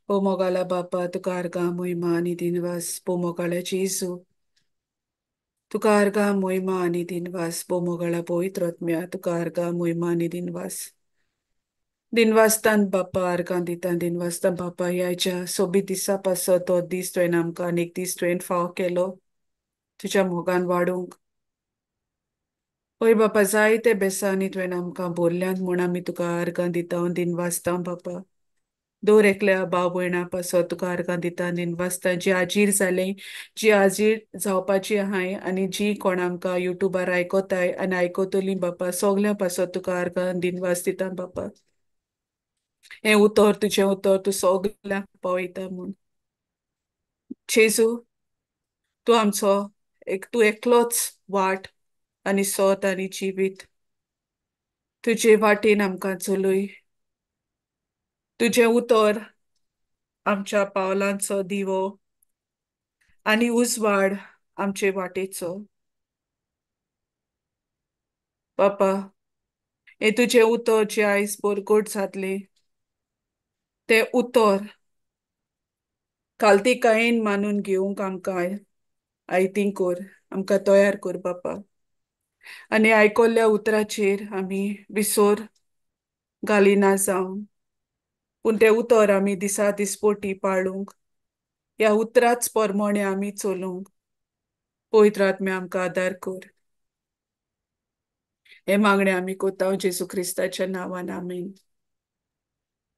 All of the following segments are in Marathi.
Pomogala Baba, tu carga muy mani dinvas, pomogala Jesu. Tu carga muy mani dinvas, pomogala poitrotmia, tu carga muy mani dinvas. Dinvastan Baba arganditan dinvastan Baba yaja, sobitisa paso to distuen amkanik distuen faokelo, tuja mogan वाढूंक. Oy बापा जायते बेसांनी तुवें आमकां बोरल्यांत म्हूण आमी तुका आर्गां दिता दिन वाचता बापा दर एकल्या भाव भयणा पासत तुका आर्गां दिता दिन वाचता जी आजीर जालीं जी आजीर जावपाची आहाय आनी जी कोण आमकां युट्यूबार आयकोताय आनी आयकोतलीं बापा सगल्या पासत तुका आर्गां दिन वाच दिता बापा हें उतर तुजें उतर तूं सगल्यांक पावयता म्हूण जेजू तूं आमचो तूं एकलोच वाट आनी सोत आनी जिवीत तुजे वाटेन आमकां चलय तुजें उतर आमच्या पावलांचो दिवो आनी उजवाड आमचे वाटेचो बापा हे तुजें उतर जे आयज बोरगोट जातलें तें उतर काल कायेन मानून घेवंक आमकां आयतीं कोर आमकां तयार कोर बापा आनी आयकोल्ल्या उतराचेर आमी विसोर घालिना जावं पूण तें उतर आमी दिसा दिसपोटी पाळूंक ह्या उतराच पोरमोणे आमी चलूंक पवित्र आत्मे आमकां आदार कोर हे मागणें आमी कोतांव जेजू क्रिस्ताच्या नांवान आमीन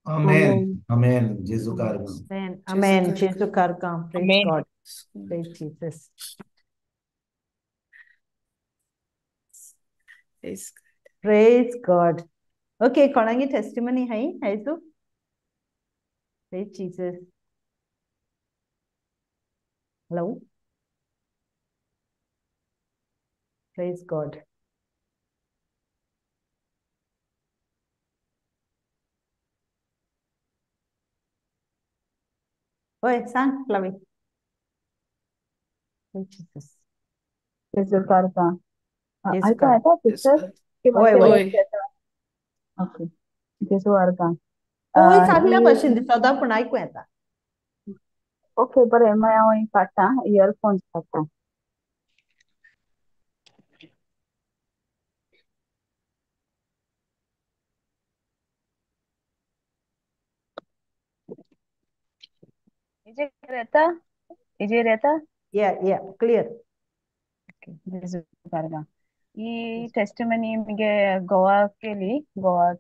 Amen. Amen. Amen. Jesu carga. Amen. जेजू Amen. कारगा. Jesus Karkam. Praise Amen. God. Praise Jesus. Yes. Praise God. Okay, कोणागी testimony है तू? Praise Jesus. Hello. Praise God. ओए सांग फ्लवी. Praise Jesus. जेजू कारगा. Yes, ऐकू God. येता Yes, सिस्टर God. की ओय मातशें ओय ओय लेट येता? ओके. जेजू कारगा. ओय सांगल्या ही भाशेन दिसता पूण आयकूं येता. ओके बरें मागीर हांव काडटां इयरफोन्स काडटां. हेजेर येता? हेजेर येता? Yeah, clear. जेजू कारगा. ही टेस्टिमनी मुगे गोवा केली गोवा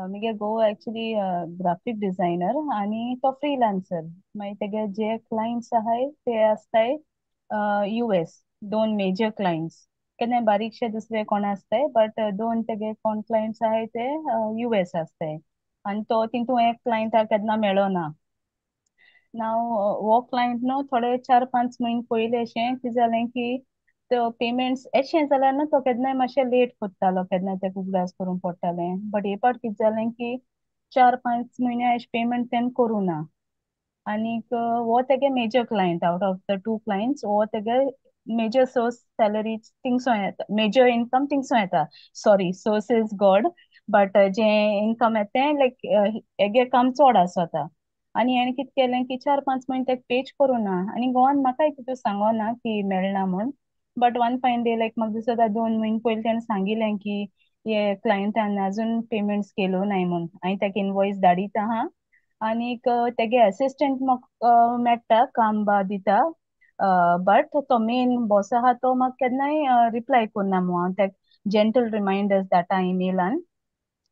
मुगे गोवा एक्चुअली ग्राफिक डिझायनर आणि तो फ्रीलान्सर मागीर तेगे जे क्लायंट्स आहाय ते आसताय US दोन मेजर क्लायंट्स केन्ना बारीकशे दुसरे कोण आसताय बट दोन तेगे कोण क्लायंट्स आहाय ते US आसताय आणि तो तितू एक क्लायंटाक केन्ना मेळो ना नाव वो क्लायंट न्हू थोडे 4-5 म्हयने पयलीं अशें कितें जालें की तो पेमेंट्स एशें जाल्यार न्हू तो केन्नाय मातशें लेट कोत्तालो केन्नाय तेका उगडास करूंक पडटालें बट हे पाट कितें जालें की 4-5 म्हयने अशें पेमेंट तेणें करूं ना आनीक वो तेगे major client out of the 2 clients वो तेगे मेजर सोर्स सॅलरी थिंगसो येता मेजर इनकम थिंगसो येता sorry source is God but जे इनकम येता तें लायक हेगे काम चोड आसोता आनी हेणें कितें केलें की 4-5 म्हयने तेका पेज करूं ना आनी गोवान म्हाकाय तितू सांगो ना की मेळना म्हूण बट वन फायन डे लायक म्हाका दिसता 2 म्हयने पयलीं तेणें सांगिल्लें की हे क्लायंटान आजून पेमेंट्स केलो नाय म्हूण हांवें तेका इनवॉयस धाडिता हा आनीक तेगे असिस्टंट म्हाका मेळटा काम बा दिता बट तो मेन बॉस आहा तो म्हाका केन्नाय रिप्लाय करना म्हूण हांव तेका जेंटल रिमांयडर्स धाडटा इमेलान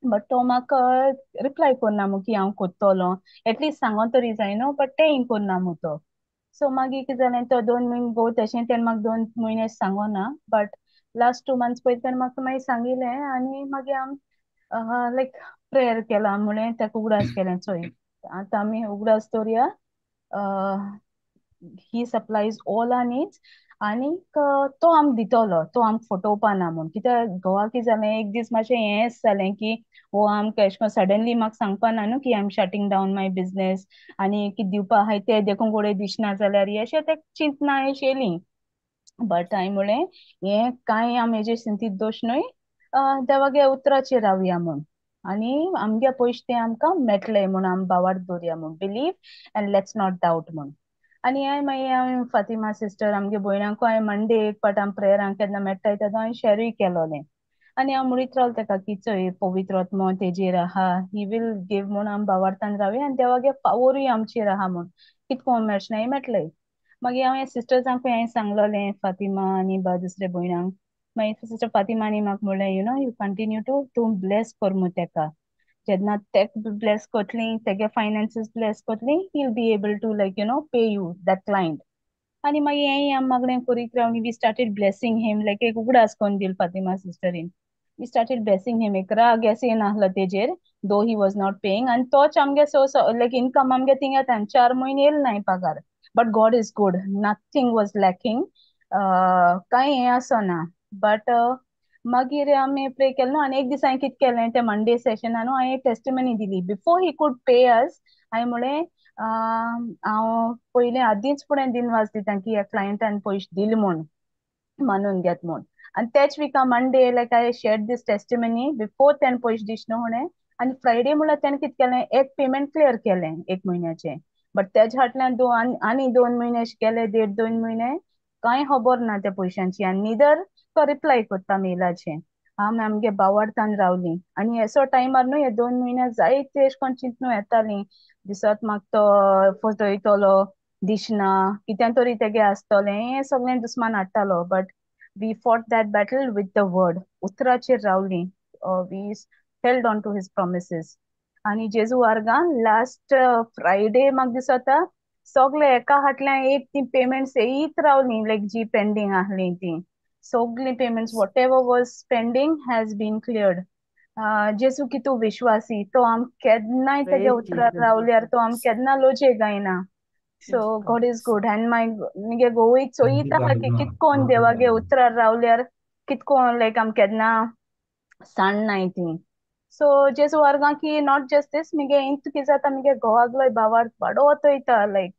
बट तो म्हाका रिप्लाय करना म्हूण की हांव कोत्तोलो एटलिस्ट सांगो तरी जाय न्हू बट तेंय करना म्हूण तो सो मागीर कितें जालें तो 2 म्हयने गो तशें तेणें म्हाका 2 म्हयने सांगो ना बट लास्ट 2 मंथ्स पयलीं तेणें म्हाका मागीर सांगिल्लें आनी मागीर हांव लायक प्रेयर केला म्हळें तेका उगडास केलें चोय आतां आमी उगडास दवरया ही सप्लायज ऑल आर नीड्स आनीक तो आमकां दितलो तो आमकां फटोवपा ना म्हूण कित्याक घोवा कितें जालें एक दीस मातशें हेंच जालें की वो आमकां एशें कोन्न सडनली म्हाका सांगपा ना न्हू की I am shutting down my business आनी कितें दिवपा आहाय तें देखून कोडे दिसना जाल्यार अशें तेका चिंतना अशी येयली बट हांवें म्हळें हें कांय आमी हेजेर चिंतीत दोश न्हय देवागे उतराचेर रावया म्हूण आनी आमगे पयशे ते आमकां मेळटले म्हूण आमी बावार्द दवरया म्हूण believe end let's not doubt म्हूण. आनी हांवें फातिमा सिस्टर आमगे भयणांकू हांवें मंडे एक पाट आमी प्रेयरांक केन्ना मेळटा तेन्ना हांवें शेरूय केलोलें. आनी हांव म्हणीत रावलें तेका की चोय पवित्र आत्मो तेजेर आहा, ही वील गिव म्हूण आमी बावार्थान रावया आनी देवागे पावरूय आमचेर आहा म्हूण कितको मेळचना मेळटलें. मागीर हांवें सिस्टर्सांकूय हांवें सांगलोलें फातिमा आनी दुसऱ्या भयणांक. मागीर सिस्टर फातिमानी म्हाका म्हणलें यू कंटिन्यू टू तूं ब्लेस कर म्हूण तेका. जेन्ना तेका ब्लेस कोतली तेगे फायनान्सीस ब्लेस कोतली he will be able to pay you that client. आनी मागीर हें आमी मागणें करीत रावन we started blessing him like एक उगडास कोन्न दिल फातिमा सिस्टरीन. वी स्टार्टेड ब्लेसिंग हिम एक राग येसयन आहलो तेजेर दो ही वॉज नॉट पेईंग आनी तोच आमगे लायक इनकम आमगे थिंग येता 4 म्हयने येयलो नाय पगार. But God is good, nothing was lacking, कांय हें आसोना. बट मागीर आमी प्रे केलो न्हू आनी एक दीस हांवें कितें केलें ते मंडे सेशनान हांवें टेस्टिमनी दिली बिफोर ही कूड पे अस. हांवें म्हळें हांव पयलें आदींच फुडें दिनवास दिता की ह्या क्लायंटान पयशे दिले म्हूण मानून घेत म्हूण. आनी तेच विका मंडे लायक हांवें शेअर्ड दीस टेस्टिमनी बिफोर तेणें पयशे दिश्ट न्हू म्हणलें. आनी फ्रायडे म्हणल्यार तेणें कितें केलें एक पेमेंट क्लियर केलें 1 म्हयन्याचें. बट तेज्या फाटल्यान आनी 2 म्हयने केले 1.5-2 म्हयने कांय खबर ना त्या पयशांची आनी निदर तो रिप्लाय कोत्ता मेलाचें. आमी आमगे बावार्थान रावलीं आनी असो टायमार न्हू हे 2 म्हयने जायते एशें कोन्न चिंतनू येतालीं. दिसत म्हाका तो फटयतलो, दिसना, कितें तरी तेगे आसतलें हें सगळें दुस्मान हाडटालो. But we fought that battle with the word. उतराचेर रावलीं. We held on to his promises. आनी जेजू वारगां लास्ट फ्रायडे म्हाका दिसता सगळे एका फाटल्यान एक ती पेमेंट्स येयत रावलीं लायक जी पेंडींग आहलीं ती सगळीं payments whatever was pending has been cleared. जेजू कितू विश्वासी तो आम केन्नाय तेगे Praise उतरार Jesus. रावल्यार तो आम केन्ना लोचे गायना. So God is good. आनी मागे गोवयक चोयीत आहा की कितकोन देवागे उतरार रावल्यार कितकोन लायक आम केन्ना सांडनाय ती. सो जेजू वारगां की नॉट जस्ट दीस मुगे इंत कितें जाता मुगे घोवागलोय बावार्थ वाडोत वयता लायक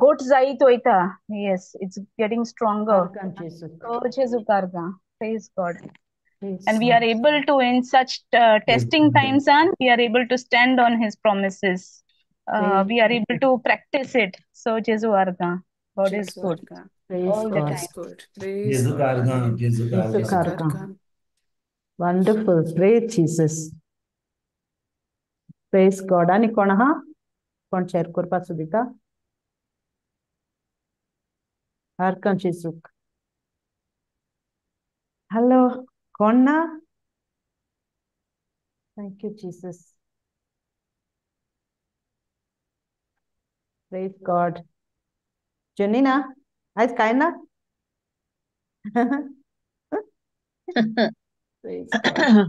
गोट जायत वयता. Yes it's getting stronger. Arkan Jesus. So जेजू कारगां praise God. Praise And we God. are able to in such testing times and we are able to stand on his promises. Praise We are able to practice it. So Jesu Arga, God is जेजू good आर्गा. Praise all the God. Praise time. God. Praise जेजू God. कारगा जेजू Jesu कारगा जेजू Karga. कारगा. Wonderful. Praise Jesus. Praise God. आनी कोण आहा कोण शेअर करपाक सोदिता? Arkan Jesus. Hello. कोण ना? Thank you, Jesus. Praise God. Janina, आज काय ना? Praise God.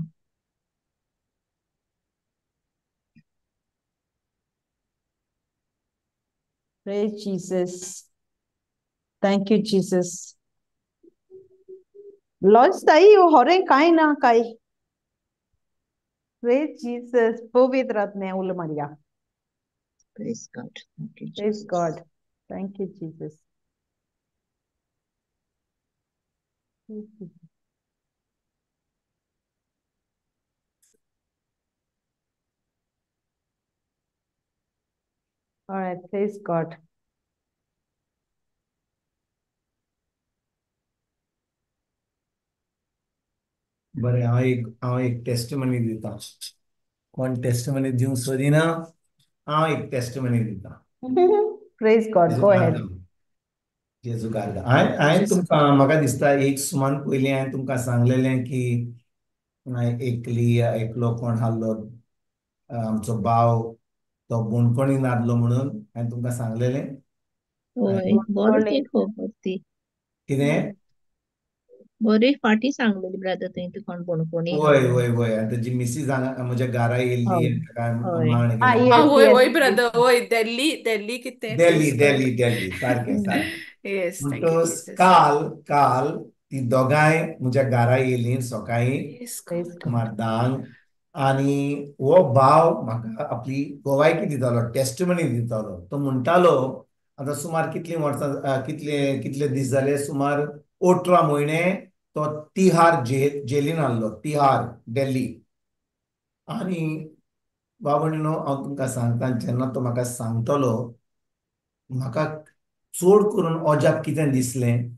Praise Jesus. Thank you, Jesus. Lois ताई होरे काय ना काय? Praise Jesus. पवित्र आत्मे उल Maria. Praise God. Thank you, Praise Jesus. God. Thank you, Jesus. All right, praise God. बरें हांव एक टेस्टिमनी दिता. कोण टेस्टिमनी दिवंक सोदिना हांव एक टेस्टिमनी दिता. Praise God. जेजू Go कारगा. ahead. जेजू कारगा. हांवें तुमकां म्हाका दिसता एक सुमान पयलीं हांवें तुमकां सांगलेलें की एकलो कोण आहलो आमचो भाव तो बोणकोणीन आसलो म्हणून हांवें तुमकां सांगलेलें. होय बरो ती खबर ती कितें? बरी फाटी सांगलेली ब्रदर थंय तू कोण कोणी वय वय वय आनी तेजी मिसीस म्हज्या घरा येयल्ली हय काय हय मांड Ah, केलें. yes, वोय yes. वोय ब्रदर वोय दिल्ली कितें दिल्ली प्रेज गॉड. दिल्ली दिल्ली सारकें सारकें. येस थँक यू म्हणटोच जीसस. काल ती दोगांय म्हज्या घरा येयलीं सकाळीं प्रेज Praise गॉड. God. सुमार 10 आनी हो भाव म्हाका आपली गोवायकी दितालो टेस्टिमनी दितालो. तो म्हणटालो आतां सुमार कितलीं वर्सां कितले दीस जाले सुमार 18 म्हयने तो तिहार जेलीन आहलो तिहार दिल्ली. आणि बाबणीनो हांव तुमकां सांगता जेन्ना तो म्हाका सांगतलो म्हाका चड करून अजाप कितें दिसलें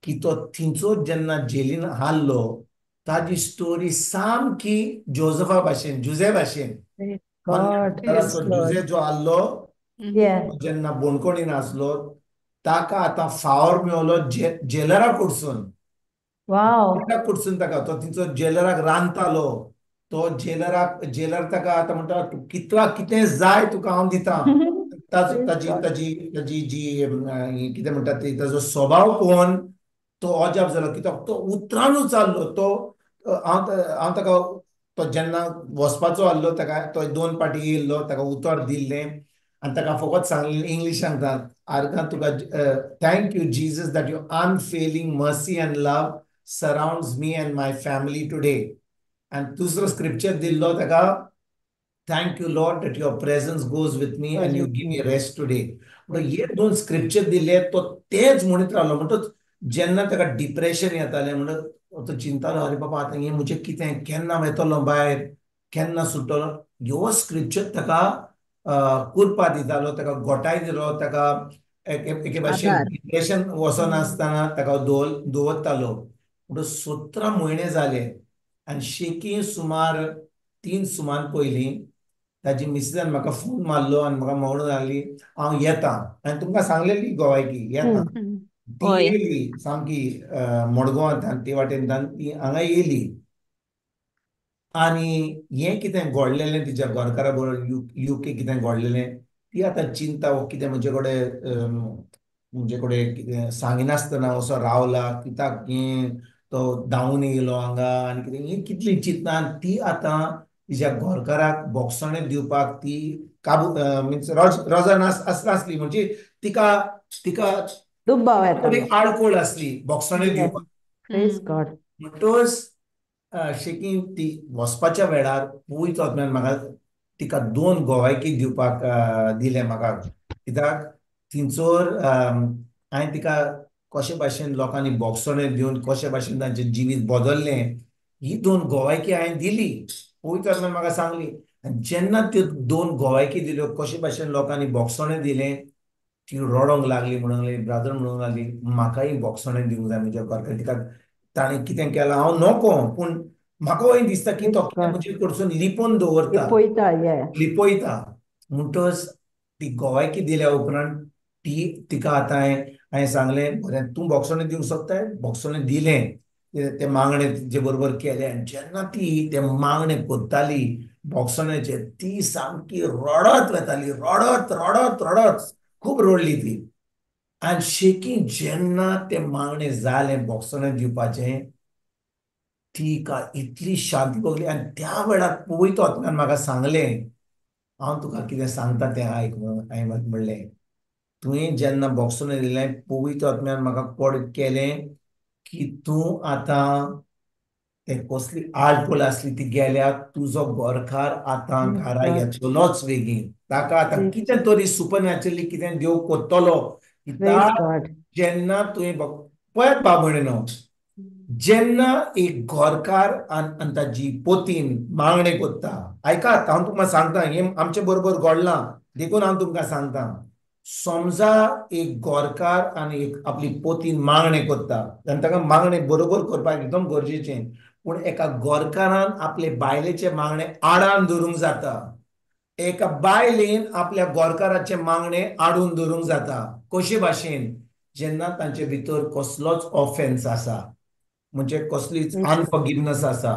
की तो थिंचोच जेन्ना जेलीन हारलो ताजी स्टोरी सामकी जोझफा भाशेन जुजे भाशेन Praise God. Praise अन्य God. जुजे जो आसलो Yeah. जेन्ना बोणकोणीन आसलो ताका आतां फावर मेवलो जेलरा कडसून Wow. जेलराक कडसून ताका तो थिंचो जेलराक रांदतालो तो जेलर ताका आतां म्हणटा तूं कितें जाय तुका हांव दितां Praise ताजी God. ताजी ताजी जी ही कितें म्हणटा ती ताजो स्वभाव पळोवन तो अजाप जालो कित्याक तो उतरानूच जाल्लो तो हांव ताका तो जेन्ना वचपाचो आहलो ताका तो 2 फावटी येयल्लो ताका उतर दिल्लें आनी ताका फकत सांगलें इंग्लिशान आर्गां तुका thank you Jesus that you unfailing mercy and love surrounds me and my family today आनी दुसरो स्क्रिप्चर दिल्लो ताका thank you Lord that your presence goes with me Was and you with give me me. Rest today म्हणून Praise हे God. 2 स्क्रिप्चर दिले तो तेच म्हणत रावलो म्हणटच जेन्ना ताका डिप्रेशन येतालें म्हणून तो चिंतालो अरे बाबा आतां हें म्हजें कितें केन्ना वेतलो भायर केन्ना सुट्टलो ह्यो स्क्रिप्चर ताका कुरपा दितालो ताका घोटाय दिलो ताका एके भाशेन आधार. डिप्रेशन वचनासतना ताका दवरतालो म्हणून 17 म्हयने जाले आनी शेकी सुमार 3 सुमार पयलीं ताजी मिसेसान म्हाका फोन मारलो आनी म्हाका म्हणून लागली हांव येतां आनी तुमकां सांगलेली गोवायकी येतां ती होय. येयली सामकी मडगांवांतल्यान ते वाटेनच्यान ती हांगा येयली आनी हें कितें घडलेलें तिच्या घरकारा बरोबर युके कितें घडलेलें ती आतां चिंता हो कितें म्हणजे कडेन कितें सांगिनासतना असो रावला कित्याक तो धांवन येयलो हांगा आनी कितें ही कितली चिंतना आनी ती आतां तिच्या घरकाराक बोगसणे दिवपाक ती काबू मिन्स रजन आसली म्हणजे तिका तिका दुब्बाव येतालो. आडकोळ आसली बोगसणे Yes. दिवपाक Praise God. म्हणटच शेकी ती वचपाच्या वेळार पयत वचल्यान म्हाका तिका 2 गोवायकी दिवपाक दिले म्हाका कित्याक थिंचोर हांवें तिका कशे भाशेन लोकांनी बोगसणे दिवन कशे भाशेन तांचें जिवीत बदल्लें ही 2 गोवायकी हांवें दिली पयत वचल्यान म्हाका सांगली आनी जेन्ना त्यो 2 गोवायकी दिल्यो कशे भाशेन लोकांनी बोगसणे दिलें ती रडोंक लागली म्हणूंक लागली ब्रादर म्हणूंक लागली म्हाकाय बोगसणे दिवंक जाय म्हज्या घरकाराक कित्याक ताणें कितें केलां हांव नको पूण म्हाका दिसता की तो Praise कितें God. म्हजे कडसून लिपोवन दवरता लिपयता. Yeah. लिपयता म्हणटच ती गोवायकी दिल्या उपरांत तिका आतां हांवें सांगलें बरें तूं बोगसणे दिवंक सोदताय बोगसणे दिलें ते मागणें तिचे बरोबर केलें आनी जेन्ना ती ते मागणें करताली बोगसण्याचे ती सामकी रडत वताली रडत रडत रडत खूब रडली ती आनी शेकी जेन्ना तें मागणें जालें बोगसणे दिवपाचें तिका इतली शांती भोगली आनी त्या वेळार पळयत वचल्यान म्हाका सांगलें हांव तुका कितें सांगता तें आयक म्हणून हांवें म्हणलें तुवें जेन्ना बोगसणे दिलें पळयत वचल्यान म्हाका कळ्ळें केलें की तूं आतां ते कसली आडखळ आसली ती गेल्या तुजो घरकार आतां Praise घरा God. येतलोच बेगीन ताका आतां Praise कितें तरी सुपरनॅचरली कितें देव करतलो Praise कित्याक God. जेन्ना तुवें पळयात बाबणेनो जेन्ना एक घरकार आनी ताजी पोतीन मागणें करता आयकात हांव तुमकां सांगता हें आमचे बरोबर घडलां देखून हांव तुमकां सांगता समजा एक घरकार आनी एक आपली पोतीन मागणें करता आनी ताका मागणें बरोबर करपाक एकदम गरजेचें पूण एका घरकारान आपले बायलेचे मागणें आडान धरूंक जाता एका बायलेन आपल्या घरकाराचे मागणें आडून धरूंक जाता कशे भाशेन जेन्ना तांचे भितर कसलोच ऑफेन्स आसा म्हणजे कसलीच Praise God. अनफॉरगिवनेस आसा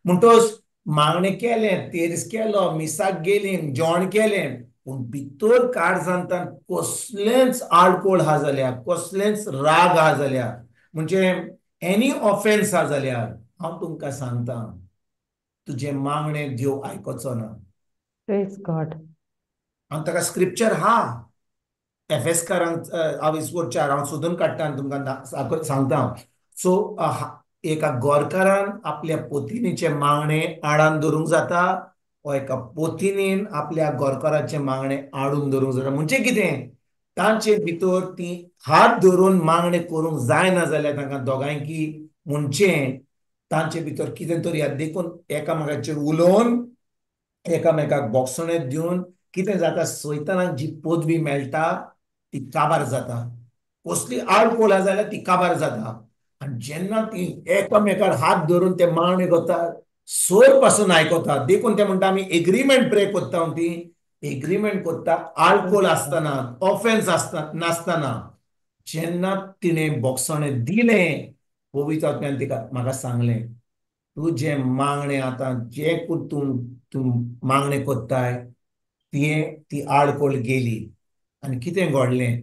म्हणटच मागणें केलें तेर्स केलो मिसाक गेली जेवण केलें पूण भितर काळजांतान कसलेंच आडकोळ हा जाल्यार कसलेंच राग हा जाल्यार म्हणजे एनी ऑफेन्स हा जाल्यार हांव तुमकां सांगता तुजें मागणें देव आयकचो ना Praise God. हांव ताका स्क्रिप्चर हा एफेसकारांक हांव इसवोर 4 हांव सोदून काडटा आनी तुमकां सांगता सो एका घरकारान आपल्या पोतिनीचे मागणें आडान धरूंक जाता वा एका पोतिनीन आपल्या घरकाराचे मागणें आडून धरूंक जाता म्हणजे कितें तांचे भितर ती हात धरून मागणें करूंक जायना जाल्यार तांकां दोगांयकी म्हणचें तांचे भितर कितें तरी देखून एकामेकाचेर उलोवन एकामेकाक बोगसणे दिवन कितें जाता, सैतानाक जी पदवी मेळटा ती काबार जाता, कसली आडकोळ जाल्यार ती काबार जाता. आनी जेन्ना ती एकामेकार हात धरून ते मागणे करता, सोर पासून आयकता, देखून ते म्हणटा आमी एग्रीमेंट ब्रेक करता. ती एग्रीमेंट करता आल्कोहोल आसतना, ऑफेन्स आसता नासतना. जेन्ना तिणें बोगसणें दिलें, पवित्र आत्म्यान तिका म्हाका सांगलें, तूं जे मागणें आतां जे तूं तूं मागणें कोत्ताय ती आडकोळ गेली. आनी कितें घडलें,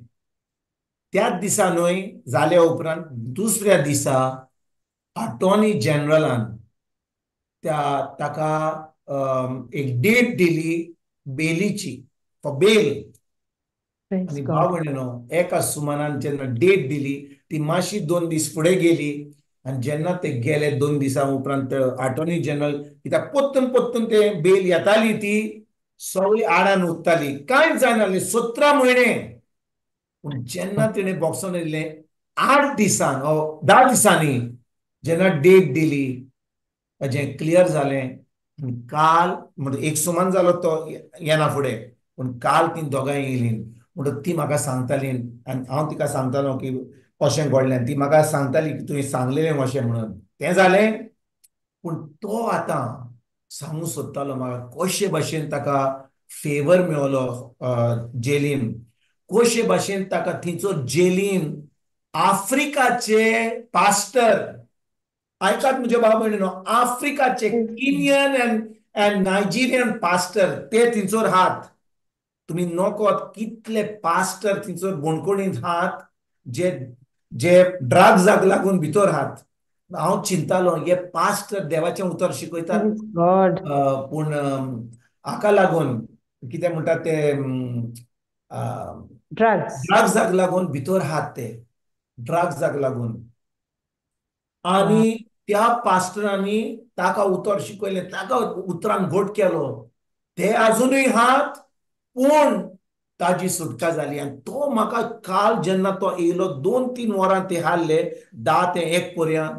त्याच दिसा न्हय जाल्या उपरांत दुसऱ्या दिसा अटॉर्नी जनरलान ताका एक डेट दिली बेलीची, फॉर बेल. Praise आणि God. भाव म्हणून एका सुमारान जेन्ना डेट दिली, ती मातशी 2 दीस फुडें गेली. आणि जेन्ना ते गेले 2 दिसां उपरांत अटॉर्नी जनरल कित्याक पोत्तून पोत्तून ते बेल येताली, ती सगळी आडान उरताली, कांयच जायनासलें 17 म्हयने. पूण जेन्ना तिणें बोगसोन दिले 8 दिसान 10 दिसांनी जेन्ना डेट दिली, ताजें क्लियर जालें. आनी काल म्हणजे एक सुमान जालो तो येना फुडें, पूण काल ती दोगांय येयलीं. म्हणटच ती म्हाका सांगताली, आनी हांव तिका सांगतालो की अशें घडलें. ती म्हाका सांगताली की तुवें सांगलेलें अशें म्हणून. तें जालें, पूण तो आतां सांगूं सोदतालो म्हाका कशे भाशेन ताका फेवर मेळलो जेलीन, कशे भाशेन ताका थंयचो जेलीन आफ्रिकाचे पास्टर, आयकात म्हजे भाव भयणीनो, आफ्रिकाचे केनियन अँड नायजेरियन पास्टर ते थंयसर आहात. तुम्ही नोकोत कितले पास्टर थंयसर बोणकोणींत आहात जे जे ड्रग्साक लागून भितर आहात. हांव चिंतालो हे पास्टर देवाचें उतर शिकयतात, Praise God. पूण हाका लागून कितें म्हणटात ते Drugs. ड्रग्साक लागून भितर आहात, ते ड्रग्साक लागून. आणि त्या पास्टरांनी ताका उतर शिकयलें, ताका उतरान घोट केलो. ते अजूनय आहात, पूण ताजी सुटका जाली. आनी तो म्हाका काल जेन्ना तो येयलो 2-3 वरां ते हारले 10 ते 1 पर्यंत,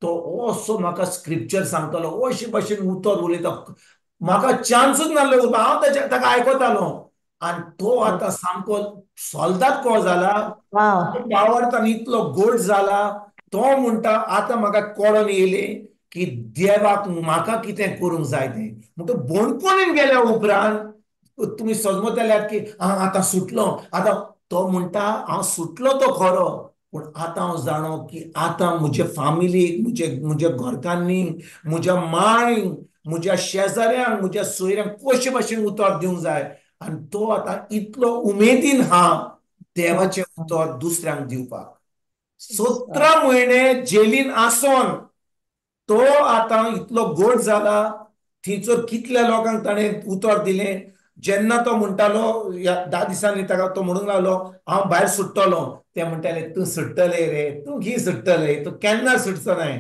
तो असो म्हाका स्क्रिप्चर सांगतालो, अशे भाशेन उतर उलयता. म्हाका चान्सूच नासलो, हांव ताका आयकतालो. आनी तो आतां सामको सोल्दाद को जाला, Wow. पावरतान इतलो गोड जाला. तो म्हणटा आतां म्हाका कळोन येयलें की देवाक म्हाका कितें करूंक जाय तें. म्हणटा बोणकोणीन गेल्या उपरांत तुम्ही समजतल्यात की आतां सुटलो. आतां तो म्हणटा हांव सुटलो तो खरो, पूण आतां हांव जाणो की आतां म्हजे फामिलीक, म्हज्या घरकान्नींक, म्हज्या मांयक, म्हज्या शेजाऱ्यांक, म्हज्या सोयऱ्यांक कशे भाशेन उतर दिवंक जाय. आनी तो आतां इतलो उमेदीन आहा देवाचें उतर दुसऱ्यांक दिवपाक. 17 म्हयने जेलीन आसोन तो आतां इतलो गोड जाला. थंयसर कितल्या लोकांक ताणें उतर दिलें. जेन्ना तो म्हणटालो 10 दिसांनी ताका तो म्हणूंक लागलो हांव भायर सुट्टलो, ते म्हणटाले तूं सुट्टले रे, तूं खी सुट्टले, तूं केन्ना सुटचो न्हय.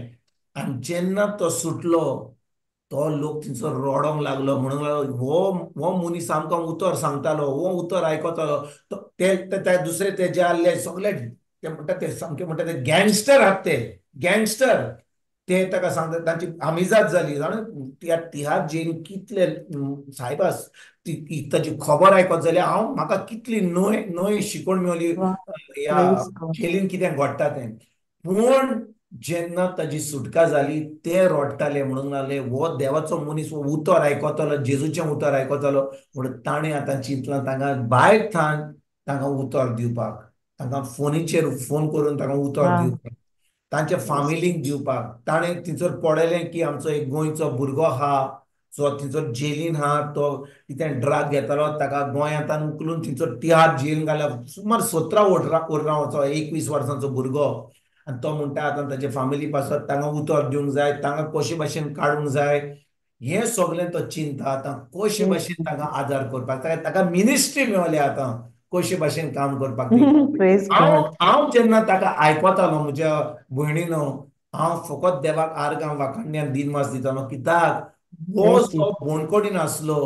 आनी जेन्ना तो सुटलो, तो लोक थंयसर रडोंक लागलो, म्हणूंक लागलो हो मनीस आमकां उतर सांगतालो, हो उतर आयकतालो. ते दुसरे ते जे आसले सगळे ते म्हणटा ते सामके म्हणटा ते गँगस्टर आहात, ते गँगस्टर ते ताका सांगता. तांची आमिजाद जाली. जाणा त्या तिहार जेन कितले सायबास ताची खबर आयकत जाल्यार म्हाका कितली नय शिकवण मेळ्ळी Wow. ह्या Praise God. जेलीन कितें घडटा तें. पूण जेन्ना ताची सुटका जाली, ते रडटाले, म्हणूंक लागले हो देवाचो मनीस हो उतर आयकतालो, जेजूचें उतर आयकतालो. म्हणून ताणें आतां चिंतलां तांकां भायर थान तांकां उतर दिवपाक, तांकां फोनीचेर फोन करून तांकां उतर Wow. दिवपाक, तांच्या फामिलीक दिवपाक. ताणें थंयसर पळयलें की आमचो एक गोंयचो भुरगो आहा जो थंयसर जेलीन आहा, तो कितें ड्रग घेतालो, ताका गोंयांतान उखलून थंयसर तिहार जेलीन घाल्या. सुमार 17 वर्सांचो 21 वर्सांचो भुरगो. आनी तो म्हणटा आतां ताचे फामिली पासत तांकां उतर दिवंक जाय, तांकां कशे भाशेन काडूंक जाय, हें सगळें तो चिंता. आतां कशे भाशेन तांकां आदार करपाक, ताका मिनिस्ट्री मेळ्ळी आतां कशे भाशेन काम करपाक. Praise हांव God. हांव जेन्ना ताका आयकतालो म्हज्या भयणीनो, हांव फकत देवाक आर्गां वाखाणण्यान दिनवास दितालो. कित्याक हो Yes, जो Jesus. बोणकोडीन आसलो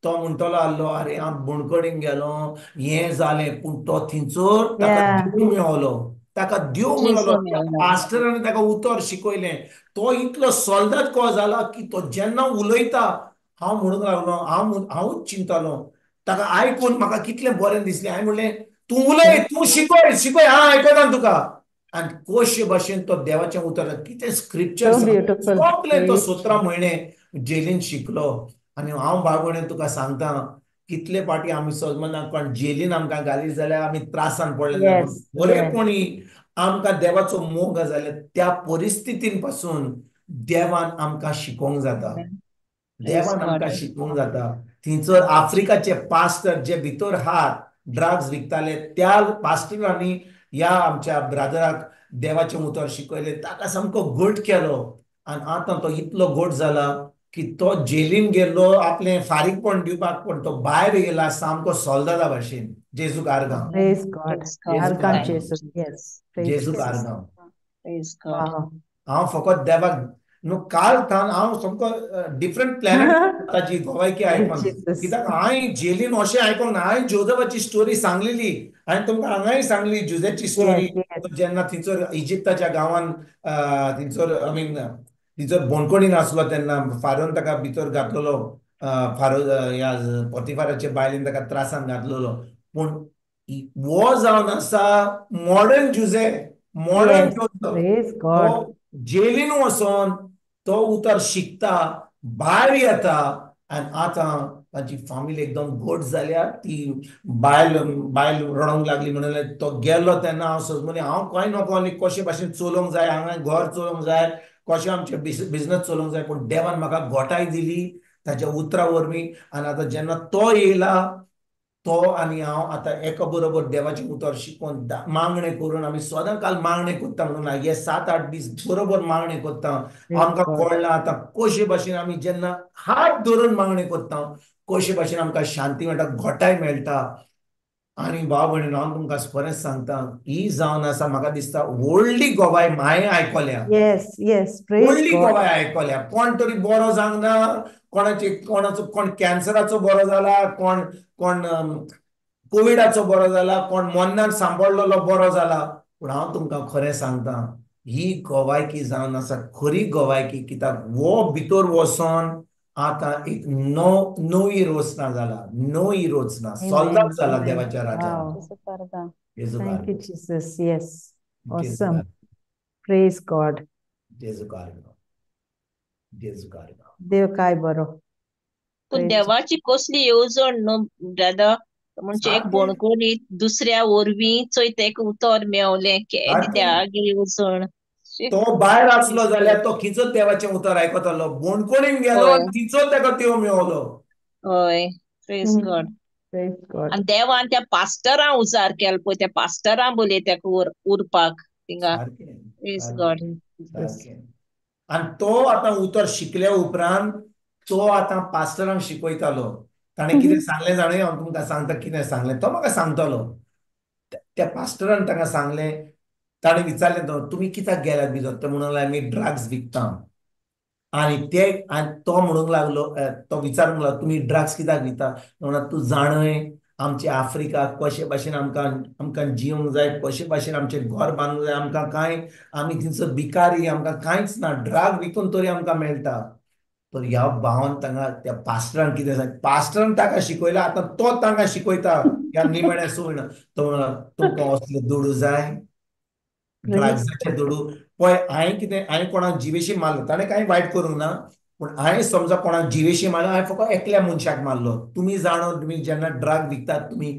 तो म्हणटलो आसलो आरे हांव बोणकोडीन गेलो, हें जालें, पूण तो थंयसर ताका Yeah. देव मेळलो. ताका देव मेळलो. जेसू त्या मेळलो. पास्टरांनी ताका उतर शिकयलें. तो इतलो सोल्दाद को जाला की तो जेन्ना उलयता हांव म्हणूंक लागलो, हांवूच चिंतलो. ताका आयकून म्हाका कितलें बरें दिसलें. हांवें म्हणलें, तूं उलय, तूं शिकय शिकय, हांव आयकतां तुका. आनी कशे भाशेन तो देवाचें उतर, कितें स्क्रिप्चर So सांगता, beautiful. सोंपलें तो Praise 17 म्हयने जेलीन शिकलो. आनी हांव बाळगोणे तुका सांगता, कितले फाटी आमी सजमनाक कोण जेलीन आमकां घाली जाल्यार आमी त्रासान पडले ना, पूण yes, yes, खरेपणी आमकां देवाचो मोग जाल्यार त्या परिस्थितीन पासून देवान आमकां शिकोवंक जाता. Praise देवान God. आमकां शिकोवंक जाता. थंयसर आफ्रिकाचे पास्टर जे भितर हात ड्रग्स विकताले, त्या पास्टरांनी ह्या आमच्या ब्रादराक देवाचें उतर शिकयलें, ताका सामको घट केलो. आनी आतां तो इतलो घट जाला की तो जेलीन गेल्लो आपलें फारीकपण दिवपाक, पण तो भायर येयला सामको सोल्दादा भाशेन. जेजूक आर्गां, praise God. Praise God. जेजूक Arkan Thank आर्गां, you, Jesus, yes, Jesus. praise जेजूक Jesus. आर्गां. Praise God. Wow. हांव फकत देवाक न्हू, काल थान हांव सामको डिफरंट प्लॅनेट ताची गोवायकी Praise आयकून. Jesus. कित्याक हांवें जेलीन अशें आयकोंक ना, हांवें जोजबाची स्टोरी सांगलेली. हांवें तुमकां हांगाय सांगली जुजेची स्टोरी. Yes, yes, जेन्ना थंयसर इजिप्ताच्या गांवांत थंयसर थंयसर बोणकोणीन आसलो तेन्ना फारोन ताका भितर घातलेलो. फारो ह्या पोतिफाराचे बायलेन ताका त्रासान घातलेलो. पूण हो जावन आसा modern Jose, modern yes, Joseph. praise तो God. जेलीन वचोन तो उतर शिकता, भायर येता. आनी आतां ताची फामील एकदम घट जाल्या. ती बायल बायल रडोंक लागली म्हणून तो गेलो तेन्ना हांव सजमनी हांव कांय नको कशे भाशेन चलोवंक जाय, हांगा घर चलोवंक जाय, कशें आमचें बिझनस चलोवंक जाय. पूण देवान म्हाका घोटाय दिली ताच्या उतरा वरवीं. आनी आतां जेन्ना तो येयला, तो आनी हांव आतां एका बरोबर देवाचें उतर शिकोवन मागणें करून आमी सदां काल मागणें करता म्हणून हे 7-8 दीस बरोबर मागणें करता. Praise आमकां God. कळना आतां कशे भाशेन आमी जेन्ना हात धरून मागणें करता, कशे भाशेन आमकां शांती मेळटा, घोटाय मेळटा. आनी भाव भयणीन, हांव तुमकां बरेंच सांगता, ही जावन आसा म्हाका दिसता व्हडली गोवाय हांवें आयकल्या. Yes, yes, praise व्हडली God. गोवाय आयकल्या. कोण तरी बरो जावंक ना, कोणाचो कोण कॅन्सराचो बरो जाला, कोण कोण कोविडाचो बरो जाला, कोण मोन्नान सांबाळलेलो बरो जाला. पूण हांव तुमकां खरें सांगता, ही गोवायकी जावन आसा खरी गोवायकी. कित्याक वो भितर वचोन आतां एक नवी रोचना जाला, नवी रोचना Amen, सोल्दाद जाला amen. देवाच्या राजान. Wow. जेसू करता. जेजूक Thank you, आर्गां, Jesus. Yes, जेजूक awesome. आर्गां, Praise God. जेजूक आर्गां, जेजूक आर्गां. देव काय बरो. पूण Praise देवाची कसली येवजण न्हू ब्रदर. म्हणजे एक सारकें, बोणकोणी दुसऱ्या वरवीं चोय एक उतर मेवलें, केदी सारकें. देवागे येवजण. शी. तो भायर आसलो Praise जाल्यार God. तो खिचत देवाचें उतर आयकतालो. बोणकोणीन गेलो होय, आनी थंयसर ताका त्यो मेवलो. होय. Praise God. God. Praise God. आणि देवान त्या पास्टरां उजार केलो पळय, त्या पास्टरां बोलय तेका उरपाक थिंगा. सारकें, प्रेज गॉड. सारकें, Jesus. सारकें. आनी तो आतां उतर शिकल्या उपरांत तो आतां पास्टरांक शिकयतालो. ताणें कितें सांगलें जाणा, हांव तुमकां सांगता कितें सांगलें. तो म्हाका सांगतालो. त्या पास्टरान ताका सांगलें, ताणें विचारलें तो, तुमी कित्याक गेल्यात भितर? तो म्हणूंक लागलो, आमी ड्रग्स विकता. आनी तो म्हणूंक लागलो, तो विचारूंक लागलो, तुमी ड्रग्स कित्याक विकता? म्हणून तूं जाणय आमचे आफ्रिकाक कशे भाशेन आमकां आमकां जिवंक जाय, कशे भाशेन आमचें घर बांदूंक जाय. आमकां कांय, आमी थंयसर भिकारी, आमकां कांयच ना, ड्रग विकून तरी आमकां मेळटा. तर ह्या भावान तांकां त्या पास्टरान कितें सांगलें, पास्टरान ताका शिकयला, आतां तो तांकां शिकयता ह्या निमण्या सूण. तो म्हणलो, तुमकां असले दुडू जाय, Praise ड्रग्साचे दुडू? पळय, हांवें कोणाक जिवेशी मारलो, ताणें कांय वायट करूंक ना. पूण हांवें समजा कोणाक जिवेशी मारलो, हांवें फकत एकल्या मनशाक मारलो. तुमी जाणो, तुमी जेन्ना ड्रग विकतात, तुमी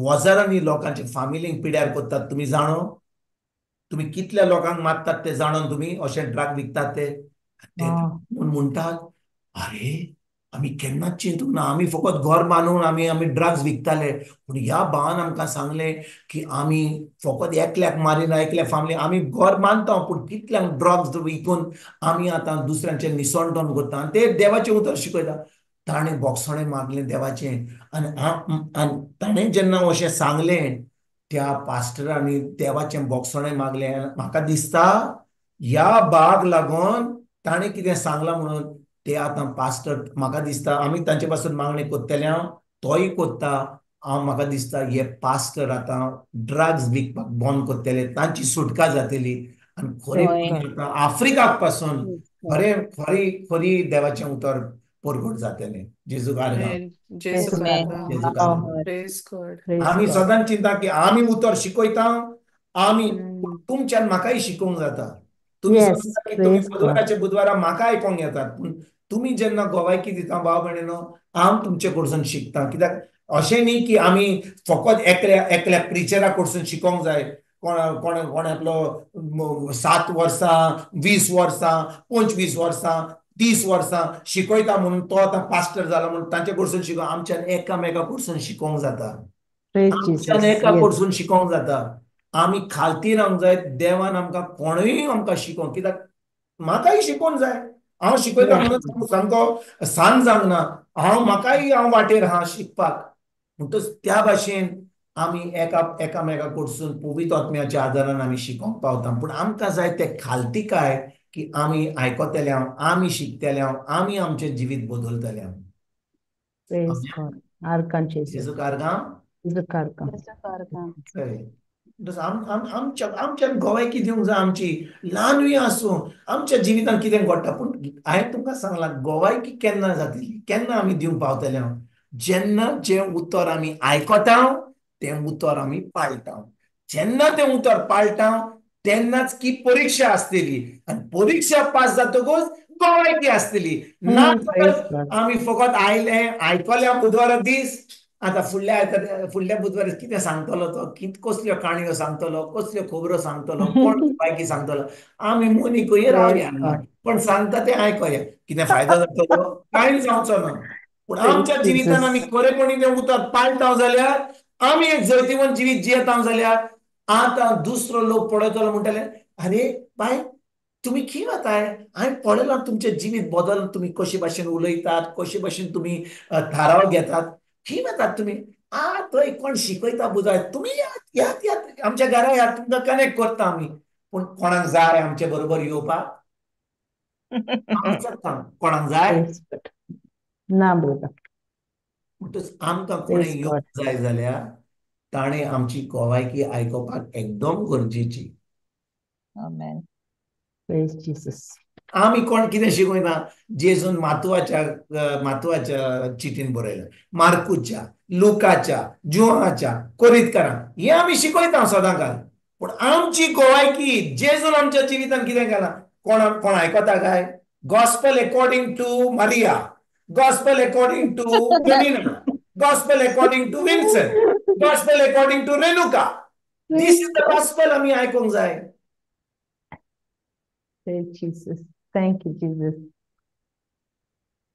वजारांनी लोकांच्या फामिलींक पिड्यार करतात. तुमी जाणो, तुमी कितल्या लोकांक मारतात ते जाणून तुमी अशें ड्रग विकतात ते. ते Wow. म्हणटात, अरे आमी केन्नाच चिंतूंक ना, आमी फकत घर बांदून आमी ड्रग्स विकताले. पूण ह्या भावान आमकां सांगलें की आमी फकत एकल्याक मारिना, एकल्या फामिली, आमी घर बांदता, पूण कितल्यांक ड्रग्स विकून आमी आतां दुसऱ्यांचें निसंडण करता. आनी ते देवाचें उतर शिकयता. ताणें बोगसणें मागलें देवाचें. आनी ताणें जेन्ना अशें सांगलें, त्या पास्टरांनी देवाचें बोगसणें मागलें. म्हाका दिसता ह्या भावाक लागून ताणें कितें सांगलां म्हणून ते आतां पास्टर, म्हाका दिसता आमी तांचे पासून मागणें कोत्तले, हांव तोय कोत्ता. म्हाका दिसता हे पास्टर आतां ड्रग्स विकपाक बंद कोत्तले, तांची सुटका जातली. आनी होय. खरें आफ्रिकाक पासून Praise God. खरी देवाचें उतर परगट जातले. जेजू कारगां. Amen. Praise जेसू Amen. God. कारगा. जेजू Wow. कारगां. Praise God. Praise आमी God. सदांच चिंता की आमी उतर शिकयता, आमी हम्म. तुमच्यान म्हाकाय शिकोवंक जाता. तुम्ही Yes. समजता की तुम्ही Praise God. बुधवाराचे बुधवारा म्हाका आयकोंक येतात, पूण तुम्ही जेन्ना गोवायकी दिता भाव भयणीनो, हांव तुमचे कडसून शिकता. कित्याक अशें न्ही की आमी फकत एकल्या प्रिचरा कडसून शिकोवंक जाय. कोण आपलो 7 वर्सां, 20 वर्सां, 25 वर्सां, 30 वर्सां शिकयता म्हणून तो आतां पास्टर जाला म्हणून तांचे कडसून शिकोवंक, आमच्यान एकामेका कडसून शिकोवंक जाता. Praise आमच्यान Jesus. एका Yes. कडसून शिकोवंक जाता. आमी खालती रावंक जाय. देवान आमकां कोणूय आमकां शिकोवंक, कित्याक म्हाकाय शिकोवंक जाय. हांव शिकयता Yes. म्हणून सामको सांग जावंक ना. हांव वाटेर आहा शिकपाक. म्हणटच त्या भाशेन आमी एकामेका कडसून पवित्र आत्म्याच्या आदारान आमी शिकोवंक पावता. पूण आमकां जाय ते खालतीकाय की आमी आयकतले, आमी शिकतले, आमी आमचें जिवीत बदलतले. Praise God. Arkan Jesus. जेजू कारगां. जेजू कारगां. जेसू कारगां. आमच्यान गोवायकी दिवंक जाय आमची, ल्हानूय आसूं, आमच्या जिवितांत कितें घडटा. पूण हांवें तुमकां सांगलां गोवायकी केन्ना जातली, केन्ना आमी दिवंक पावतले. जेन्ना जें उतर आमी आयकता तें उतर आमी पाळटा. जेन्ना तें उतर पाळटा तेन्नाच की परीक्षा आसतली, आनी परीक्षा पास जातकूच गोवायकी आसतली. ना Praise God. आमी फकत आयकल्या बुधवारा दीस, आतां फुडल्या बुधवारी कितें सांगतलो तो, कसल्यो काणयो सांगतलो, कसल्यो खबरो सांगतलो, कोण बायकी सांगतलो, आमी मनीकूय Praise रावया हांगा. God. पण सांगता तें आयकया. कितें फायदो जातलो कांय जावचो ना. पूण आमच्या Praise जिवितान आमी Jesus. खरेपणी तें उतर पाळटा जाल्यार, आमी एक जैतिवंत जिवीत जियेता जाल्यार, आतां दुसरो लोक पळयतलो म्हणटले, अरे बाय तुम्ही खी वताय, हांवें पळयलां तुमचें जिवीत बदल, तुमी कशे भाशेन उलयतात, कशे भाशेन तुमी थाराव घेतात. खी वतात तुमी. थंय कोण शिकयता बुजाय, तुमी यात आमच्या घरा यात, तुमकां कनेक्ट करता आमी. पूण कोणाक जाय आमचे बरोबर येवपाक? हांव सांगता, कोणाक जाय? Praise God. ना brother. म्हणटच आमकां कोणें Praise God. येवंक जाय जाल्यार ताणें आमची गोवायकी आयकपाक एकदम गरजेची. Amen. Praise Jesus. आमी कोण कितें शिकयता? जेजून मातवाच्या चिटीन बरयलें, मार्कूच्या, लुकाच्या, जुआच्या, कोरींतकारांक, हें आमी शिकयता सदांकाळ. पूण आमची गोवायकी जेजून आमच्या जिवितांत कितें केलां कोण आयकता काय? Gospel according to Maria, gospel according to Penina, gospel according to Vinson, gospel according to Renuka. This is the gospel आमी आयकूंक जाय. Praise Jesus. Thank you, Jesus.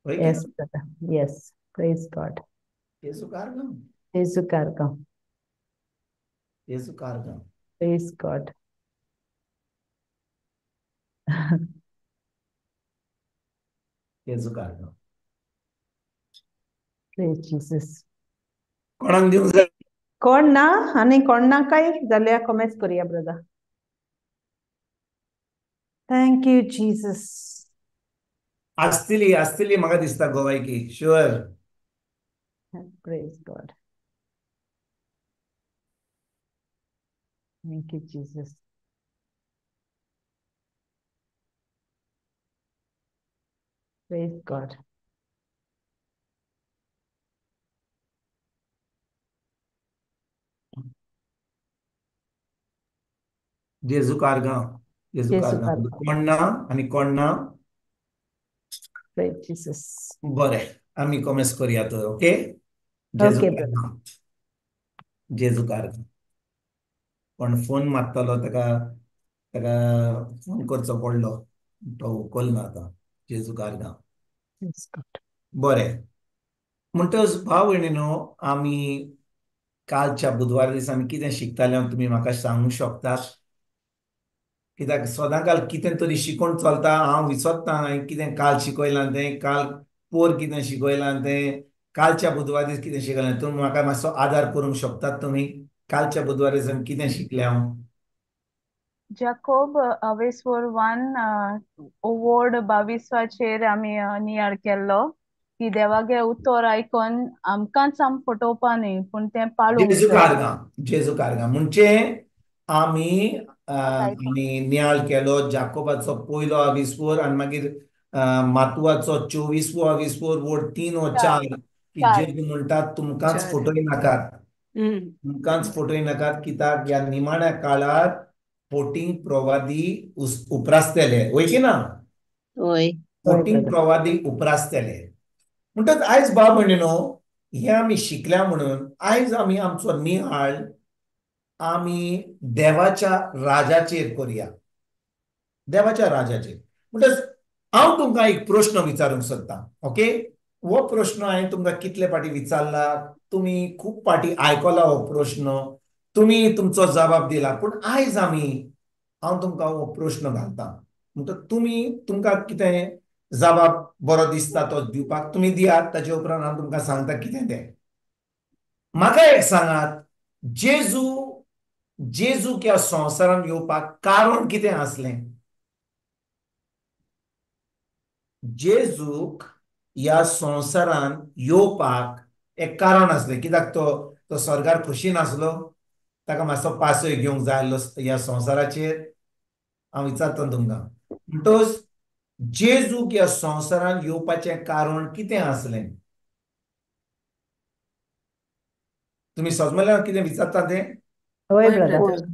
होय की Yes, ना? brother. Yes. Praise God. जेजू कारगां. जेजू कारगां. जेजू कारगां. Praise God. जेजू कारगां. Praise Jesus. कोणाक दिवंक जाय? कोण ना आनी कोण ना काय जाल्यार कमेंट्स करूया ब्रदर. Thank you Jesus. आसतली म्हाका दिसता गोवायकी, sure. Praise God. Thank you Jesus. Praise God. जेजू कारगां. जेजू जेजू कारगां. कारगां. कोण ना आनी कोण ना? Praise Jesus. बरें, आमी कमेंट्स करुया तर, ओके? जेजू ओके कारगां. जेजू कारगां. पण फोन मारतलो ताका फोन करचो पडलो, तो उखलना आतां. जेजू कारगां. बरें, म्हणटच भाव भयणीनो, आमी कालच्या बुधवार दीस आमी कितें शिकताले तुमी म्हाका सांगूंक शकतात? कित्याक सदांकाळ कितें तरी शिकोवन चलता. हांव विसरता हांवें कितें काल शिकयलां तें, काल पोर कितें शिकयलां तें, कालच्या बुधवार दीस कितें शिकयलां. तुमी म्हाका मातसो आदार करूंक शकतात तुमी? कालच्या बुधवार दीस आमी कितें शिकले हांव? जाकोब 22:1 ओवोड 22 आमी नियाळ केल्लो की देवागे उतर आयकोन आमकांच फटोवपा न्ही पूण तें पाळूंक जेजू जाय. कारगां. जेजू कारगां म्हणजे आमी आयकून नियाळ केलो जाकोबाचो पयलो 22 आनी मागीर मातुआचो 24वा वोट 3 व 4 की चार. जेजू म्हणटात तुमकांच चार. फटोय नाकात, हम्म. तुमकांच फटोय नाकात, कित्याक ह्या निमाण्या काळार फोटींग प्रवादी उप्रासतले, वय की ना? होय. फोटींग प्रवादी उप्रासतले म्हणटात. आयज बाब भयणीनो, हे आमी शिकल्या म्हणून आयज आमी आमचो नियाळ आमी देवाच्या राजाचेर करुया, देवाच्या राजाचेर. म्हणटच हांव तुमकां एक प्रश्न विचारूंक सोदतां. ओके, हो प्रश्न हांवें तुमकां कितले फाटी विचारला, तुमी खूब फाटी आयकला हो प्रश्न, तुमी तुमचो जबाब दिला, पूण आयज हांव तुमकां हो प्रश्न घालतां. म्हणटच तुमकां कितें जबाब बरो दिसता तो दिवपाक तुमी दियात, ताचे उपरांत हांव तुमकां सांगता कितें तें. म्हाका एक सांगात, जेजू ह्या संवसारांत येवपाक कारण कितें आसलें? जेजूक ह्या संवसारांत येवपाक एक कारण आसलें, कित्याक तो स्वर्गार खोशी नासलो, ताका मातसो पासय घेवंक जाय आसलो ह्या संवसाराचेर. हांव विचारता तुमकां, म्हणटच जेजूक ह्या संवसारांत येवपाचें कारण कितें आसलें? तुमी समजलें हांव कितें विचारता तें? होय होय ब्रदर. ब्रदर.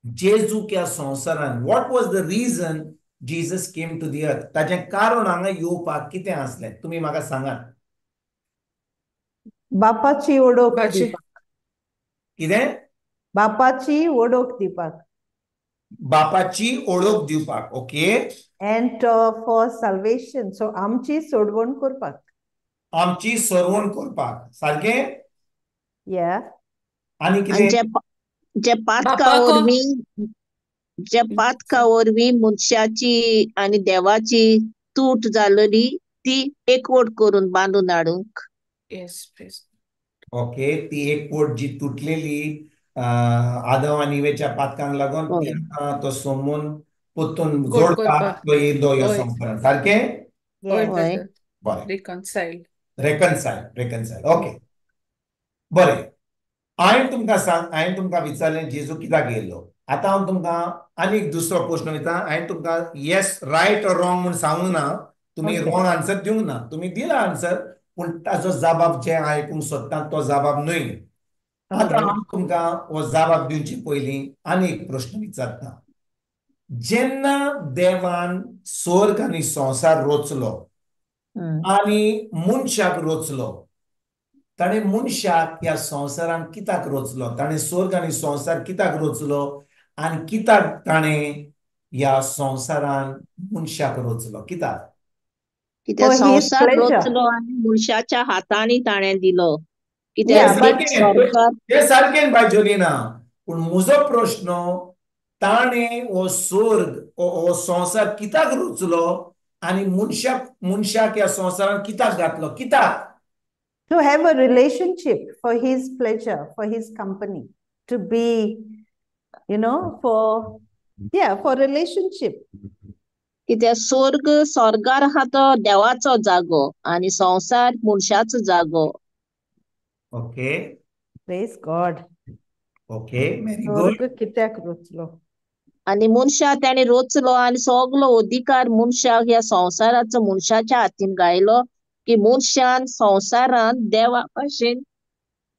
जेजूक ह्या संवसारांत what was the reason Jesus came to the earth? ताचें कारण हांगा येवपाक कितें आसलें? तुमी म्हाका सांगात. बापाची ओळख बाची. दिवपाक. कितें? बापाची ओळख दिवपाक. बापाची ओळख दिवपाक. Okay. And for salvation, so आमची सोडवण करपाक. आमची सरवण करपाक. सारकें? या. आनी आणि कितें? जे पातका बापाको. वरवीं जे पातका वरवीं मनशाची आणि देवाची तूट जाल्ली ती एकवट करून बांदून हाडूंक. Yes please. ओके, ती एक पोट जी तुटलेली आदम आनी इवेच्या पातकांक लागून, ती होय. आतां तो सोमून पोत्तून कोट जोडपाक करपा. तो येयलो ह्या होय. संवसारांत. सारकें? होय येस. होय. ब्रदर. बरें. रिकन्साइल. रेकन्साइल. ओके, बरें. हांवें तुमकां विचारलें जेजू कित्याक येयलो. आतां हांव तुमकां आनी एक दुसरो प्रश्न विचारतां. हांवें तुमकां येस, रायट ऑर रॉंग म्हूण सांगूंक ना, तुमी ओके. रॉंग आन्सर दिवंक ना. तुमी दिला आन्सर, पूण ताचो जबाब जे आयकूंक सोदता तो जबाब न्हय. आतां ओके. हांव तुमकां हो जबाब दिवचे पयलीं आनी एक प्रश्न विचारता. जेन्ना देवान स्वर्ग आनी संवसार रचलो हम्म. आनी मनशाक रचलो, ताणें मनशाक ह्या संवसारांत कित्याक रचलो? ताणें स्वर्ग आनी संवसार कित्याक रचलो आनी कित्याक ताणें ह्या संवसारांत मनशाक रचलो? कित्याक? कित्याक For his संवसार pleasure. रचलो आनी मनशाच्या हातांनी ताणें दिलो. तें कित्याक स्वर्गार सारकें बाय जोलिना, पूण म्हजो प्रश्न, ताणें हो स्वर्ग हो संवसार कित्याक रचलो आनी मनशाक ह्या संवसारांत कित्याक घातलो? कित्याक? To have a relationship, for his pleasure, for his company, to be, for relationship. कित्याक स्वर्गार आहा तो देवाचो जागो आनी संवसार मनशाचो जागो. Okay. Praise God. Okay, very good. स्वर्ग कित्याक रचलो? आनी मनशा ताणें रचलो आनी सगलो अधिकार मनशाक ह्या संवसाराचो मनशाच्या हातीन गायलो, की मनशान संवसारांत देवा भाशेन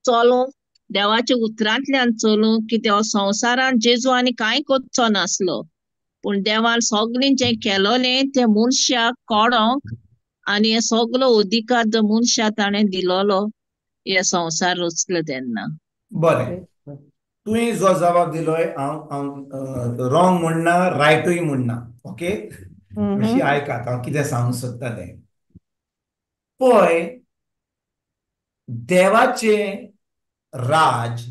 चलूंक, देवाच्या उतरांतल्यान चलूंक. कित्याक हो संवसारांत जेजू आनी कांय करचो नासलो, पूण देवान सगळें जें केलोलें तें मनशाक कळोंक आनी हे सगलो अधिकार जो मनशाक ताणें दिलोलो हे संवसार रचलो तेन्ना. बरें, Praise God. तुवें जो जबाब दिलोय हांव रॉंग म्हणना, रायटूय म्हणना. ओके, अशी आयकात हांव कितें सांगूंक सोदता तें. पळय, देवाचें राज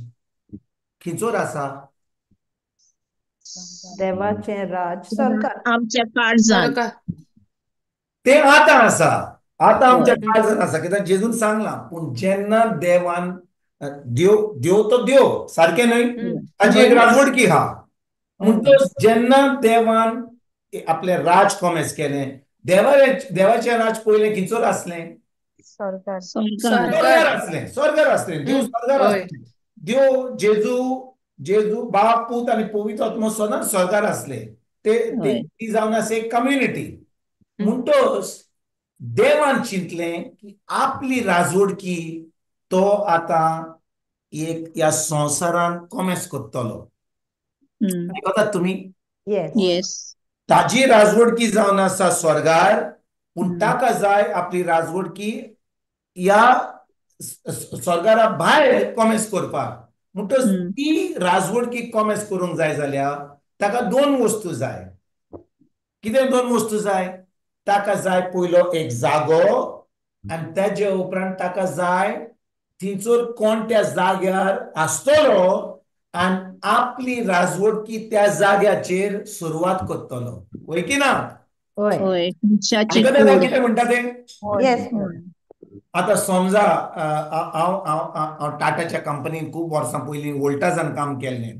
खंयचोर आसा? देवाचें राज स्वर्गार. आमच्या काळजांत. स्वर्गा. तें आतां आसा, आतां आमच्या होय. काळजांत आसा, कित्याक जेजून सांगलां. पूण जेन्ना देवान देव तो देव, सारकें न्हय? ताची एक होय. राजवटकी आहा. म्हणटच जेन्ना देवान आपलें राज कोमेस केलें, देवाचें राज पयलें खंयचोर आसलें? स्वर्गार. स्वर्गार. स्वर्गार आसलें. देव स्वर्गार होय. आसलें. देव जेजू बाप, पूत आनी पवित्र आत्मो सदांच स्वर्गार आसले. होय. ती जावन आसा एक कम्युनिटी. म्हणटोच देवान चिंतलें की आपली राजवडकी तो आता एक ह्या संवसारान कॉमेस करतलो. आयकतात तुमी? Yes. Yes. ताजी राजवडकी जावन आसा स्वर्गार, पूण ताका जाय आपली राजवडकी ह्या स्वर्गारा भायर कॉमेस करपाक. म्हणटच ती राजवडकी कॉमेस करूंक जाय जाल्यार ताका 2 वस्तू जाय. कितें 2 वस्तू जाय? ताका जाय पयलो एक जागो, आनी तेजे उपरांत ताका जाय थंयसर कोण त्या जाग्यार आसतलो आनी आपली राजवडकी त्या जाग्याचेर सुरवात करतलो. वय की ना? Hoy. होय. मनशाची आयकतात हांव कूड. कितें म्हणटा तें? Yes. आता समजा हांव टाटाच्या कंपनीन खूब वर्सां पयलीं वोल्टासान काम केल्लें.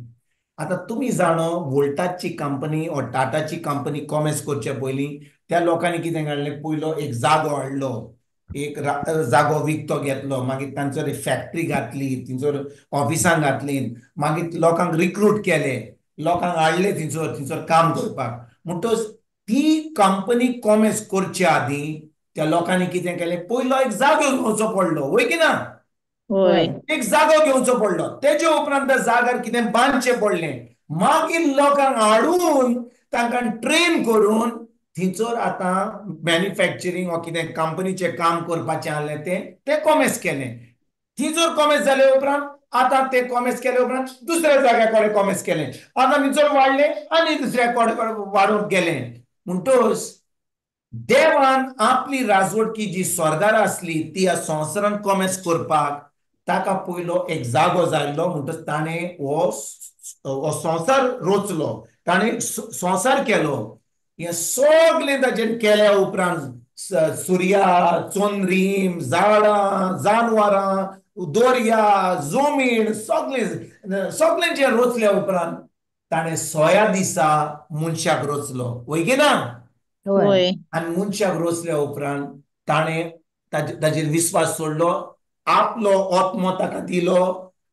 आता तुम्ही जाणो वोल्टासची कंपनी वा टाटाची कंपनी कॉमेस करचे पयलीं त्या लोकांनी कितें काडलें, पयलो एक जागो हाडलो, एक जागो विकतो घेतलो, मागीर तांचो एक फॅक्टरी घातली, थंयसर ऑफिसां घातली, मागीर लोकांक रिक्रूट केले, लोकांक हाडले थंयसर काम करपाक. म्हणटच ती कंपनी कॉमेस करचे आदीं त्या लोकांनी कितें केलें, पयलो एक जागो घेवचो पडलो. वय की ना? होय. एक जागो घेवचो पडलो. तेजे उपरांत त्या जाग्यार कितें बांदचें पडलें. मागीर लोकांक हाडून तांकां ट्रेन करून थंयसर आतां मॅन्युफॅक्चरींग वा कितें कंपनीचें काम करपाचें आहलें तें कॉमेस केलें. थंयसर कॉमेस जाले उपरांत आतां तें कॉमेस केले उपरांत दुसऱ्या जाग्या कडेन कॉमेस केलें. आतां थंयसर वाडलें आनी दुसऱ्या कडेन वाडूंक गेलें. म्हणटच देवान आपली राजवडकी जी स्वर्गार आसली ती ह्या संवसारान कॉमेस करपाक ताका पयलो एक जागो जाय आसलो. म्हणटच ताणें हो संवसार रचलो, ताणें संवसार केलो. हे सगळें ताचेर केल्या उपरांत सुर्या, चंद्रीम, झाडां, जानवरां, दर्या, जमीन सगळें जें रचल्या उपरांत ताणें 6 दिसा मनशाक रचलो. वय की ना? Hoy. होय. आनी मनशाक रचल्या उपरांत ताणें ताचेर विस्वास सोडलो, आपलो आत्मो ताका दिलो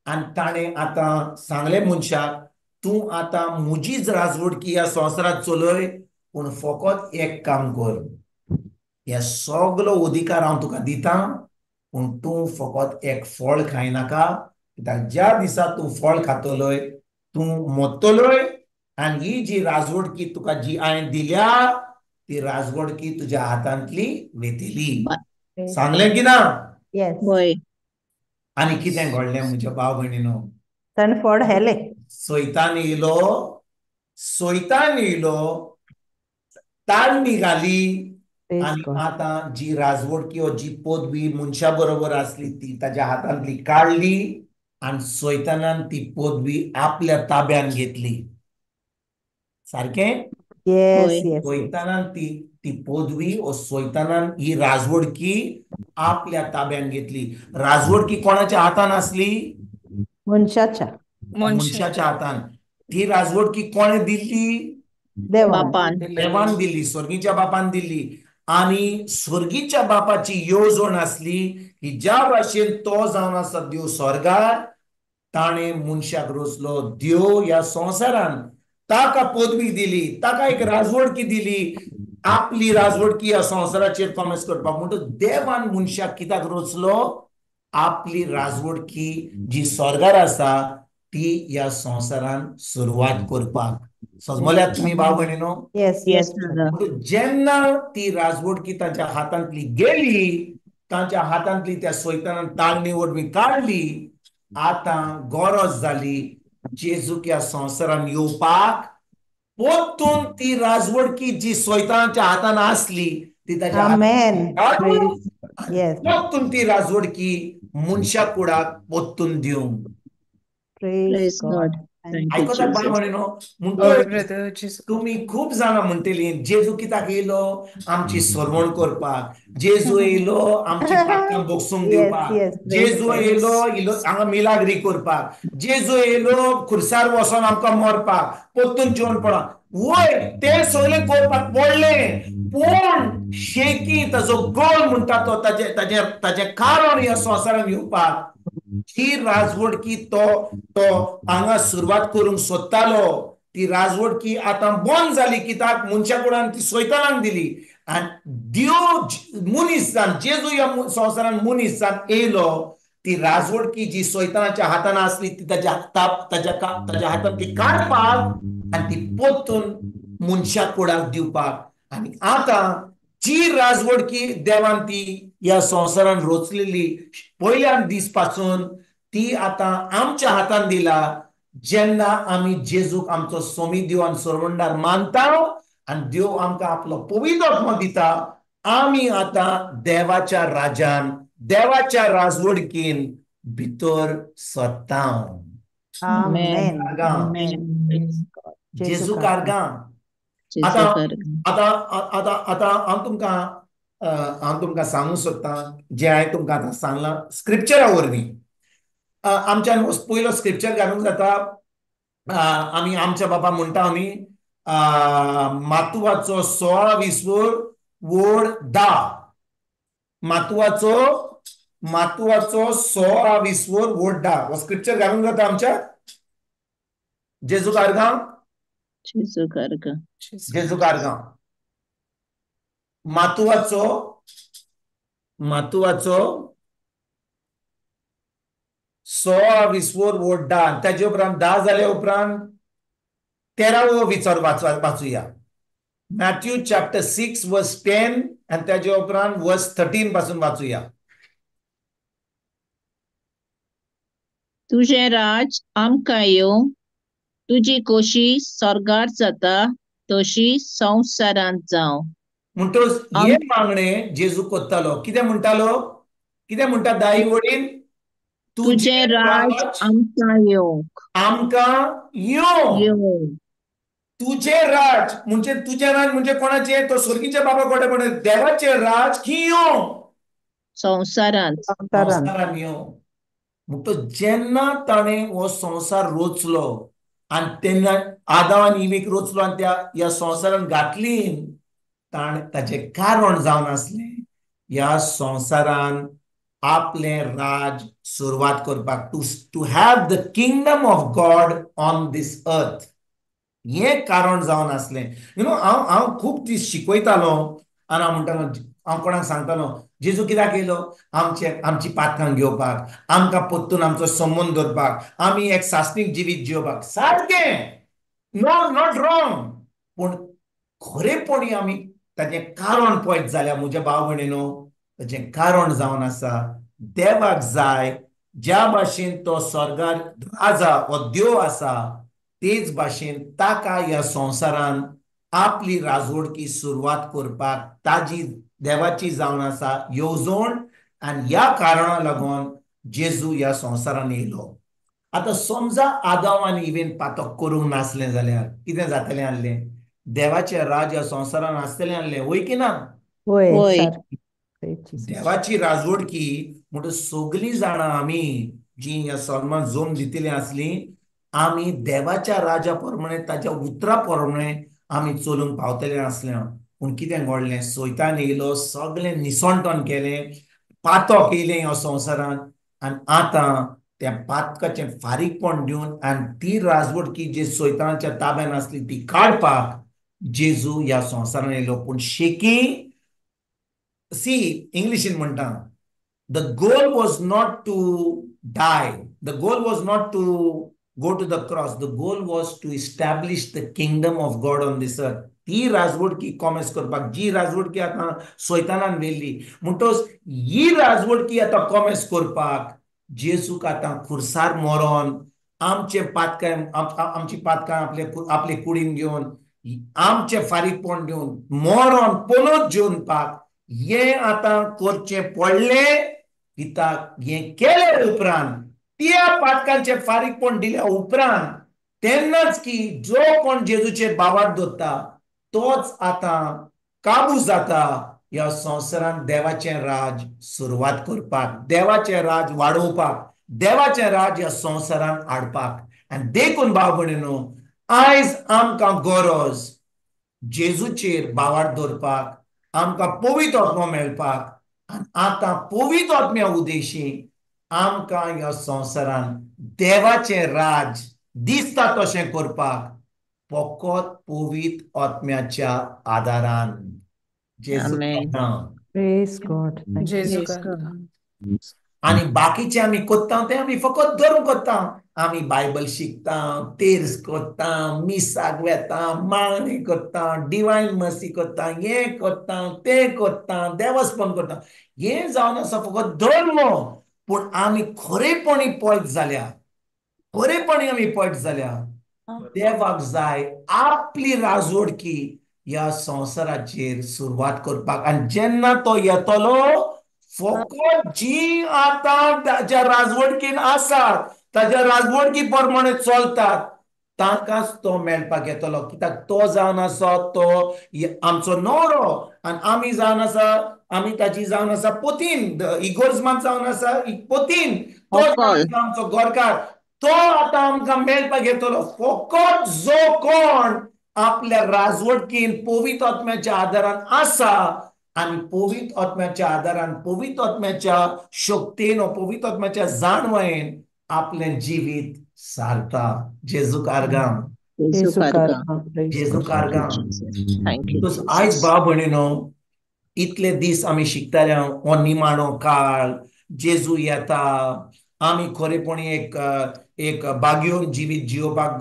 आनी ताणें आतां सांगलें मनशाक, तूं आतां म्हजीच राजवडकी ह्या संवसारांत चलय, पूण फकत एक काम कर, हे सगलो अधिकार हांव तुका दितां, पूण तूं फकत एक फळ खायनाका. कित्याक ज्या दिसा तूं फळ खातलोय तूं मरतलोय आनी ही जी राजवडकी तुका जी हांवें दिल्या ती राजवडकी तुज्या हातांतली वेतली. सांगलें की ना? Yes. होय. आनी कितें घडलें म्हज्या भाव भयणीनो? Stanford Hele. सैतान येयलो, ताळ निघाली Praise आनी God. आतां जी राजवडकी वा जी पदवी मनशा बरोबर आसली ती ताच्या हातांतली काडली आनी सैतानान ती पदवी आपल्या ताब्यान घेतली. सारकें? Yes, होय. yes, yes. सैतानान ती पदवी वा सैतानान ही राजवडकी आपल्या ताब्यान घेतली. राजवडकी कोणाच्या हातान आसली? Munshacha. मनशाच्या हातान. ती राजवडकी कोणे दिल्ली? Devan. बापान. देवान दिल्ली, स्वर्गीच्या बापान दिल्ली. आनी स्वर्गीच्या बापाची येवजण आसली की ज्या भाशेन तो जावन आसा देव स्वर्गार, ताणें मनशाक रचलो. देव ह्या संवसारान ताका पदवी दिली, ताका एक राजवडकी दिली, आपली राजवडकी ह्या संवसाराचेर कॉमेस करपाक. म्हणटच देवान मनशाक कित्याक रचलो? आपली राजवडकी जी स्वर्गार आसा ती ह्या संवसारान सुरवात करपाक. समजल्यात तुमी भाव भयणीनो? Yes, Yes, yes. brother. जेन्ना ती राजवडकी तांच्या हातांतली गेली, तांच्या हातांतली त्या सैतानान ताळ निवडवी काडली, आतां गरज जाली जेजूक ह्या संवसारान येवपाक. परतून ती राजवडकी जी सैतानाच्या हातान आसली ती ताच्या Amen. काडून Praise. Yes. परतून ती राजवडकी मनशा कुडाक परतून दिवंक. Praise Praise God. God. Thank Thank you, आयकतात बाय Jesus. म्हणून Glory, म्हणटो brother Jesus. तुम्ही खूप जाणां म्हणटली जेजू कित्याक येयलो? आमची सरवण करपाक. जेजू येयलो आमची पातकां बोगसूंक Yes, दिवपाक. yes. जेजू Praise God. येयलो हांगा मिलाग्री करपाक. जेजू येयलो खुर्सार वचोन आमकां मरपाक, परतून जेवण पडपाक. वय तें सगळें करपाक पडलें, पूण शेकी ताचो गोल म्हणटा तो ताचें कारण ह्या संवसारान येवपाक. ही राजवडकी तो हांगा सुरवात करूंक सोदतालो. ती राजवडकी आतां बंद जाली. कित्याक मनशा कुडान ती सैतानाक दिली आनी देव मनीसान जेजू ह्या संवसारान मनीसान येयलो ती राजवडकी जी सैतानाच्या हातान आसली ती ताच्या हातान ती काडपाक आनी ती पोत्तून मनशाक कोणाक दिवपाक आनी आतां जी राजवडकी देवान ती ह्या संवसारान रचलेली पयल्या दीस पासून ती आतां आमच्या हातान दिला जेन्ना आमी जेजूक आमचो सोमी देव आनी सरवंडार मानता आनी देव आमकां आपलो पवित्र आत्मा दिता आमी आतां देवाच्या राजान देवाच्या राजवडकीन भितर सरता Amen. कारगां Amen. जेजू कारगां. कारगां आतां आतां आतां हांव तुमकां सांगूंक सोदतां जें हांवें तुमकां आतां सांगलां स्क्रिप्चरा वरवीं आमच्यान पयलो स्क्रिप्चर घालूंक जाता आमी आमच्या बाबा म्हणटा आमी मातुवाचो 16-20 वड 10 मातुवाचो 16-20 वड 10 हो स्क्रिप्चर घालूंक जाता आमच्या जेजू कारगां जेजू कारगां मातुवाचो 16-20 वड 10 ताजे उपरांत 10 जाले उपरांत 13वो विचार वाचुया मॅथ्यू चॅप्टर 6 वर्स 10 आनी ताजे उपरांत वर्स 13 पासून वाचुया तुझे राज आमकां येवं तुजी खोशी स्वर्गार जाता तशी संवसारांत जावं म्हणटच हे मागणे जेजू कोत्तालो कितें म्हणटा 10 वडीन तुझे राज आमकां येवं तुझे राज म्हणजे कोणाचे तो स्वर्गीचे बाबा कोणे म्हणे देवाचे राज खी येवं संवसारांत येवं म्हणतो जेन्ना ताणें हो संवसार रचलो आनी तेन्ना आदाम आनी इवेक रचलो आनी त्या ह्या संवसारान घातली ताचें कारण जावन आसलें ह्या संवसारान आपलें राज सुरवात करपाक to have the kingdom of God on this earth हें कारण जावन आसलें हांव खूब दीस शिकयतालो आनी हांव म्हणटालो हांव कोणाक सांगतालो जेजू कित्याक येयलो आमची पातकां घेवपाक आमकां परतून आमचो संबंद दवरपाक आमी एक सासणीक जिवीत जिवपाक सारकें नॉट रॉंग पूण खरेपणी आमी ताचें कारण पळयत जाल्यार म्हज्या भाव भयणीनो ताचें कारण जावन आसा देवाक जाय ज्या भाशेन तो स्वर्गार राजा हो देव आसा तेच भाशेन ताका ह्या संवसारान आपली राजवडकी सुरवात करपाक ताजी देवाची जावन आसा येवजण आनी ह्या कारणा लागून जेजू ह्या संवसारान येयलो आतां समजा आदाम आनी इवेन पातक करूंक नासलें जाल्यार कितें जातलें आसलें देवाचें राज ह्या संवसारान आसतलें आसलें वय की ना देवाची राजवडकी म्हणटच सगळीं जाणां आमी जी ह्या सल्मान जोम दितली आसली आमी देवाच्या राजा प्रमाणे ताच्या उतरा प्रमाणे आमी चलूंक पावतले आसले पूण कितें घडलें सैतान येयलो सगळें निसंटन केलें पातक येयलें ह्या संवसारान आनी आतां त्या पातकाचें फारीकपण दिवन आनी ती राजवडकी जी सैतानाच्या ताब्यान आसली ती काडपाक जेजू ह्या संवसारान येयलो पूण शेकी इंग्लिशीन म्हणटा the goal was not to die. The goal was not to go to the cross. The goal was to establish the kingdom of God on this earth. ती राजवडकी कॉमेस करपाक जी राजवडकी आतां सैतानान व्हेल्ली म्हणटच ही राजवडकी आतां कॉमेस करपाक जेजूक आतां खुर्सार मरोन आमची पातकां आपले कुडीन घेवन आमचें फारीकपण दिवन मरोन परत जेवनपाक हें आतां करचें पडलें कित्याक हें केले उपरांत त्या पातकांचें फारीकपण दिल्या उपरांत तेन्नाच की जो कोण जेजूचे बाबार दवरता तोच आतां काबू जाता ह्या संवसारान देवाचें राज सुरवात करपाक देवाचें राज वाडोवपाक देवाचें राज ह्या संवसारान हाडपाक आनी देखून भाव भयणीनो आयज आमकां गरज जेजूचेर बाबार दवरपाक आमकां पवित्र आत्मा मेळपाक आनी आतां पवित्र आत्म्या उदेशी आमकां ह्या संवसारान देवाचें राज दिसता तशें करपाक फकत पवित्र आत्म्याच्या आदारान जेजू Amen. Praise God. Thank you. जेजू Praise God. काका आणि बाकीचे आम्ही कोत्ता ते आम्ही फकत धरून कोत्ता आम्ही बायबल शिकता तेर्स कोत्ता मिसाक वेता मागणी कोत्ता डिवायन मर्सी कोत्ता हे कोत्ता ते कोत्ता देवस्पण कोत्ता हे जावन आसा फकत धर्म पूण आम्ही खरेपणी पयत जाल्या खरेपणी आम्ही पयत जाल्या देवाक जाय आपली राजवडकी ह्या संवसाराचेर सुरवात करपाक आणि जेन्ना तो येतलो फकत जी आता ताच्या राजवडकीन आसात ताच्या राजवडकी प्रमाणे चलतात तांकांच तो मेळपाक येतलो कित्याक तो जावन आसा तो आमचो न्हवरो आणि आमी जावन आसा आमी ताची जावन आसा पोतीन इगोर्जमान जावन आसा पोतीन तो जावन Okol. आसा आमचो गोरकार तो आतां आमकां मेळपाक येतलो फकत जो कोण आपल्या राजवडकीन पवित्र आत्म्याच्या आदारान आसा आणि पवित्र आत्म्याच्या आदारान पवित्र आत्म्याच्या शक्तीन पवित्र आत्म्याच्या जाणवायेन आपले जिवीत सारता जेजू कारगाम Jesu Karga. karma. Praise जेजू God. कारगाम Thank you, आयज Jesus. भाव भयणीनो इतले दीस आमी शिकताले हो निमाणो काळ जेजू येता आमी खरेपणी एक बागयोन जिवीत जिवपाक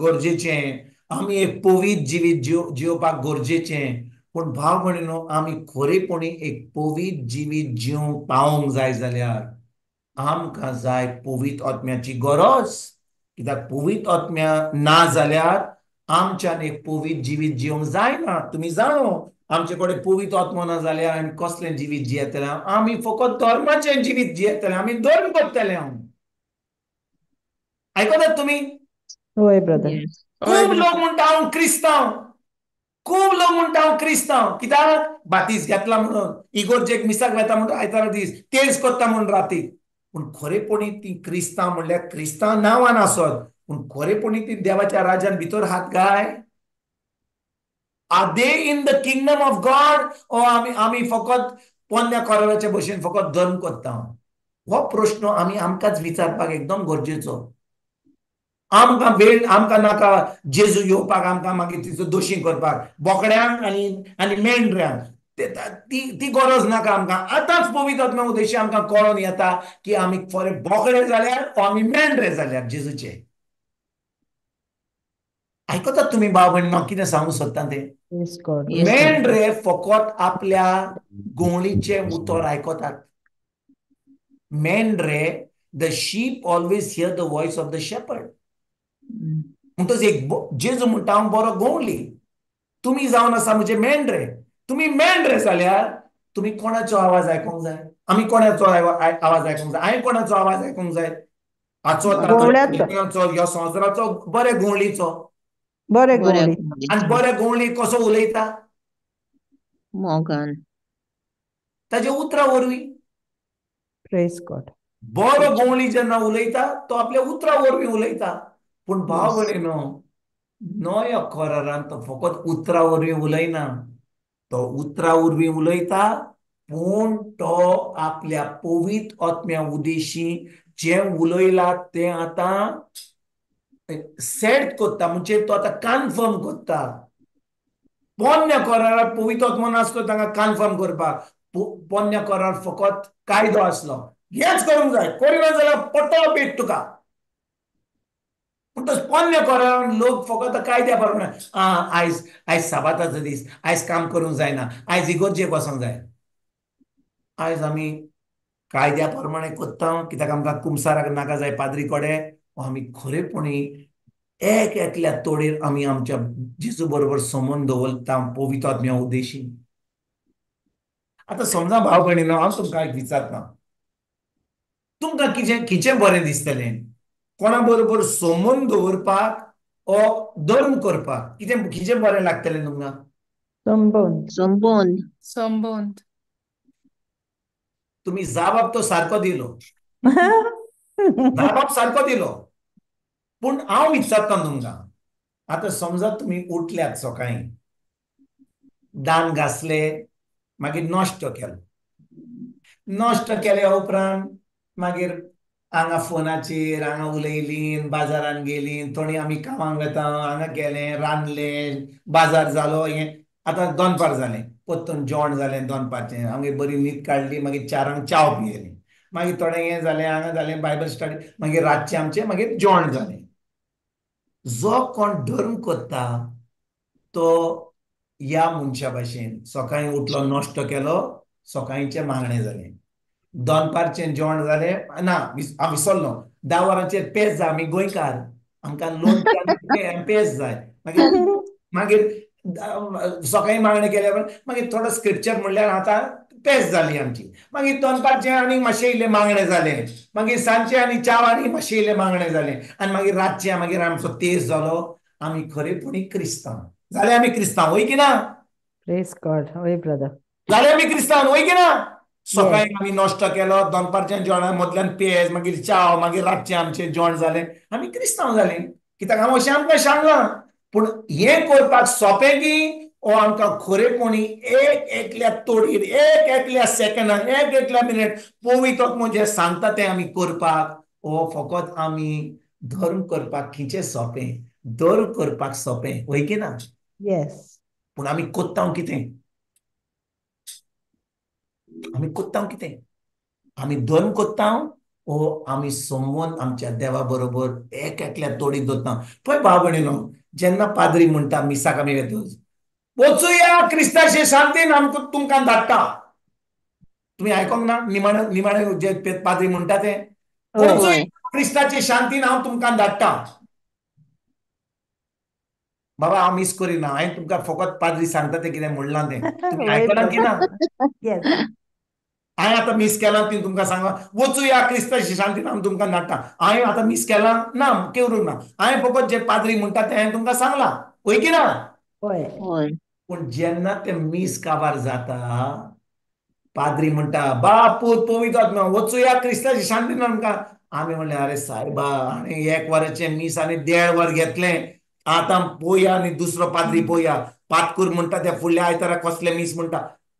गरजेचें आमी एक पवित्र जिवीत जिवपाक गरजेचें पूण भाव भयणीनो आमी खरेपणी एक पवित्र जिवीत जिवंक पावोंक जाय जाल्यार आमकां जाय पवित्र आत्म्याची गरज कित्याक पवित्र आत्म्या ना जाल्यार आमच्यान एक पवित्र जिवीत जिवंक जायना तुमी जाणो आमचे कडेन पवित्र आत्मो ना जाल्यार आमी कसलें जिवीत जियेतले आमी फकत धर्माचें जिवीत जियेतले आमी धर्म करतले आयकतात तुमी Hoy, brother. Yes. खूब लोक म्हणटा हांव क्रिस्तांव खूब लोक म्हणटा हांव क्रिस्तांव कित्याक बातीस घेतला म्हणून इगोर्जेक मिसाक वेता म्हणून आयतारा दीस तेच करता म्हणून राती पूण खरेपणी ती क्रिस्तांव म्हणल्यार क्रिस्तांव नांवान आसत पूण खरेपणी ती देवाच्या राज्यान भितर हात काय are they in the kingdom of God ओ आमी फकत पोन्न्या कोराच्या भशेन फकत धर्म करता हो प्रश्न आमी आमकांच विचारपाक एकदम गरजेचो आमकां वेळ आमकां नाका जेजू येवपाक आमकां मागीर तिचो दोशी करपाक बोकड्यांक आनी मेंढऱ्यांक ती गरज नाका आमकां आतांच पवित्र आत्म्या उद्देशी आमकां कळोन येता की आमी खरे बोकडे जाल्यार वा आमी मेंढरे जाल्यार जेजूचे आयकतात तुमी भाव भयणी हांव कितें सांगूंक सोदता तें Praise God. Yes, sir. मेंढरे फकत आपल्या गोवळीचे उतर आयकतात मेंढरे the sheep always hear the voice of the shepherd म्हणटच एक जेजू म्हणटा हांव बरो गोवली तुमी जावन आसा म्हणजे मेंढरे तुमी मेंढरे जाल्यार तुमी कोणाचो आवाज आयकूंक जाय आमी कोणाचो आवाज आयकूंक जाय हांवें कोणाचो आवाज आयकूंक जाय गोवळ्याचो. ह्या संवसाराचो बरे गोवळीचो Bore Bore goli. आणि बरे गोवळी कसो उलयता Morgan. ताजे उतरा वरवीं Praise God. बरो गोवळी जेन्ना उलयता तो आपल्या उतरा वरवीं उलयता पूण भाव Yes. भयणीनो नव्या करारान तो फकत उतरा वरवीं उलयना तो उतरा वरवीं उलयता पूण तो आपल्या पवित्र आत्म्या उद्देशी जें उलयलां तें आतां सेट करता म्हणजे तो आतां कन्फर्म करता पोन्न्या करारात पवित्र आत्मो नासलो तांकां कन्फर्म करपाक पोन्न्या करार फकत कायदो आसलो हेच करूंक जाय करिना जाल्यार पडटलो पेट तुका पूण पोन्न्या करारान लोक फकत कायद्या प्रमाणे आयज साबाताचो दीस आयज काम करूंक जायना आयज इगोर्जेक वचोंक जाय आयज आमी कायद्या प्रमाणे करता कित्याक आमकां कुमसाराक नाका जाय पाद्री कडेन आमी खरेपणी एकल्या तोडेर आमी आमच्या जेजू बरोबर संबंद दवरता पवित्र आत्म्या उद्देशी आतां समजा भाव भयणीनो हांव तुमकां एक विचारता तुमकां कितें बरें दिसतलें कोणा बरोबर संबंद दवरपाक ओ धर्म करपाक कितें बरें लागतलें तुमकां Sombon. संबंध तुमी जाबाब तो सारको दिलो जाबाब सारको दिलो पूण हांव विचारता तुमकां आतां समजा तुमी उठल्यात सकाळीं दान घासले मागीर नश्ट केल्या उपरांत मागीर हांगा फोनाचेर हांगा उलयलीं बाजारान गेलीं थोडीं आमी कामाक वेता हांगा गेलें रांदलें बाजार जालो हें आतां दनपार जालें परतून जेवण जालें दनपारचें आमगे बरी न्हीद काडली मागीर 4 चाव पियेली मागीर थोडें हें जालें हांगा जालें बायबल स्टडी मागीर रातचें आमचें मागीर जेवण जालें जो कोण धर्म करता तो ह्या मनशा भाशेन सकाळीं उठलो नश्तो केलो सकाळींचें मागणें जालें दनपारचें जेवण जालें ना हांव विसरलो 10 वरांचेर पेज जाय आमी गोंयकार आमकां लोणचें आनी पेज जाय मागीर मागीर सकाळीं मागणें केल्या मागीर थोडो स्क्रिप्चर म्हणल्यार आतां पेज जाली आमची मागीर दनपारचें आनी मातशें इल्लें मागणें जालें मागीर सांजचें आनी च्या आनी मातशें इल्लें मागणें जालें आनी मागीर रातचें मागीर आमचो तेज जालो आमी खरेपणी क्रिस्तांव जाले आमी क्रिस्तांव वय की ना Praise God. Oi, brother. जाले आमी क्रिस्तांव वय की ना Yes. सकाळीं आमी नश्तो केलो दनपारचें जेवणा मदल्यान पेज मागीर चाव मागीर रातचें आमचें जेवण जालें आमी क्रिस्तांव जालीं कित्याक हांव अशें आमकां सांगलां पूण हें करपाक सोंपें की ओ आमकां खरेपणी एक एकल्या तोडीर एक एकल्या सेकंदान एक एकल्या मिनिट पवित्र आत्मो जें सांगता तें आमी करपाक ओ फकत आमी धर्म करपाक खिचें सोंपें धर्म करपाक सोंपें वय की ना Yes. पूण आमी कोत्तांव कितें आमी कोत्तांव कितें आमी धर्म कोत्तांव ओ आमी संबंद आमच्या देवा बरोबर एक एकल्या तोडीक दवरता पळय भाव भयणीनो जेन्ना पाद्री म्हणटा मिसाक आमी वेतोच वचुया क्रिस्ताचे शांतीन आमकां तुमकां धाडटा तुमी आयकोंक ना निमाणे निमाणे जे पाद्री म्हणटा ते होय. वचुया क्रिस्ताचे शांतीन हांव तुमकां धाडटा बाबा हांव मिस करिना हांवें तुमकां फकत पाद्री सांगता तें कितें म्हणलां तें तुमी Oi, आयकलां की ना brother. Yes. हांवें आतां मिस केलां ती तुमकां सांगा वचुया क्रिस्ताची शांतीन हांव तुमकां धाडटा हांवें आतां मिस केलां ना केवरूं ना हांवें फकत जे पाद्री म्हणटा तें हांवें तुमकां सांगलां वय की ना Oi. होय पूण जेन्ना तें मिस काबार जाता पाद्री म्हणटा बापूत पवित्र आत्मा वचुया क्रिस्ताची शांतीन आमकां आमी म्हणलें अरे सायबा हांवें 1 वराचें मिस आनी 1.5 वर घेतलें आतां पळोवया आनी दुसरो पाद्री पळोवया पातकूर म्हणटा त्या फुडल्या आयतारा कसले मिस म्हणटा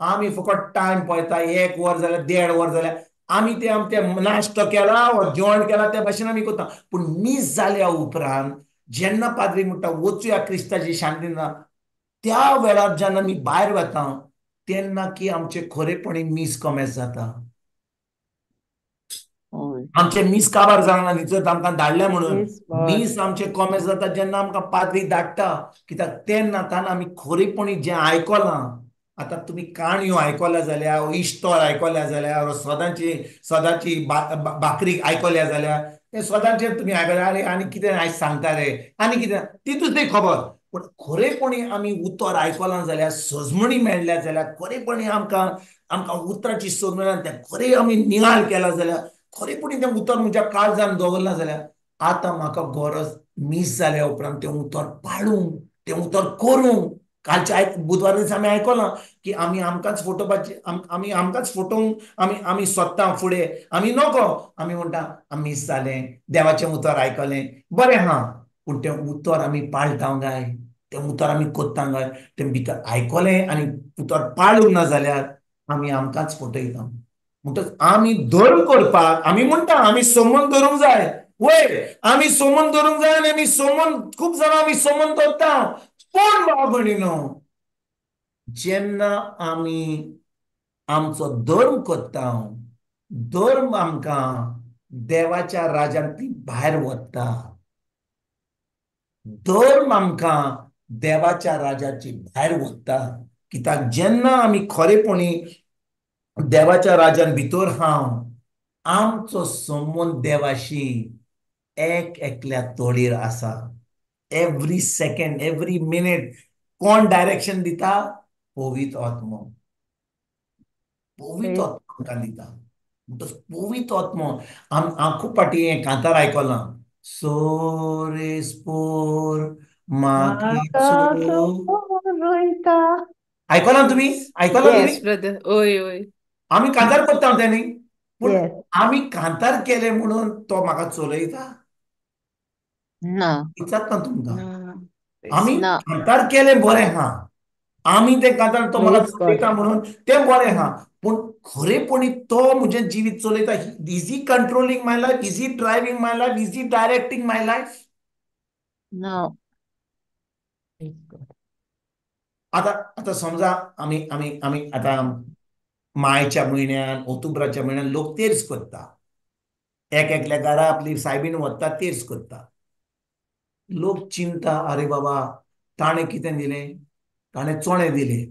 आमी फकत टायम पळयता 1 वर जाल्यार 1.5 वर जाल्यार आमी ते आमचे नाश्तो केला वा जेवण केला त्या भाशेन आमी करता पूण मिस जाल्या उपरांत जेन्ना पाद्री म्हणटा वचुया क्रिस्ताची शांतीन त्या वेळार जेन्ना आमी भायर वता तेन्ना की आमचे खरेपणी मिस कमेस जाता होय आमचे मिस काबार जावना न्ही जर आमकां धाडले म्हणून Praise God. मिस आमचे कमेस जाता जेन्ना आमकां पाद्री धाडटा कित्याक तेन्ना आमी खरेपणी जें आयकलां आतां तुमी काणयो आयकल्या जाल्यार इश्तोर आयकल्या जाल्यार सदांची भाकरी आयकल्या जाल्यार ते सदांचेर तुमी आयकल्या अरे आनी कितें आयज सांगता रे आनी कितें तितूच ती खबर पूण खरेपणी आमी उतर आयकलां जाल्यार सजमणी मेळ्ळ्या जाल्यार खरेपणी आमकां उतराची सोद मेळ्ळ्या तें खरें आमी नियाळ केला जाल्यार खरेपणी तें उतर म्हज्या काळजान दवरलां जाल्यार आतां म्हाका गरज मिस जाल्या उपरांत तें उतर पाळूंक तें उतर करूंक कालच्या बुधवार दीस आमी आयकलां की आमी आमकांच फोटोवपाचे आमी आमकांच फोटोवंक आमी सोदता फुडें आमी नोको आमी म्हणटा मिस जालें देवाचें उतर आयकलें बरें हा पूण तें उतर आमी पाळटा काय तें उतर आमी कोत्ता काय तें भितर आयकलें आनी उतर पाळूंक ना जाल्यार आमी आमकांच फटयता म्हणटच आमी धर्म करपाक आमी म्हणटा आमी संबंद दवरूंक जाय वयर आमी संबंद दवरूंक जाय आनी आमी संबंद खूब जाणां आमी संबंद दवरता पूण भाव भयणीनो जेन्ना आमी आमचो धर्म करता धर्म आमकां देवाच्या राज्यांतली भायर व्हरता धर्म आमकां देवाच्या राज्याची भायर व्हरता कित्याक जेन्ना आमी खरेपणी देवाच्या राज्यान भितर हांव आमचो संबंद देवाशी एक एकल्या तोडीर आसा एवरी सेकंड एवरी मिनिट कोण डायरेक्शन दिता पवित्र आत्मो पवित्र आत्मा आमकां दिता म्हणटच पवित्र आत्मो हांव खूब फाटी हें कांतार आयकलां सो रे स्पोर मागीचो Roita. आयकलां तुमी आयकलां तुमी येस ब्रदर ओय ओय आमी कांतार करता तें न्ही पूण Yes. आमी कांतार केले म्हणून तो म्हाका चलयता ना विचारता तुमकां ना आमी ना कांतार केलें बरें हा आमी तें कांतार तो म्हाका Praise God. चलयता म्हणून तें बरें हा पूण खरेपणी तो म्हजें जिवीत चलयता is he controlling my life is he driving my life is he directing my life ना Praise God. आता आता समजा आम्ही आम्ही आम्ही आता मायच्या म्हयन्यान ऑक्टोबराच्या म्हयन्यान लोक तेर्स करता, एक एकल्या घरा आपली सायबीण वता तेर्स करता. लोक चिंता, अरे बाबा ताणें कितें दिलें, ताणें चोणे दिले,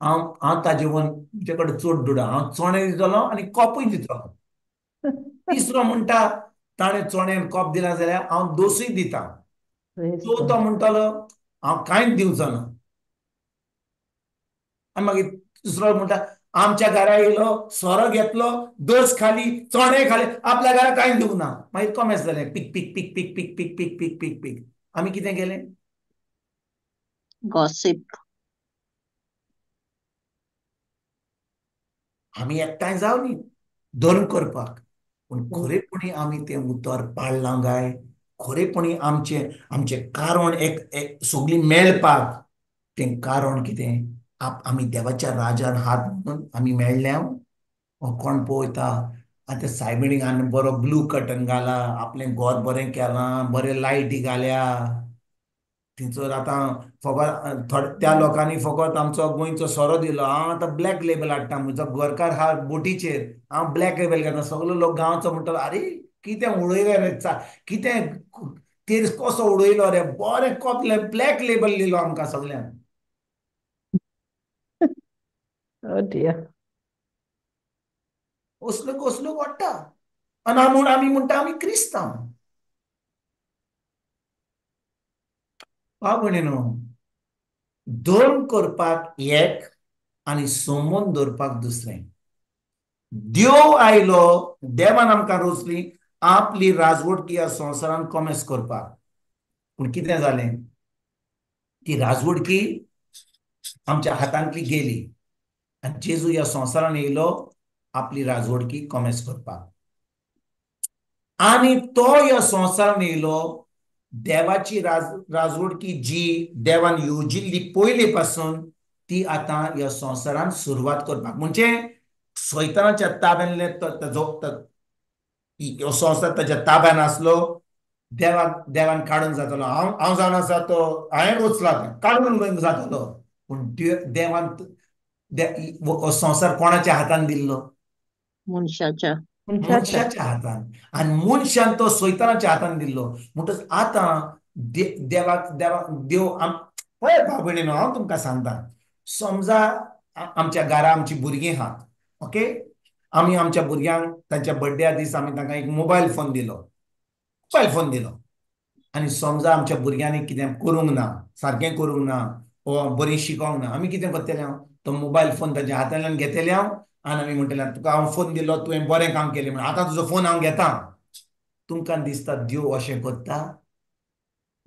हांव हांव ताजे वन तुजे कडेन चड दुडा, हांव चोणे दितलो आनी कॉपूय दितलो. तिसरो म्हणटा ताणें चोणे आनी कॉप दिला जाल्यार हांव दोसूय दितां. Praise चवथो God. म्हणटलो हांव कांयच दिवचो ना. आनी मागीर दुसरो म्हणटा आमच्या घरा येयलो, सोरो घेतलो, दोस खाली, चोणे खाले, आपल्या घरा कांय दिवंक ना. मागीर कॉमेस जालें, पीक पीक पीक पीक पीक पीक पीक पीक पीक पीक. आमी कितें केलें? Gossip. आमी एकठांय जावनी धर्म करपाक, पूण खरेपणी आमी तें उतर पाळलां काय? खरेपणी आमचें आमचें कारण एक सगळीं मेळपाक तें कारण कितें? आमी देवाच्या राज्यान हात म्हणून आमी मेळ्ळ्या. कोण पळयता आतां सायबिणीक आनी बरो ब्लू कर्टन घाला, आपलें घर बरें केलां, बरे लायटी घाल्या. थंयसर आतां फकत त्या लोकांनी फकत आमचो गोंयचो सोरो दिलो, हांव आतां ब्लॅक लेबल हाडटा, म्हजो घरकार हा बोटीचेर, हांव ब्लॅक लेबल घेता. सगलो लोक गांवचो म्हणटलो, अरे कितें उडयलें रे, कितें तेर्स कसो उडयलो रे, बरें कोपले ब्लॅक लेबल दिलो आमकां सगल्यांक. Oh dear. असल्यो कसल्यो वाडटा. आनी आमी म्हणटा आमी क्रिस्तांव. भाव भयणीनो, धर्म करपाक एक आनी संबंद दवरपाक दुसरें. देव आयलो, देवान आमकां रोचली आपली राजवटकी ह्या संवसारान कॉमेस करपाक. पूण कितें जालें? ती राजवटकी आमच्या हातांतली गेली आनी जेजू ह्या संवसारान येयलो आपली राजवटकी कॉमेस करपाक. आनी तो ह्या संवसारान येयलो देवाची राजवटकी जी देवान येवजिल्ली पयली पासून ती आतां ह्या संवसारान सुरवात करपाक. म्हणजे सैतानाच्या ताब्यांतले ह्यो संवसार ताच्या ताब्यान आसलो. देवान काडून जातलो, हांव जावन आसा तो हांवें रोचला काडून जातलो. पूण देवान हो संवसार कोणाच्या हातान दिल्लो? मनशाच्या. मनशाच्या. मनशाच्या हातान. आनी मनशान तो सैतानाच्या हातान दिल्लो. म्हणटच आतां देव पळय भाव भयणीनो, हांव तुमकां सांगता, समजा आमच्या घरा आमची भुरगीं आहात, ओके. आमी आमच्या भुरग्यांक तांच्या बर्थडेया दीस आमी तांकां एक मोबायल फोन दिलो. आनी समजा आमच्या भुरग्यांनी कितें करूंक ना, सारकें करूंक ना, वा बरीं शिकोंक ना, आमी कितें करतले? तो मोबायल फोन ताच्या हातांतल्यान घेतले आनी आमी म्हणटले तुका हांव फोन दिलो, तुवें बरें काम केलें म्हणून, आतां तुजो फोन हांव घेतां. तुमकां दिसता देव अशें करता?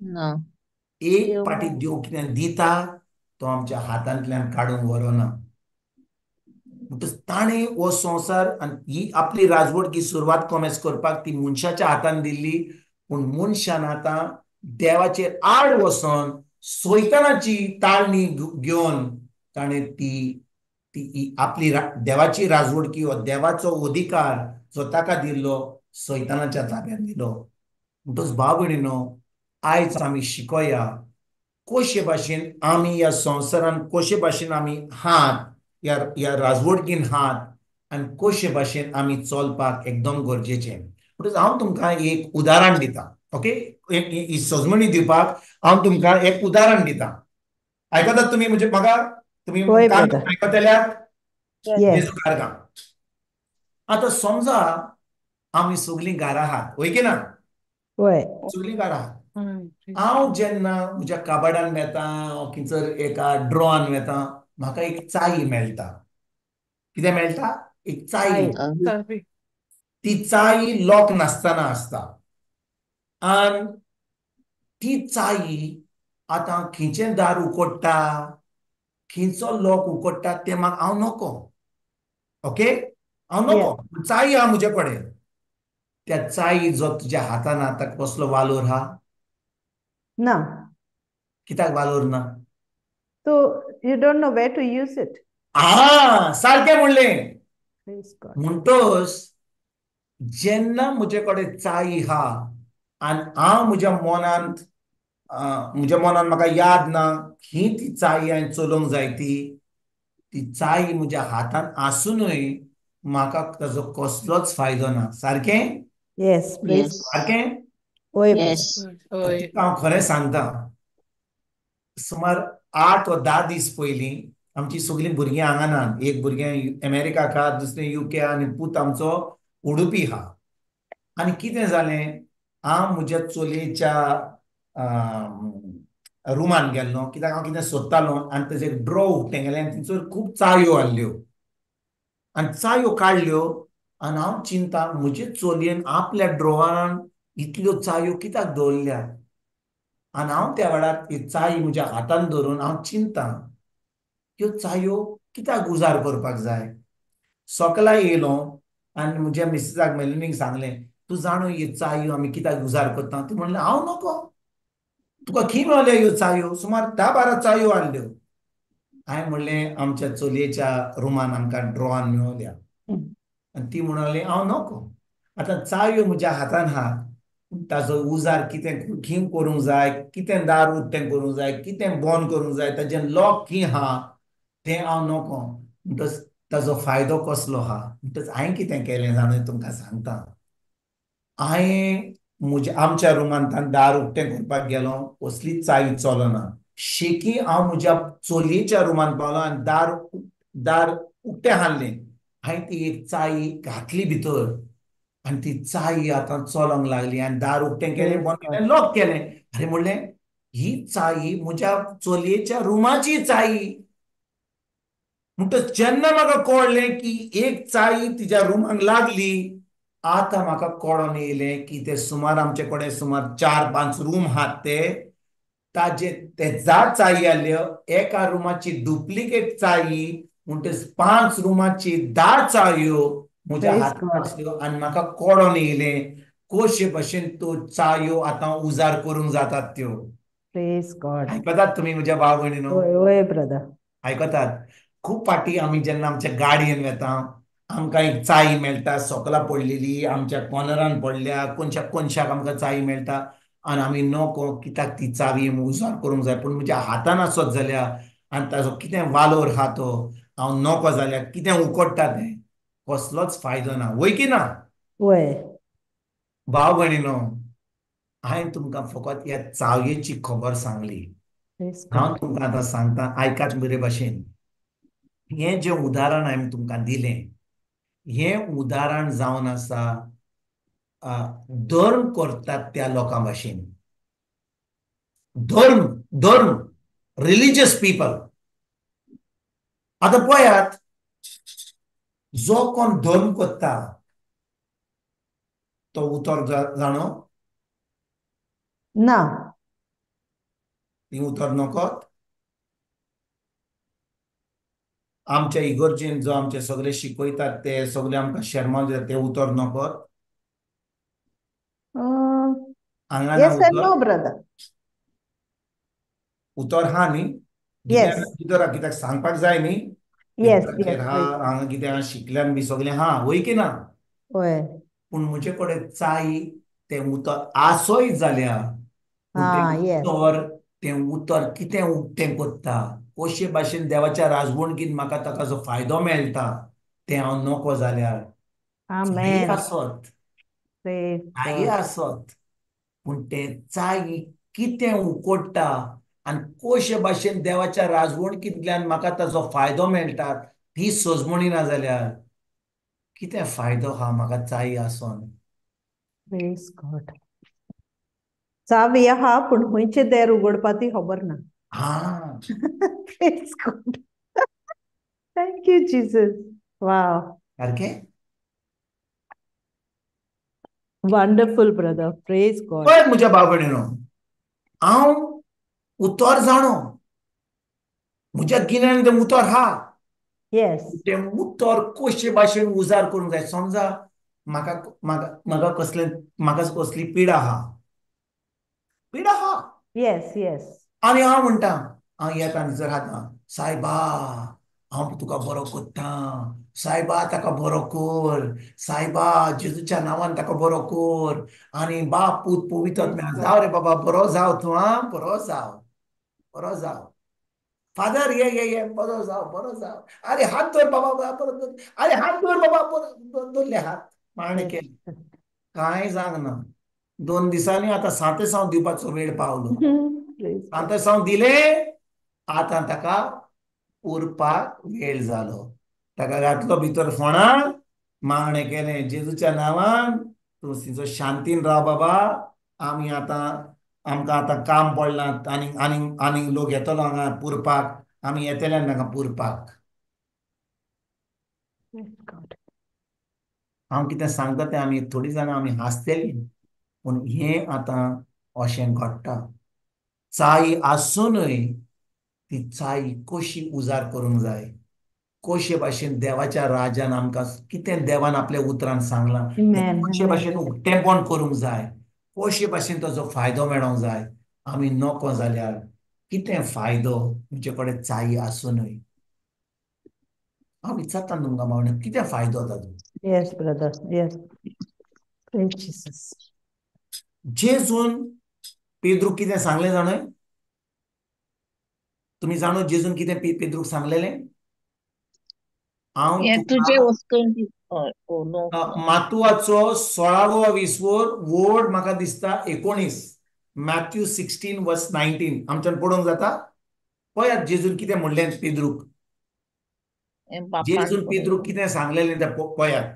ना. एक पाटी देव कितें दिता तो आमच्या हातांतल्यान काडून व्हरना. म्हणटच ताणें हो संवसार आनी ही आपली राजवटकी सुरवात कॉमेस करपाक ती मनशाच्या हातान दिल्ली. पूण मनशान आतां देवाचेर आड वचोन सैतानाची ताळणी घेवन ताणें ती आपली देवाची राजवटकी हो देवाचो अधिकार जो ताका दिल्लो सैतानाच्या ताब्यांत दिलो. म्हणटच भाव भयणीनो, आयज आमी शिकोया कशे भाशेन आमी ह्या संवसारान कशे भाशेन आमी हात ह्या राजवटकीन हात आनी कशे भाशेन आमी चलपाक एकदम गरजेचें. म्हणटच हांव तुमकां एक उदाहरण दितां, ओके. ही सजमणी दिवपाक हांव तुमकां एक उदाहरण दितां. आयकतात तुमी? म्हणजे म्हाका तुमी होय कान ब्रदर. आयकतल्यात? Yes. जेजू कारगां. आतां समजा आमी सगळीं घरा आहात, वय की ना? होय. सगळीं घरा आहात. हांव जेन्ना म्हज्या काबाडान वेता, खंयसर एका ड्रॉआन वेता, म्हाका एक चाई मेळटा. कितें मेळटा? एक चाई. ती चाई लॉक नासतना आसता. आनी ती चाई आतां खंयचें दार उगडटा, खंयचो लॉक उगडटा तें म्हाका हांव नोको, ओके. हांव Yeah. नोको, चाई आहा म्हजे कडेन. त्या चाई जो तुज्या हातान आहा ताका कसलो वालोर आहा? ना. कित्याक वालोर ना? So you don't know where to use it. सारकें म्हणलें. Praise God. म्हणटोच जेन्ना म्हजे कडेन चाई आहा आनी हांव म्हज्या मनांत म्हज्या मनान म्हाका याद ना ही ती चाई हांवें चलोवंक जाय ती ती चाई म्हज्या हातान आसूनय म्हाका ताजो कसलोच फायदो ना. सारकें? Yes, praise Yes. God. सारकें? Oy, brother. Yes. हय. तुका हांव खरें सांगता, सुमार 8 वा 10 दीस पयलीं आमची सगळीं भुरगीं हांगा नात. एक भुरगें अमेरिकाक आहा, दुसरें UK आहा, आनी पूत आमचो उडुपी आहा. आनी कितें जालें, हांव म्हज्या चलयेच्या रुमान गेल्लो कित्याक हांव कितें सोदतालो आनी ताजे ड्रॉ उक्तें गेलें आनी थंयसर खूब चायो आहल्यो आनी चायो काडल्यो आनी हांव चिंता म्हजे चलयेन आपल्या ड्रॉवरान इतल्यो चायो कित्याक दवरल्या आनी हांव त्या वेळार ह्यो चाय म्हज्या हातान धरून हांव चिंता ह्यो चायो कित्याक उजार करपाक जाय. सकाळी येयलो आनी म्हज्या मिसेसाक मेलिनीक सांगलें तूं जाणो ह्यो चायो आमी कित्याक उजार करता. ती म्हणलें हांव नको. तुका खंय मेवल्यो ह्यो चायो. सुमार 10-12 चायो आहल्यो. हांवें म्हणलें आमच्या चलयेच्या रुमान आमकां ड्रॉवान मेवल्या आनी ती म्हणली हांव नको. आतां चायो म्हज्या हातान आहा ताजो उजार कितें खंय करूंक जाय, कितें दार उक्तें करूंक जाय, कितें बंद करूंक जाय, ताजें लॉक खंय आहा तें हांव नको. म्हणटच ताजो फायदो कसलो आहा. म्हणटच हांवें कितें केलें जाणा तुमकां सांगता. हांवें आमच्या रुमांतल्यान दार उक्तें करपाक गेलो कसलीच चाय चलना. शेकी हांव म्हज्या चलयेच्या रुमान पावलो आनी दार दार उक्तें हाडलें. हांवें ती एक चाय घातली भितर आनी ती चाय आतां चलोंक लागली आनी दार उक्तें केलें, Praise बंद God. केलें, लॉक केलें. अरे म्हणलें ही चाय म्हज्या चलयेच्या रुमाची चाय. म्हणटच जेन्ना म्हाका कळलें की एक चाय तिच्या रुमाक लागली आतां म्हाका कळोन येयलें की ते सुमार आमचे कडेन सुमार 4-5 रूम आहात ते चाई आहल्यो एका रुमाची डुप्लिकेट चाई म्हणटच 5 रुमाची 10 चायो म्हज्या Praise हातांत God. आसल्यो आनी म्हाका कळोन येयलें कशे भशेन त्यो चायो आतां उजार करूंक जातात त्यो. Praise God. आयकतात तुमी म्हज्या भाव भयणीनो? Oy, brother. आयकतात. खूब फाटी आमी जेन्ना आमच्या गाडयेन वेता आमकां एक चाय मेळटा सकला पडलेली आमच्या कॉर्नरान पडल्या कोणच्या कोनशाक आमकां चाय मेळटा आनी आमी नको कित्याक ती चावी उजार करूंक जाय पूण म्हज्या हातान आसत जाल्यार आनी ताजो कितें वालोर आहा तो हांव नoko जाल्यार कितें उकडटा तें कसलोच फायदो ना. वय की ना? Oy. भाव भयणीनो, हांवें तुमकां फकत ह्या चावयेची खबर सांगली. Praise हांव God. तुमकां आतां सांगता आयकात बरे भाशेन. हें जें उदाहरण हांवें तुमकां दिलें हें उदाहरण जावन आसा धर्म करतात त्या लोकां भाशेन. धर्म रिलिजियस पीपल. आतां पळयात जो कोण धर्म करता तो उतर जाणो ना. ती उतर नकोत. आमच्या इगर्जेन जो आमचे सगळे शिकयतात ते सगळे आमकां शर्मा दितात ते उतर नकोत. Uh, हांगा ना yes and उतर. no, brother. उतर हा न्ही. Yes. भितर कित्याक सांगपाक जाय न्ही. Yes, पेपराचेर yes. हा Praise God. हांगा कितें शिकल्यान बी सगळें हा. वय की ना? Oy. पूण म्हजे कडेन चाय तें उतर आसोय जाल्यार पूण Yes. तें उतर कितें उक्तें करता कशे भाशेन देवाच्या राजवणकीन म्हाका ताका फायदो मेळटा तें हांव नoko जाल्यार चाय Amen. आसत Praise चाय God. आसत पूण तें चाय कितें उकडटा आनी कशे भाशेन देवाच्या राजवणकींतल्यान म्हाका ताजो फायदो मेळटा ती सोजमणी ना जाल्यार कितें फायदो आहा म्हाका चाय आसोन. Praise God. चावी आहा पूण खंयचे देर उगडपा ती खबर ना. हा Praise God. Thank you, Jesus. Wow. सारकें. Wonderful, brother. Praise God. पळय म्हज्या भाव भयणीनो हांव उतर जाणो म्हज्या गिन्यान तें उतर हा. Yes. तें उतर कशे भाशेन उजार करूंक जाय. समजा म्हाका कसली पिडा आहा Yes, yes. आनी हांव म्हणटा हांव येता आनी जर खाता सायबा हांव तुका बरो कोत्ता, सायबा ताका बरो कर, सायबा जेजूच्या नांवान ताका बरो कर. आनी बाप पूत पवित्र Praise आत्म्या, God. जाव रे बाबा, बरो जाव तूं, बरो जाव, बरो जाव. फादर, ये बरो जाव, बरो जाव. अरे हात धर बाबा, बरो धर. अरे हात धर बाबा, बरो धरले हात. मारणे Yes. केले, कांय जागना. 2 दिसांनी आतां सांतेसांव दिवपाचो वेळ पावलो. Praise God. सांतेसांव दिले, आतां ताका उरपाक वेळ जालो. ताका घातलो भितर फोंडांत, मागणें केलें, जेजूच्या नांवान तूं तिचो शांतीन राव बाबा. आमकां आतां काम पडलां, आनीक लोक येतलो हांगा पुरपाक. आमी येतले ताका पुरपाक. Praise God. हांव कितें सांगता तें आमी थोडीं जाणां आमी हांसतलीं, पूण हें आतां अशें घडटा. चाई आसूनय ती चाई कशी उजार करूंक जाय, कशे भाशेन देवाच्या राज्यान आमकां कितें देवान आपल्या उतरान सांगलां तें Amen. कशे Amen. भाशेन उक्तेपण करूंक जाय, कशे भाशेन ताचो फायदो मेळोंक जाय. आमी नको जाल्यार कितें फायदो तुमचे कडेन चाई आसूनय. हांव विचारता तुमकां मावणे, कितें फायदो ताचो? Yes, brother. Yes. Praise Jesus. जेजून पेद्रूक कितें सांगलें जाणय? तुमी जाणो जेजून कितें पेद्रूक सांगलेलें? हांव हे तुका तुजे वस्तून हय नो मातुवाचो 16-20 वोड म्हाका दिसता 19, मॅथ्यू 16:19 आमच्यान पळोवंक जाता. पळयात जेजून कितें म्हणलें पेद्रूक. बापान जेजून पेद्रूक कितें सांगलेलें तें पळयात.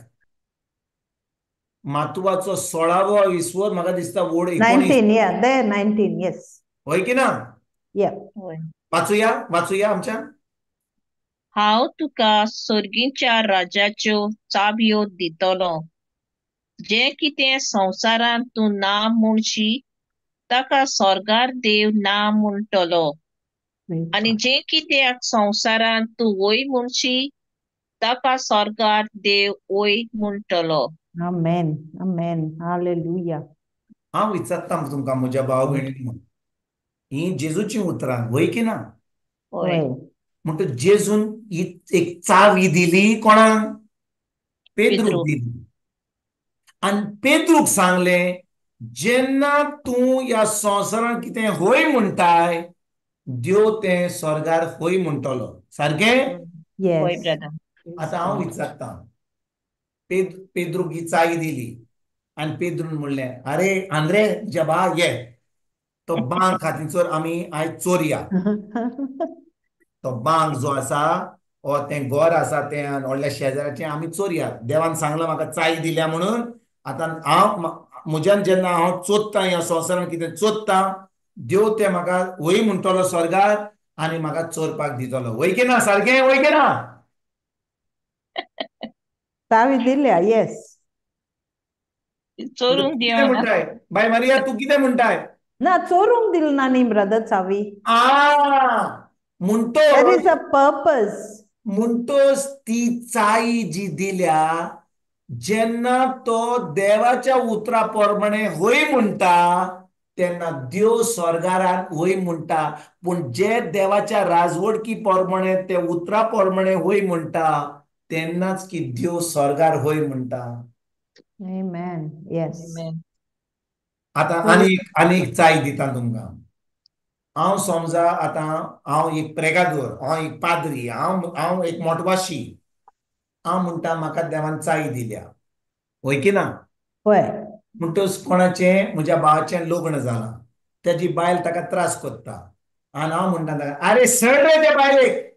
मातुवाचो 16-20 म्हाका दिसता वोड 19. 19. Yeah, there 19. Yes. होय की ना? Yeah. होय. वाचूया आमच्यान. हांव तुका सर्गीच्या राज्याच्यो चाबयो दितलो. जे कितें संवसारांत तूं ना म्हणशी ताका स्वर्गार देव ना म्हणटलो. Praise आनी God. जे कित्याक संवसारांत तूं वय म्हणशी ताका स्वर्गार देव वय म्हणटलो. Amen. Amen. Hallelujah. हांव विचारता तुमकां म्हज्या भाव भयणींनो, ही जेजूची उतरां, होय की ना? होय. Hoy. म्हणटा जेजून ही एक चावी दिली कोणाक? पेद्रूक पेद्रूक. दिली. आनी पेद्रूक सांगलें, जेन्ना तूं ह्या संवसारांत कितें होय म्हणटाय, देव तें स्वर्गार होय म्हणटलो. सारकें? होय Yes. ब्रदर. Praise आतां हांव God. विचारता, पेद्रूक ही चावी दिली आनी पेद्रून म्हणलें, अरे आंद्रे तुज्या बा ये, तो बांक हातीचो आमी आयज चोरया. तो बांक जो आसा, ओ तें घर आसा तें व्हडल्या शेजाऱ्याचें आमी चोरया. देवान सांगलां म्हाका चावी दिल्या म्हणून. आतां म्हज्यान जेन्ना हांव चोरतां ह्या संवसारांत कितें चोरतां, देव तें म्हाका वय म्हणटलो स्वर्गार आनी म्हाका चोरपाक दितलो. वय की ना? सारकें वय की ना? चावी दिल्या. Yes. चोरूंक तूं कितें दिवना. म्हणटाय बाय मारिया, तूं कितें म्हणटाय? ना चोरूंक दिल ना न्ही ब्रदर चावी. There is म्हणटोच a purpose. म्हणटोच ती चाई जी दिल्या, जेन्ना तो देवाच्या उतरा प्रमाणे होय म्हणटा तेन्ना देव स्वर्गारान होय म्हणटा. पूण जे देवाच्या राजवडकी प्रमाणे ते उतरा प्रमाणे होय म्हणटा तेन्नाच की देव स्वर्गार होय म्हणटा. Amen. Yes. Amen. आतां Praise आनी एक चाय दिता तुमकां. हांव समजा आतां हांव एक प्रेगादोर, हांव एक पाद्री, हांव एक मोटवाशी. हांव म्हणटा म्हाका देवान चाय दिल्या. होय की ना? होय. म्हणटच कोणाचें म्हज्या भावाचें लग्न जालां, तेजी बायल ताका त्रास कोत्ता आनी हांव म्हणटा ताका, अरे सड रे ते बायलेक.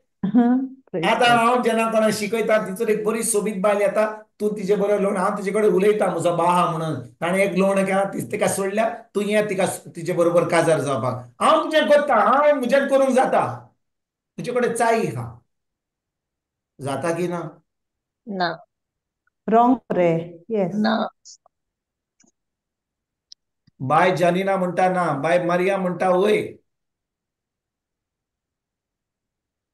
Praise आतां God. हांव जेन्ना कोणाक शिकयता तिचो एक बरी सोबीत बायल येता, तूं तिचे बरोबर लग्न, हांव तिचे कडेन उलयता म्हजो भाव आहा म्हणून, ताणें एक लग्न केलां, तिका सोडल्या, तूं ये तिचे बरोबर काजार जावपाक. हांव तुजें कोत्ता, हांव म्हजें करूंक जाता. तुजे कडेन चाई आहा. जाता की ना? ना. Wrong रे. Yes. ना. बाय जानिना म्हणटा ना, बाय मारिया म्हणटा वय.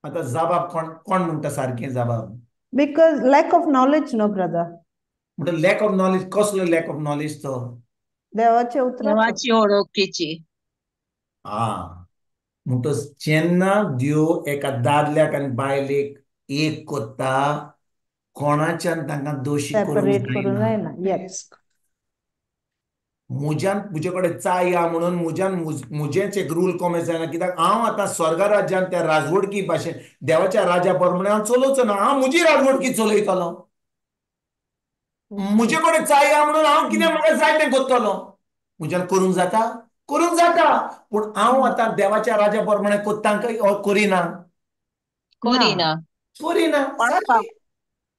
आतां जबाब कोण म्हणटा सारकें जबाब? Because lack of knowledge, no brother. म्हणटा लॅक ऑफ नॉलेज. कसलो लॅक ऑफ नॉलेज तो? देवाचे उतराचो. देवाची ओळखीची. म्हणटच जेन्ना देव एका दादल्याक आनी बायलेक एक कोत्ता कोणाच्यान तांकां दोशी करूंक सेपरेट करून जायना. जायना. येस. मुज्यान तुजे कडेन चाय या म्हणून मुजेंच एक रूल कॉमेंस जायना, कित्याक हांव आतां स्वर्गा राज्यान त्या राजवडकी भाशेन देवाच्या राजा प्रमाणे हांव चलोवचो ना, हांव म्हजी राजवडकी चलयतलो. मुजे कडेन चाय या म्हणून हांव कितें म्हाका जाय तें करतलो. म्हज्यान करूंक जाता? करूंक जाता, पूण हांव आतां देवाच्या राजा प्रमाणे कोत्तां काय करिना? करिना. करिना, पळपाक.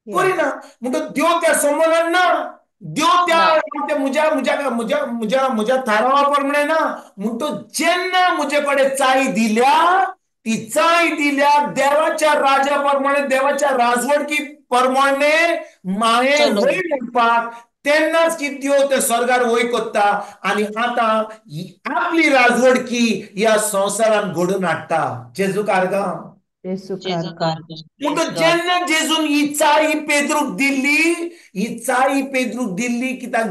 करिना. म्हणटच देव त्या संबंधान ना. देव ना. त्या म्हज्या म्हज्या म्हज्या म्हज्या म्हज्या थारावा प्रमाणे ना. म्हणटच जेन्ना म्हजे कडेन चाय दिल्या, ती चाय दिल्या देवाच्या राजा प्रमाणे, देवाच्या राजवडकी प्रमाणे माये चलो. वय म्हणपाक, तेन्नाच की देव ते स्वर्गार वय कोत्ता आनी आतां आपली राजवडकी ह्या संवसारान घडोवन हाडटा. जेजूक आर्गां. येसू जेजू कारका. म्हणटच जेन्ना जेजून ही चाय पेद्रूक दिल्ली, ही चाय पेद्रूक दिल्ली, कित्याक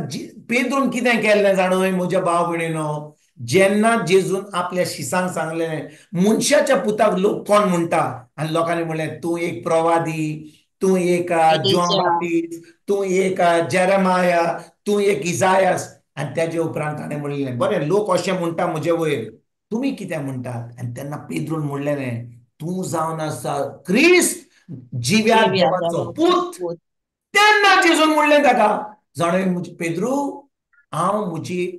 पेद्रून कितें केल्लें जाणय म्हज्या भाव भयणीनो, जेन्ना जेजून आपल्या शिसांक सांगलें, मनशाच्या पुताक लोक कोण म्हणटा, आनी लोकांनी म्हणलें तूं एक प्रवादी, तूं एक जॉन एलिजा. बाप्टिस्ट, तूं एक जेरेमाया, तूं एक इजायास. आनी तेजे उपरांत ताणें म्हणलें बरें लोक अशें म्हणटा म्हजे वयर, तुमी कितें म्हणटात? आनी तेन्ना पेद्रून म्हणलेलें तूं जावन आसा क्रिस्त, जिव्या जिव्या देवाचो देवाचो पूत. पूत. तेन्ना जेजून म्हणलें ताका, जाणय पेद्रू, हांव म्हजी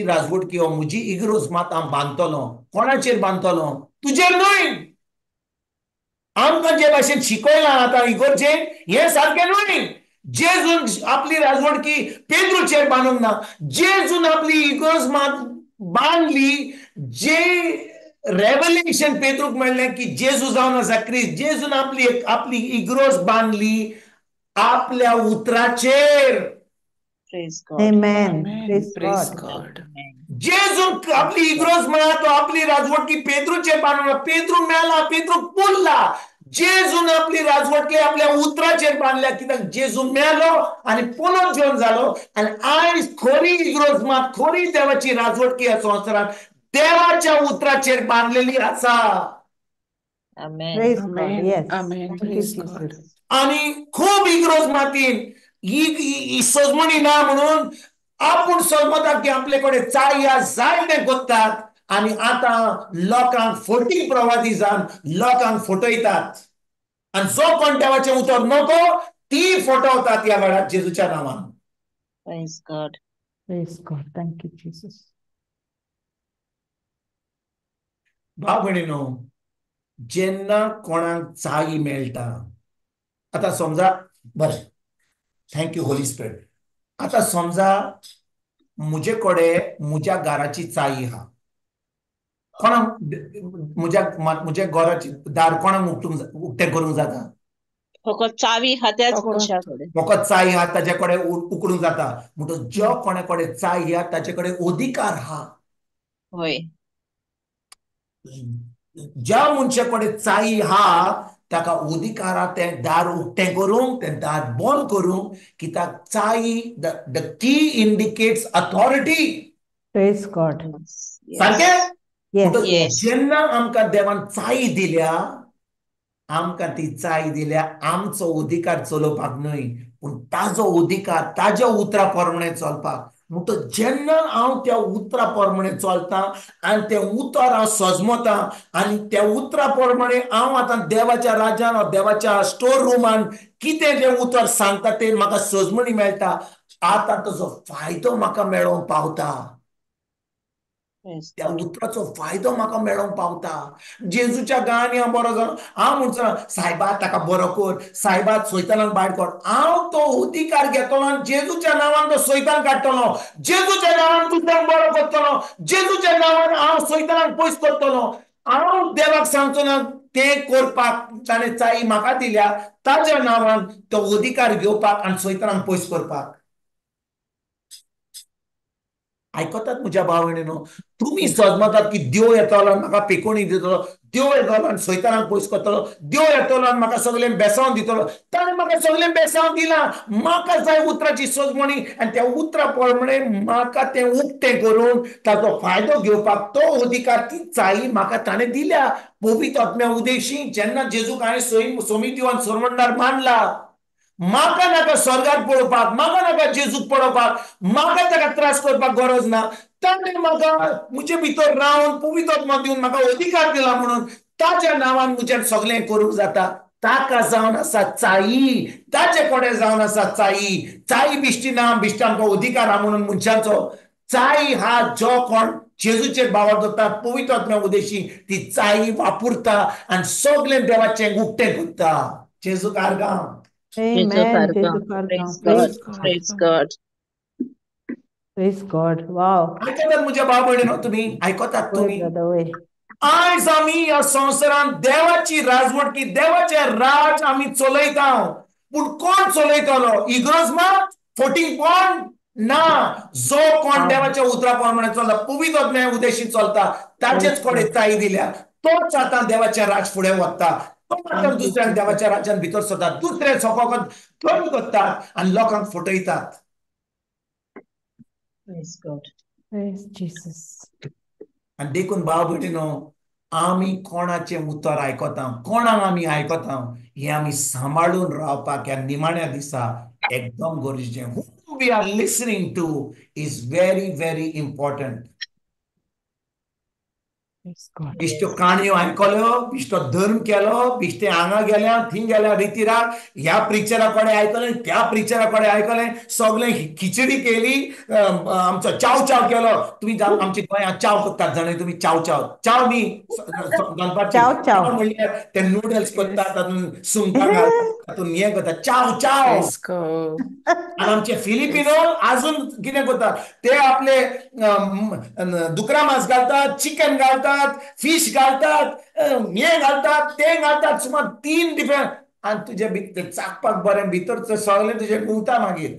राजवडकी हो म्हजी इग्रोज मात हांव बांदतलों. कोणाचेर बांदतलों? तुजेर न्हय. आमकां जे भाशेन शिकयलां आतां इगोर्जेन, हें सारकें न्हय. जेजून आपली राजवडकी पेद्रूचेर बांदूंक ना. जेजून आपली इग्रोज मात बांदली, जे रेव्हलेशन पेद्रूक मेळ्ळें की जेजू जावन आसा क्रिस्त, जेजून आपली इग्रोज बांदली आपल्या उतराचेर. Praise God. Amen. Amen. Praise Praise God. God. जेजून आपली इग्रोज म्हणा तो आपली राजवडकी पेद्रूचेर बांदला. पेद्रू मेला, पेद्रू पुरला. जेजून आपली राजवडकी आपल्या उतराचेर बांदल्या, कित्याक जेजू मेलो आनी पुनर्जीवन जालो. आनी आयज खरी इग्रोज मात, खरी देवाची राजवडकी ह्या संवसारात देवाच्या उतराचेर बांदलेली आसा. आमेन. Praise God. Amen. Yes. Amen. Thank you, Praise Jesus. God. आणि खूब इग्रोज मातीन ही सजमणी ना म्हणून आपूण सजमतात की आपले कडेन चाय या जाय तें कोत्तात. आनी आतां लोकांक फटींग प्रवादी जावन लोकांक फटयतात. आनी जो कोण देवाचें उतर नको ती फटवतात ह्या वेळार जेजूच्या नांवान. Praise God. Praise God. Thank you, Jesus. भाव भयणीनो, जेन्ना कोणाक चाय मेळटा, आतां समजा बरें, थँक्यू होली स्पिरिट. आतां समजा म्हजे कडेन म्हज्या घराची चाय आहा, कोणाक म्हज्या घराची दार कोणाक उक्तें करूंक जाता? फकत चावी हा त्याच फकत मनशा कडेन. फकत चाय आहा ताजे कडेन उकडूंक जाता. म्हणटच ज्यो कोणे कडेन चाय आहा ताचे कडेन अधिकार आहा. होय. ज्या मनशा कडेन चाय आहा ताका अधिकार आहा तें दार उक्तें करूंक, तें दार बंद करूंक, कित्याक चाय the key indicates authority. Praise God. सारकें? Yes. म्हणटच Yes. जेन्ना आमकां देवान चाय दिल्या, आमकां ती चाय दिल्या आमचो अधिकार चलोवपाक न्हय, पूण ताजो अधिकार ताज्या उतरा प्रमाणे चलपाक. म्हणटच जेन्ना हांव त्या उतरा प्रमाणे चलतां आनी तें उतर हांव सजमतां आनी त्या उतरा प्रमाणे हांव आतां देवाच्या राज्यान देवाच्या स्टोर रुमान कितें जें उतर सांगता तें म्हाका सजमणी मेळटा, आतां ताजो फायदो म्हाका मेळोंक पावता. प्रेज त्या गॉड. उतराचो फायदो म्हाका मेळोंक पावता. जेजूच्या गांयांनी हांव बरो जालो, हांव म्हणचो सायबा ताका बरो कर, सायबा सैतानाक भायर कर. हांव तो अधिकार घेतलो आनी जेजूच्या नांवान तो सैतान काडटलो. जेजूच्या नांवान दुसऱ्यांक बरो करतलो. जेजूच्या नांवान हांव सैतानाक पयस करतलो. हांव देवाक सांगचो ना तें करपाक ताणें चाई म्हाका दिल्या ताज्या नांवान तो अधिकार घेवपाक आनी सैतानाक पयस करपाक. आयकतात म्हज्या भाव भयणीनो, तुम्ही सजमतात की देव येतलो आनी म्हाका पेकोणी दितलो, देव येतलो आनी सैतानाक पयस करतलो, देव येतलो आनी म्हाका सगळें बेसांव दितलो. ताणें म्हाका सगळें बेसांव दिलां. म्हाका जाय उतराची सजमणी आनी त्या उतरा प्रमाणे म्हाका तें उक्तें करून ताचो फायदो घेवपाक तो अधिकार, ती चाई म्हाका ताणें दिल्या. पवित्र आत्म्या उदेशी जेन्ना जेजूक हांवें सोमी दिवन सोरमंडार मांडला, म्हाका नाका स्वर्गाक पळोवपाक, म्हाका नाका जेजूक पळोवपाक, म्हाका ताका त्रास करपाक गरज ना. ताणें म्हाका म्हजे भितर रावन पवित्र आत्मा दिवन म्हाका अधिकार दिला म्हणून ताच्या नांवान म्हजें सगळें करूंक जाता. ताका जावन आसा चाई, ताचे कडेन जावन आसा चाई. चाई बिश्टी ना, बिश्टी आमकां अधिकार आहा म्हणून मनशांचो. चाई हा जो कोण जेजूचेर बावर दवरता पवित्र आत्म्या उदेशी, ती चाई वापरता आनी सगळें देवाचें उक्तें करता. जेजूक आर्गां. जेजू Amen. कारगा. Jesus Kargam. Praise God. Praise Praise God. God. Praise God. Praise God. Wow. आयकतात म्हज्या भाव भयणीनो, तुम्ही आयकतात Way, तुम्ही. brother, way. आयज आमी ह्या संवसारांत देवाची राजवटकी, देवाचे राज आमी चलयता. पूण कोण चलयतलो? इगर्ज मात? 14 पॉयंट? ना. जो कोण Wow. देवाच्या उतरा प्रमाणे चलता, पवित्र आत्म्या उदेशी चलता, ताचेच Praise कडेन God. चाई दिल्या. तोच आतां देवाच्या राज फुडें वता. तो आतां Thank you, दुसऱ्याक Jesus. देवाच्या राज्यान भितर सरता. दुसरे सपोकत थंड करतात आनी लोकांक फटयतात. Praise God. Praise Jesus. आनी देखून भाव भयणीनो, आमी कोणाचें उतर आयकता, कोणाक आमी आयकता, हें आमी सांबाळून रावपाक ह्या निमाण्या दिसा एकदम गरजेचें. Who we are listening to is very very important. Praise God. बिश्ट्यो काणयो आयकल्यो, बिश्टो धर्म केलो, बिश्टे हांगा गेल्या थंय गेल्या रितीराक, ह्या प्रिचरा कडेन आयकलें, त्या प्रिचरा कडेन आयकलें, सगळें खिचडी केली, आमचो चाव चाव केलो. तुमी आमच्या गोंयांत चाव करतात जाणा तुमी, चाव चाव चाव न्ही दनपारची Ciao, ciao. चाव म्हणल्यार ते नूडल्स Yes. करतात, तातूंत सुंगटां घालतात, तातूंत हें करतात, चाव चाव. Praise God. आणि आमचे फिलिपिनो अजून कितें करतात, ते आपले दुकरा मांस घालतात, चिकन घालतात, फिश घालतात, हे घालतात, ते घालतात, सुमार 3 डिफरंट. आणि तुझे भितर चाखपाक बरें, भितर सगळें तुजें गुंवता मागीर.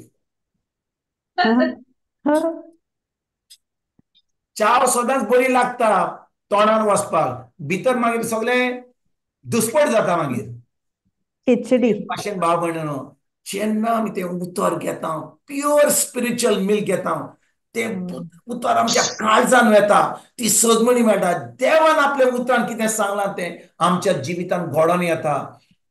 चाव सदांच बरी लागता तोंडान वचपाक, भितर मागीर सगळें दुस्पट जाता मागीर. Khichdi. भाशेन भाव भयणीनो, जेन्ना आमी तें उतर घेता, प्युअर स्पिरिच्युअल मिल्क घेता, ते उतर आमच्या काळजान वता, ती सजमणी मेळटा. देवान आपल्या उतरान कितें सांगलां तें आमच्या जिवितान घडोवन येता.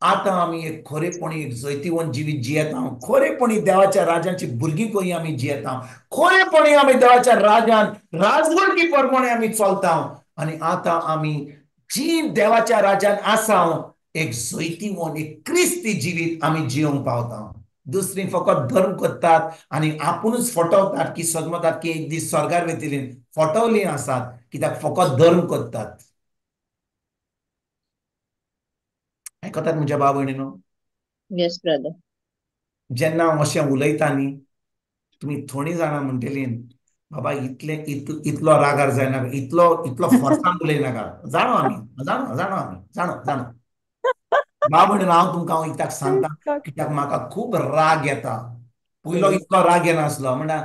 आतां आमी एक खरेपणी एक जैतिवंत जिवीत जियेता, खरेपणी देवाच्या राजांची भुरगीं कशी आमी जियेता, खरेपणी आमी देवाच्या राजान राजवटी प्रमाणे आमी चलता. आनी आतां आमी जी देवाच्या राजान आसा, एक जैतिवंत एक क्रिस्ती जिवीत आमी जियोंक पावता. दुसरी फकत धर्म करतात आनी आपुणूच फटवतात की सजमतात की एक दीस स्वर्गार वयतली. फटवली आसात कित्याक फकत धर्म करतात. आयकतात म्हज्या भाव भयणीनो, Yes, brother. जेन्ना हांव अशें उलयता न्ही, तुमी थोडी जाणां म्हणटली बाबा इतलो रागार जायनाका, इतलो फोर्सान उलयनाका. जाणो आमी, जाणो. भाव भयणीनो, हांव तुमकां कित्याक सांगता, कित्याक म्हाका खूब राग येता. पयलो इतलो राग येनासलो, म्हणटा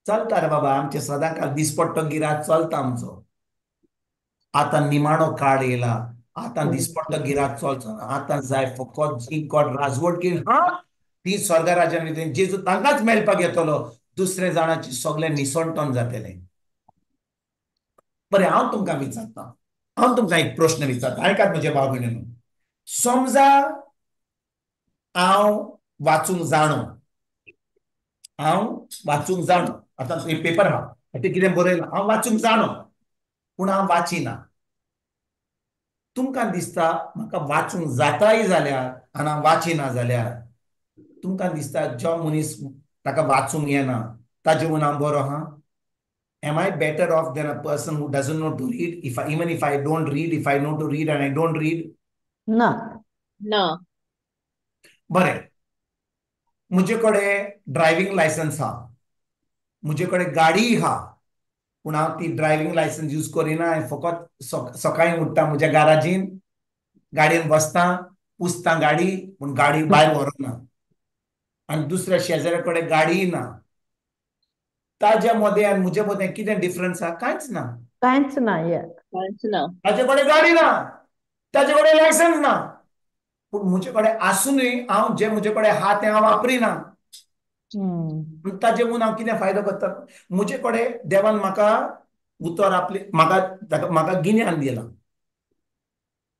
चलता रे बाबा, आमचे सदांकाळ दिसपट्टो गिराक चलता आमचो. आतां निमाणो काळ येयला, आतां दिसपट्टो गिराक चलचो ना. आतां जाय फकत जी कोण राजवट केली ती स्वर्गा राज्यान वयतली. जेजू तांकांच मेळपाक येतलो, दुसरे जाणांची सगळें निसंटोन जातलें. बरें, हांव तुमकां विचारता, हांव तुमकां एक प्रश्न विचारता, आयकात म्हजे भाव भयणीनो. समजा हांव वाचूंक जाणो, आतां पेपर आहा, ते कितें बरयलां, हांव वाचूंक जाणो पूण हांव वाचिना. तुमकां दिसता म्हाका वाचूंक जाताय जाल्यार आनी हांव वाचिना जाल्यार तुमकां दिसता जो मनीस ताका वाचूंक येना ताजे म्हूण हांव बरो आहा? Am I better off than a person who doesn't know to read? Even if I don't read, if I know to read and I don't read? No. No. बरें, म्हजे कडेन ड्रायव्हिंग लायसन्स आहा, म्हजे कडेन गाडी आहा, पूण हांव ती ड्रायव्हिंग लायसन्स यूज करिना. हांवें फकत सकाळीं उठ्ठा म्हज्या गाराजीन, गाडयेन बसता, पुसता गाडी, पूण गाडी भायर व्हरना. आनी दुसऱ्या शेजाऱ्या कडेन गाडीय ना. ताज्या मदें आनी म्हजे मदें कितें डिफरन्स आहा? कांयच ना. कांयच ना. Yeah. कांयच ना. ताजे कडेन गाडी ना, ताजे कडेन लायसन्स ना, पूण म्हजे कडेन आसूनय हांव जे म्हजे कडेन आहा तें हांव वापरिना. ताजे म्हूण हांव कितें फायदो करता? म्हजे कडेन देवान म्हाका उतर आपले म्हाका गिन्यान दिलां.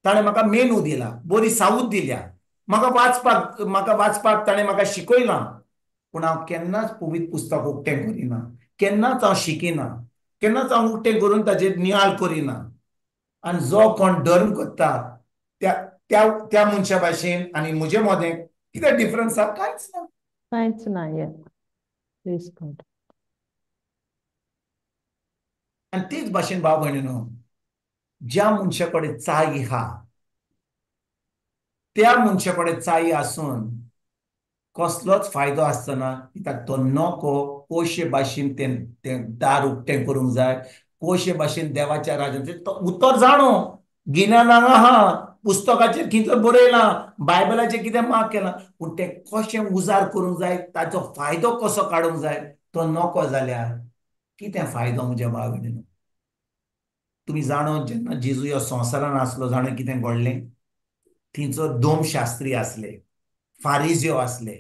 ताणें म्हाका मेनू दिला, बरी सावूत दिल्या, म्हाका वाचपाक ताणें म्हाका शिकयलां. पूण हांव केन्नाच पवित्र पुस्तक उक्तें करिना, केन्नाच हांव शिकिना, केन्नाच हांव उक्तें करून ताजेर नियाळ करिना. आनी जो कोण धर्म करता त्या मनशा भाशेन आनी म्हजे मदें कितें डिफरन्स आहा? कांयच ना. कांयच ना. Yeah. Praise God. आनी तेच भाशेन भाव भयणीनो, ज्या मनशा कडेन चाय आहा त्या मनशा कडेन चाय आसून कसलोच फायदो आसतना कित्याक तो नोको कोशे भाशेन तें दार उक्तें करूंक जाय, कोशे भाशेन देवाच्या राज्याचें तो उतर जाणो, गिन्यान हांगा आहा, पुस्तकाचेर कितें बरयलां, बायबलाचेर कितें मार्क केलां, पूण तें कशें उजार करूंक जाय, ताचो फायदो कसो काडूंक जाय तो नोको जाल्यार कितें फायदो म्हज्या भाव भयणीनो? तुमी जाणो जेन्ना जेजू ह्या संवसारान आसलो जाणो कितें घडलें? थंयसर दोम शास्त्री आसले, फारिजियो आसले,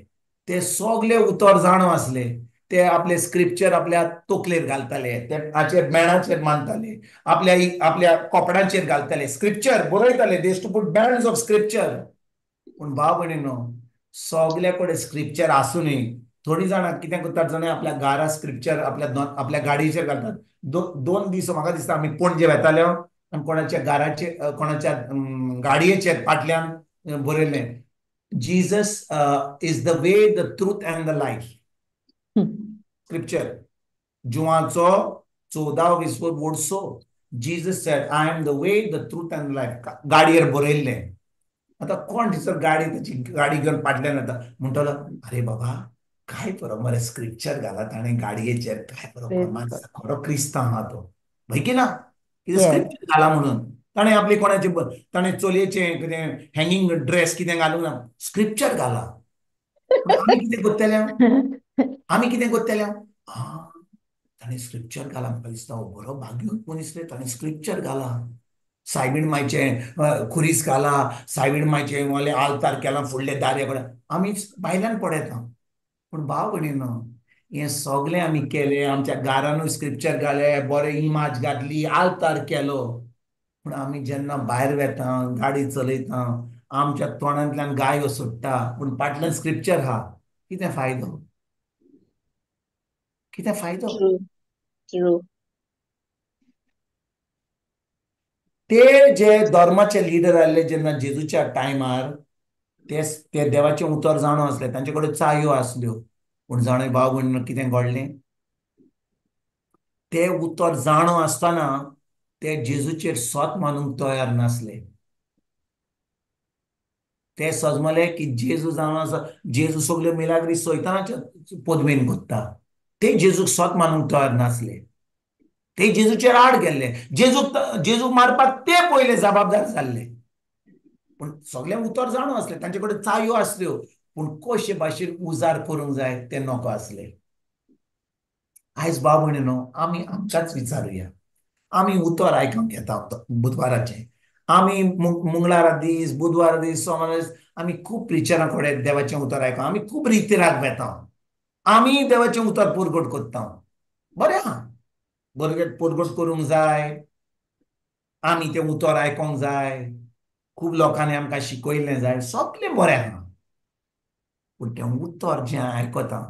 ते सगळे उतर जाणो आसले. ते आपले स्क्रिप्चर आपल्या तकलेर घालताले, ते हाचेर बॅणाचेर मानताले, आपल्या कोपडाचेर घालताले, स्क्रिप्चर बरयताले, they to put bands of scripture. पूण भाव भयणीनो, सगळे कडेन स्क्रिप्चर आसूनय थोडी जाणां कितें करतात जाणा आपल्या घारा स्क्रिप्चर आपल्या गाडयेचेर घालतात. 2 दीस म्हाका दिसता आमी पणजे वेताल्यो आनी कोणाच्या घराचेर कोणाच्या गाडयेचेर फाटल्यान बरयलें, Jesus is the way, the truth and the life. Scripture. जुवाचो 14-20 verso Jesus said, I am the way, the truth and the life. गाडयेर बरयल्लें. आतां कोण थंयसर ताची गाडी घेवन फाटल्यान येता म्हणटलो, अरे बाबा काय बरो मरे स्क्रिप्चर घाला ताणें गाडयेचेर, काय बरो Praise माणूस, God. खरो क्रिस्तांव आहा तो. भंय की ना? कितें Yes. स्क्रिप्चर घाला म्हणून. ताणें आपली कोणाचे ताणें चलयेचें कितें हँगींग ड्रेस कितें घालूंक ना, स्क्रिप्चर घाला. पूण आमी कितें करतले? आमी कितें करतले? ताणें स्क्रिप्चर घाला, म्हाका दिसता हो बरो भाग्यूत मनीस रे, ताणें स्क्रिप्चर घाला. सायबीण मायचें खुरीस घाला, सायबीण मायचें वाले आल्तार केलां फुडले दारे कडेन, आमी भायल्यान पडयता. पूण भाव भयणीनो, हें सगळें आमी केलें, आमच्या घरानूय स्क्रिप्चर घाले, बरें इमाज घातली, आल्तार केलो, पूण आमी जेन्ना भायर वेता, गाडी चलयता, आमच्या तोंडांतल्यान गायो सुट्टा, पूण फाटल्यान स्क्रिप्चर आहा, कितें फायदो? कितें फायदो? ट्रू. ते जे धर्माचे लिडर आसले जेन्ना जेजूच्या टायमार, ते देवाचें उतर जाणो आसले, तांचे कडेन चायो आसल्यो, पूण जाणो भाव भयणीनो कितें घडलें? ते उतर जाणो आसतना ते जेजूचेर स्वत मानूंक तयार नासले. ते समजले की जेजू जावन आसा, जेजू सगल्यो मिलाग्री सैतानाच्या पदवेन करता. ते जेजूक स्वत मानूंक तयार नासले. ते जेजूचेर आड गेल्ले. जेजूक मारपाक ते पयले जबाबदार जाल्ले. पूण सगळे उतर जाणो आसले, तांचे कडेन चायो आसल्यो, पूण कशे भाशेन उजार करूंक जाय ते नोको आसले. आयज भाव भयणीनो, आमी आमकांच विचारुया. आमी उतर आयकूंक घेता बुधवाराचें. आमी मंगळारा दीस, बुधवारा दीस, सोमारा दीस आमी खूब प्रिचरां कडेन देवाचें उतर आयकूंक, आमी खूब रितीराग वेता. आमी देवाचें उतर पुरगट करता. बरें आहा, बरगत पुरगट करूंक जाय, आमी तें उतर आयकोंक जाय, खूब लोकांनी आमकां शिकयल्लें जाय, सगळें बरें आहा. पूण तें उतर जें आयकता,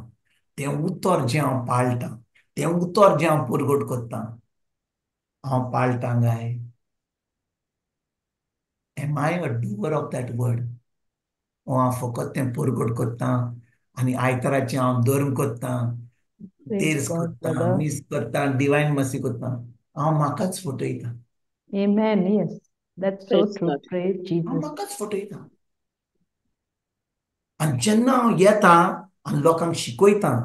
तें उतर जें हांव पाळटां, तें उतर जें हांव पुरगट करतां, हांव पाळटां काय? Am I a doer of that word? वो हांव फकत तें पुरगट करतां आनी आयताराचें हांव धर्म करतां, Praise तेर्स God, करतां, brother. मीस करतां, डिवायन मसी करतां, हांव म्हाकाच फटयतां. Amen. Yes. That's so Praise true. God. Praise हांव Jesus. म्हाकाच फटयतां. आनी जेन्ना हांव येतां आनी लोकांक शिकयतां,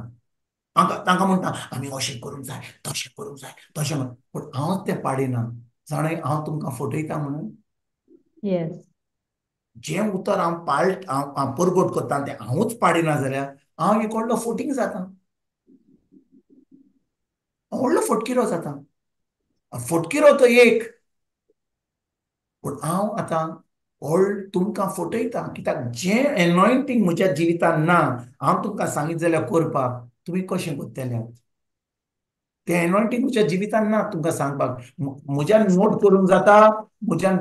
तांकां म्हणटा आमी अशें करूंक जाय, तशें करूंक जाय, तशें म्हण, पूण हांवच तें पाडिना. जाणा हांव तुमकां फटयतां म्हणून? Yes. जें उतर हांव पुरगट करतां तें हांवूच पाडिना जाल्यार हांव एक व्हडलो फटींग जातां. व्हडलो फटकिरो जाता. फटकिरो तो एक, पूण हांव आतां तुमकां फटयता, कित्याक जें एनॉयंटींग म्हज्या जिवितांत ना, हांव तुमकां सांगीत जाल्यार करपाक, तुमी कशें करतले? तें एनॉयंटींग म्हज्या जिवितांत ना तुमकां सांगपाक. म्हज्यान नोट करूंक जाता, म्हज्यान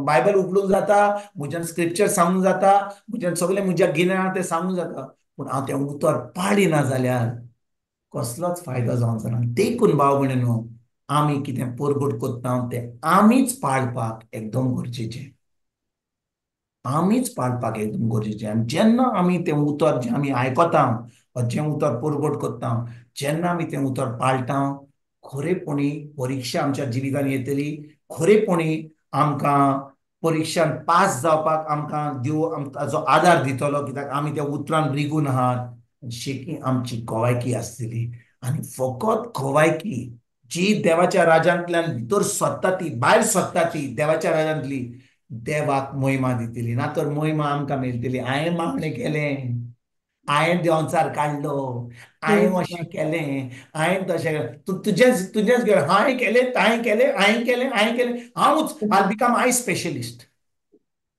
बायबल उगडूंक जाता, म्हज्यान स्क्रिप्चर सांगूंक जाता, म्हज्यान सगळें म्हज्या गिन्यान तें सांगूंक जाता, पूण हांव तें उतर पाळिना जाल्यार कसलोच फायदो जावंक जायना. देखून भाव भयणीनो, आमी कितें परगट कोत्ता तें आमीच पाळपाक एकदम गरजेचें. आमीच पाळपाक एकदम गरजेचें. आनी जेन्ना आमी तें उतर जें आमी आयकता, जें उतर परगट कोत्ता, जेन्ना आमी तें उतर पाळटा, खरेपणी परिक्षा आमच्या जिवितांत येतली. खरेपणी आमकां परिक्षांत पास जावपाक आमकां देव आमकां आदार दितलो, कित्याक आमी त्या उतरान रिगून आहात. शेकी आमची गोवायकी आसतली. आनी फकत गोवायकी जी देवाच्या राज्यांतल्यान भितर सोदता ती, भायर सोदता ती देवाच्या राज्यांतली, देवाक महिमा दितली. ना तर महिमा आमकां मेळटली. हांवें मागणें केलें, हांवें देंवचार काडलो, हांवें Praise अशें God. केलें, हांवें तशें केलें. तुजेंच तुजेंच हांवें केलें, हांवें केलें, हांवें केलें, हांवें केलें, हांवूच I become I specialist.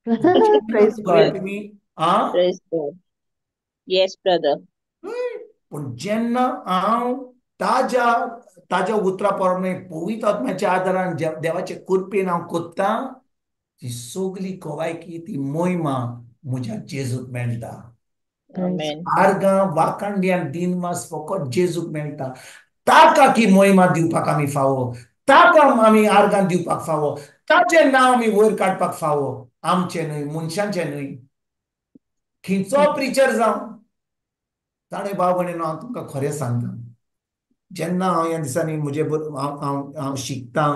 Praise खरें God. तुमी आं Praise God. Yes, brother. पूण जेन्ना हांव ताज्या ताज्या उतरा प्रमाणे पवित्र आत्म्याच्या आदारान देवाचे कृपेन हांव कोत्ता, ती सगळी गोवायकी, ती महिमा म्हज्या जेजूक मेळटा. Praise Amen. God. आर्गां वाखाणडी आनी दिनवास फकत जेजूक मेळटा. ताका की महिमा दिवपाक आमी फावो, ताका आमी आर्गां दिवपाक फावो, ताचें नांव आमी वयर काडपाक फावो. आमचें न्हय, मनशांचें न्हय. खंयचो प्रिचर जावं. ताणें भाव भयणीनो, हांव तुमकां खरें सांगता, जेन्ना हांव ह्या दिसांनी म्हजे हांव शिकतां,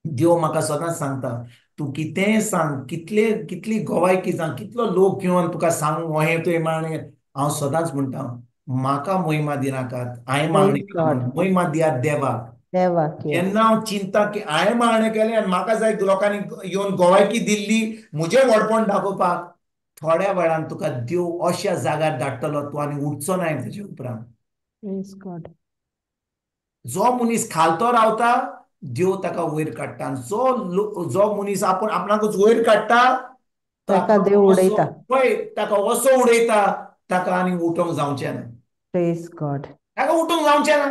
देव म्हाका सदांच सांगता, तूं कितेंय सांग, कितली गोवायकी सांग, कितलो लोक येवन तुका सांगू हें तुवें मागणें, हांव सदांच म्हणटा, म्हाका महिमा दिनाकात, हांवें मागणें Praise केलां God. म्हणून. महिमा दियात देवाक. Devak, yes. जेन्ना हांव चिंता की हांवें मागणें केलें आनी म्हाका जाय लोकांनी येवन गोवायकी दिल्ली म्हजें व्हडपण दाखोवपाक, थोड्या वेळान तुका देव अशा जाग्यार धाडटलो, तूं आनी उठचो ना तेजे उपरांत. Praise God. जो मनीस खालतो रावता, देव ताका वयर काडटा. आनी जो मनीस आपणाकूच वयर काडटा, Taka ताका Dev असो उडयता. पळय, ताका असो उडयता, ताका आनी उठोंक जावचें ना. Praise God. ताका उठोंक जावचें ना.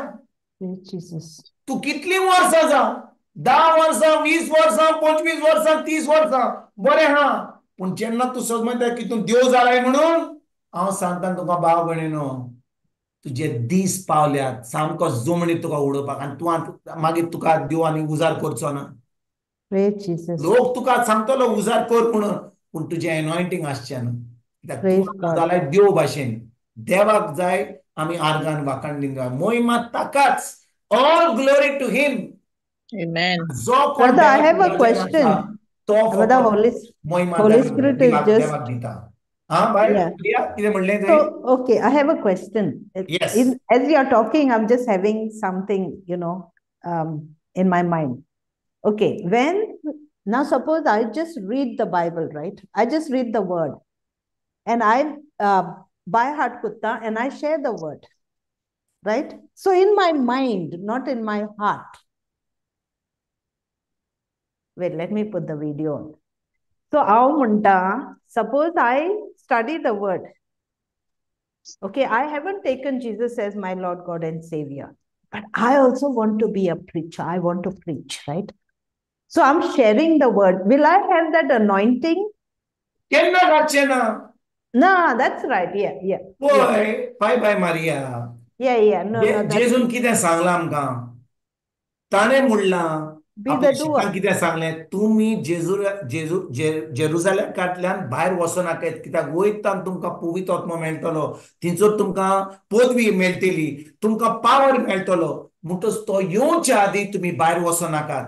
Praise Jesus. तूं कितलीं वर्सां जावं, 10 वर्सां, 20 वर्सां, 25 वर्सां, 30 वर्सां, बरें हा. पूण जेन्ना तूं समजता की तूं देव जालाय म्हणून, हांव सांगता तुका भाव भयणीनो, तुजे दीस पावल्यात सामको जमनीर तुका उडोवपाक. आनी तूं मागीर तुका देव आनी उजार करचो ना. Praise Jesus. लोक तुका सांगतलो उजार कर म्हणून, पूण तुजें एनॉयंटींग आसचें ना. कित्याक तूं Praise God. जाल्यार देव भाशेन. देवाक जाय आमी आर्गान वाखाणली जाय. महिमा ताकाच. All glory to him. Amen. जो कोण Brother, I have देवाच्या a राज्यान आसा, question. तो Brother, फकत महिमा Holy Spirit is just, देवाक दिता. हां बाय, yeah. प्रिया, कितें म्हणलें So, तुवें? okay, I have a question. Yes. As you are talking, I'm just having something, in my mind. Okay, now suppose I just read the Bible, right? I just read the word and I by heart kutta and I share the word, right? So in my mind, not in my heart. Wait, let me put the video on. So suppose I study the word. Okay, I haven't taken Jesus as my Lord God and Savior, but I also want to be a preacher. I want to preach, right? So I'm sharing the word. Will I have that anointing? केन्ना घातचें ना. No, that's right. Yeah. पळय, बाय मारिया. Yeah. No, that's जेजून कितें सांगलां आमकां? ताणें म्हणलां, be the आपल्या doer. शिष्यांक कितें सांगलें? तुमी जेरुसालेमांतल्यान भायर वचनाकात, कित्याक वयतान तुमकां पवित्र आत्मो मेळटलो, थंयसर तुमकां पदवी मेळटली, तुमकां पावर मेळटलो. म्हणटच तो येवच्या आदी तुमी भायर वचनाकात.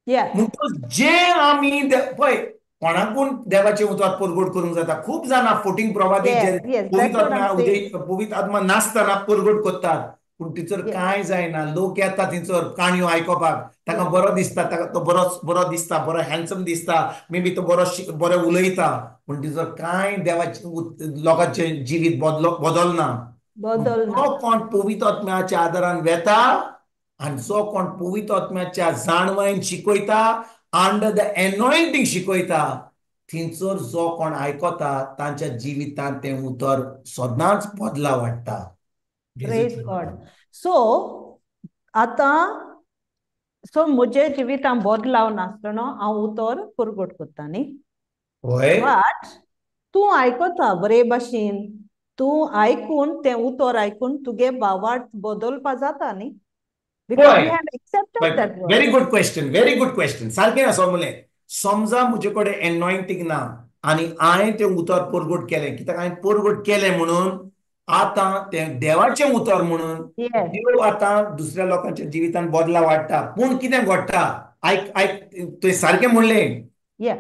Yeah. म्हणटच जें आमी पळय, कोणाकून देवाचे उतर परगट करूंक जाता. खूब जाणां फोटींग प्रवादीक जे Yes, that's what I'm saying. पवित्र आत्मा नासतना परगट करतात, पूण थंयसर कांय जायना. लोक येता थंयसर काणयो आयकपाक, ताका बरो दिसता, ताका तो बरो दिसता, बरो हँडसम दिसता, मे बी तो बरो उलयता, पूण थंयसर कांय देवाचे लोकांचें जिवीत बदलना. बदल ना. जो कोण पवित्र आत्म्याच्या आदारान वेता आणि जो कोण पवित्र आत्म्याच्या जाणवायन शिकयता अंडर द एनॉयंटिंग शिकयता थिंचर जो कोण आयकता तांच्या जिवितांत ते उतर सदांच बदला वाडटा. Praise God. सो आता सो म्हजे जिवितांत बदलाव नासतना हांव उतर पुरगट करता न्ही. होय बट तूं आयकता बरे भाशेन, तूं आयकून तें उतर आयकून तुगे भावार्थ बदलपा जाता न्ही. Because we have accepted that word. Very good question, very good question. सारकें आसा मुले. समजा म्हजे कडेन एनॉयंटिंग ना आनी हांवें तें उतर परगट केलें, कित्याक हांवें परगट केलें म्हणून आतां तें देवाचें उतर म्हणून Yes. देव आतां दुसऱ्या लोकांच्या जिवितांत बदला वाडटा. पूण कितें घडटा, आयक आयक तुवें सारकें म्हणलें. Yeah.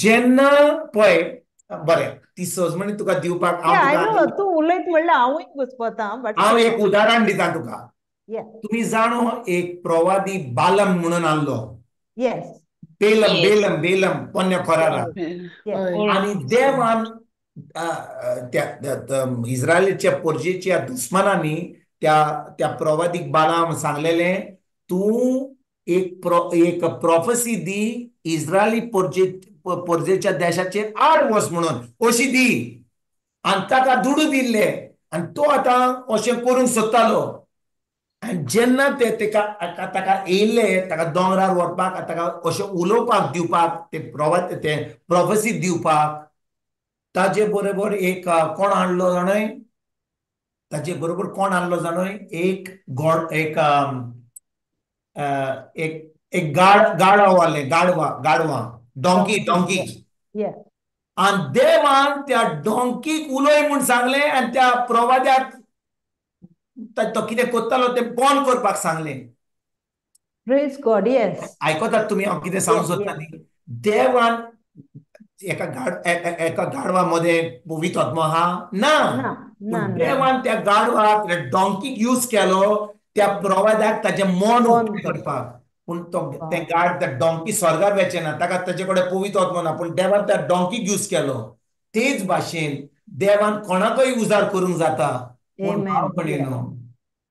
जेन्ना पळय बरें ती सजमणी तुका दिवपाक Yeah, I know. तुका तूं उलयत म्हणल्यार हांवूय घुसपता. बट हांव एक उदाहरण दितां तुका. Yeah. तुम्ही जाणो एक प्रवादी बालम म्हणून आल्लो. Yes. Belum Yes. Belum Belum पोन्ने खोरारा. Yes. आणि देवान त्या इस्रायलीच्या पोरजेच्या दुस्मनांनी त्या प्रवादीक बालाम सांगलेलें तूं एक प्रॉफेसी दी इस्रायली पोरजेच्या देशाचेर आड वच म्हणून अशी दी. आनी ताका दुडू दिल्ले आनी तो आतां अशें करूंक सोदतालो. आनी जेन्ना ताका येयल्ले ताका दोंगरार व्हरपाक ताका अशें उलोवपाक दिवपाक ते प्रॉफेसी दिवपाक ताजे बरोबर एक कोण हाडलो जाणय, ताजे बरोबर कोण हाडलो जाणय, एक गाडवा गाडवा डॉंकी. Yeah. आणि देवान त्या डॉंकीक उलय म्हूण सांगलें आनी त्या प्रवाद्याक तो कितें करतालो तें बंद करपाक सांगलें. Praise God. Yes. आयकतात तुमी हांव कितें सांगूंक सोदता न्ही. देवान एका गाडवा मध्ये पवित्र आत्मा आहा ना. ना, ना, पूण ना. देवान त्या गाडवाक डॉंकीक यूज केलो त्या प्रवाद्याक ताचें मन मन उक्तें करपाक. पूण त्या डॉंकी स्वर्गार वेचेना, ताका ताचे कडेन पवित्र आत्मा ना. पूण देवान त्या डॉंकीक यूज केलो. तेच भाशेन देवान कोणाकय उजार करूंक जाता. पूण Amen. हांव म्हणिनो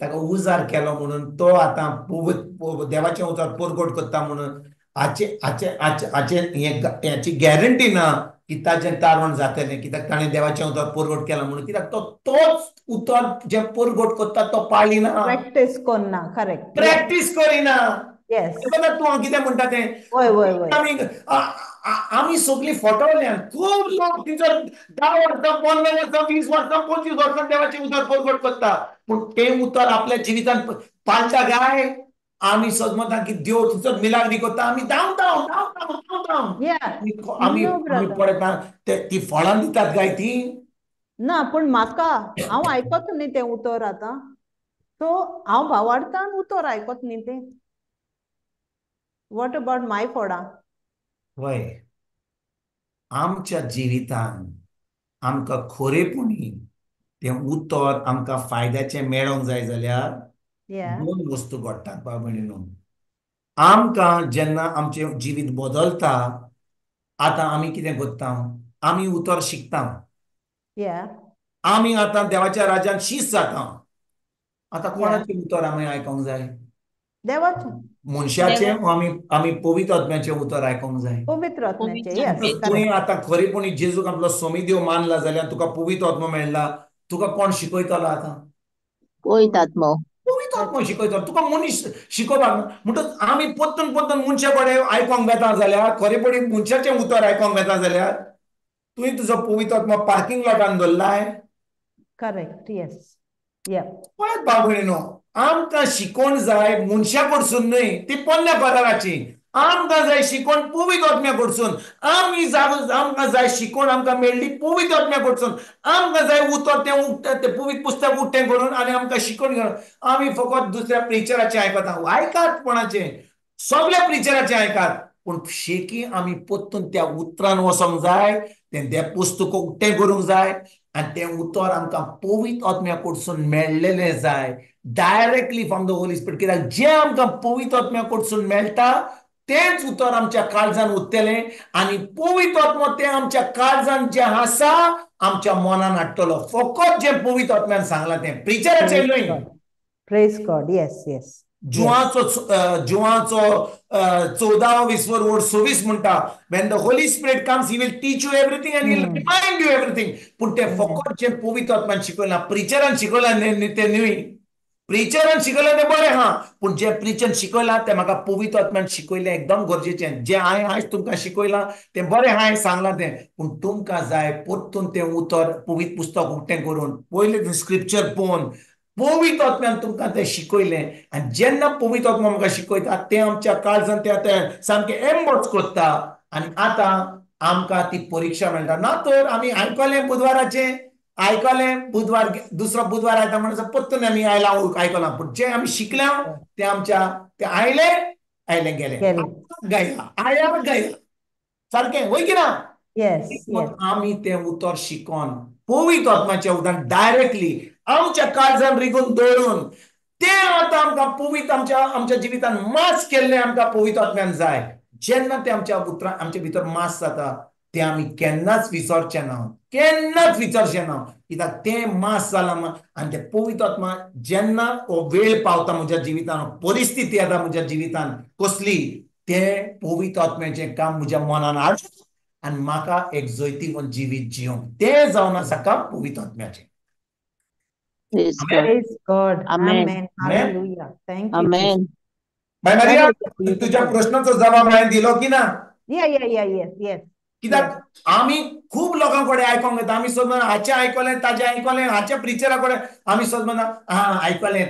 ताका उजार केलो म्हणून तो आतां देवाचें उतर परगट करता म्हणून हाची गॅरंटी ना की ताचें तारण जातलें, कित्याक ताणें देवाचें उतर परगट केलां म्हणून. कित्याक तोच उतर जे परगट करता तो पाळिना, Practice करना. Correct. प्रॅक्टीस करिना. Yes. तूं हांव कितें म्हणटा तें. वय. आमी सगळीं फटवल्यान खूब लोक तिचर 10 वर्सां 15 वर्सां 20 वर्सां 25 वर्सां देवाचें उतर परगट करता. पूण तें उतर आपल्या जिवितांत पाळटा काय. आमी सजमता की देव तिचो मिलाग्री करता, आमी धांवता. Yeah. आमी No, brother. पळयता ती फळां दितात काय ती. ना, पूण म्हाका हांव आयकत न्ही तें उतर आतां. सो हांव भावार्थान उतर आयकत न्ही तें. वॉट अबाउट माय फोडा. वय आमच्या जिवितांत आमकां खरेपणी तें उतर आमकां फायद्याचें मेळोंक जाय जाल्यार Yeah. दोन वस्तू घडटात बाब भयणीनो. आमकां जेन्ना आमचें जिवीत बदलता, आतां आमी कितें करता, आमी उतर शिकता. Yeah. आमी आतां देवाच्या राज्यात शीस जाता. आतां कोणाचें उतर आमी आयकोंक जाय, देवाचें. मनशाचें आमी पवित्र आत्म्याचें उतर आयकोंक जाय. पवित्र आत्म्याचें. पवित्र Yes. आत्म्याचें. तुवें आतां खरेपणी जेजूक आपलो स्वामी देव मानला जाल्यार तुका पवित्र आत्मा मेळ्ळा. तुका कोण शिकयतलो आतां? पवित्र आत्मा. पवित्र आत्मा शिकयतलो. तुका मनीस शिकोवपाक ना. म्हणटच आमी परतून मनशा कडेन आयकोंक वेता जाल्यार, खरेपणी मनशाचें उतर आयकोंक वेता जाल्यार तुवें तुजो पवित्र आत्मा पार्किंग लॉटान दवरलाय. Correct. Yes. Yeah. पळय भाव भयणीनो, आमकां शिकोवण जाय मनशा कडसून न्हय, ती पोन्न्या पदाराची. आमकां जाय शिकोवण पवित्र आत्म्या कडसून. आमकां जाय शिकोवण आमकां मेळ्ळी पवित्र आत्म्या कडसून. आमकां जाय उतर तें पवित्र पुस्तक उक्तें करून आनी आमकां शिकोवन घेवन. आमी फकत दुसऱ्या प्रिचराचें आयकता. आयकात कोणाचें, सगळ्या प्रिचराचें आयकात. पूण शेकी आमी परतून त्या उतरान वचोंक जाय, तें पुस्तक उक्तें करूंक जाय आनी तें उतर आमकां पवित्र आत्म्या कडसून मेळ्ळेलें जाय, directly from the Holy spirit. कित्याक जें आमकां पवित्र आत्म्या कडसून मेळटा तेच उतर आमच्या काळजान उरतलें आणि पवित्र आत्मा ते आमच्या काळजान जे आसा आमच्या मनान हाडटलो. फकत जे पवित्र आत्म्यान सांगला तें प्रिचराचें Praise न्हय. God. Praise God. Yes, yes. जुवाचो 14:20 म्हणटा when the Holy Spirit comes he will teach you everything and he will remind you everything. पूण ते फकत जे पवित्र आत्म्यान शिकयला, प्रिचरान शिकयला ते न्हय. प्रिचरान शिकयलें तें बरें हा, पूण जे प्रिचन शिकयला तें म्हाका पवित्र आत्म्यान शिकयलें एकदम गरजेचें. जे हांवें आयज तुमकां शिकयलां तें बरें हांवें सांगलां तें, पूण तुमकां जाय परतून तें उतर पवित्र पुस्तक उक्तें करून पयलें स्क्रिप्चर पळोवन पवित्र आत्म्यान तुमकां तें शिकयलें आनी जेन्ना पवित्र आत्मा म्हाका शिकयता तें आमच्या काळजान तें सामकें एम्बॉज करता आनी आतां आमकां ती परीक्षा मेळटा. ना तर आमी आयकलें बुधवाराचें, आयकलें बुधवार दुसरो बुधवार आयता म्हणून परतून आमी आयला आयकलां, पूण जे आमी शिकल्या तें आमच्या तें आयलें गेलें, गायला आयल्यार गायला सारकें, वय की ना. Yes, मग yes. आमी तें उतर शिकोन पवित्र आत्म्याचें उदक डायरेक्टली आमच्या काळजान रिगून दवरून तें आतां आमकां पवित्र आमच्या जिवितान मास केल्लें आमकां पवित्र आत्म्यान जाय. जेन्ना तें आमच्या भितर मास जाता तें आमी केन्नाच विसरचें ना, केन्नाच विसरचें ना. कित्याक तें मास जालां आनी तें पवित्र आत्मा जेन्ना हो वेळ पावता म्हज्या जिवितान, परिस्थिती येता म्हज्या जिवितान कसली, तें पवित्र आत्म्याचें काम म्हज्या मनान हाडून आनी म्हाका एक जैतिवंत जिवीत जिवंक तें जावन आसा काम पवित्र आत्म्याचें. Praise God. Praise God. Amen. Amen. Hallelujah. Thank you, Jesus. Amen. बाय मारिया, Very तुझ्या beautiful. प्रश्नाचो जबाब हांवें दिलो की ना? Yeah, yes, yes. कित्याक आमी खूब लोकां कडेन आयकोंक येता, आमी सोद हाचें आयकलें ताचें आयकलें, हाच्या प्रिचरा कडेन आमी सोद म्हणटा आयकलें.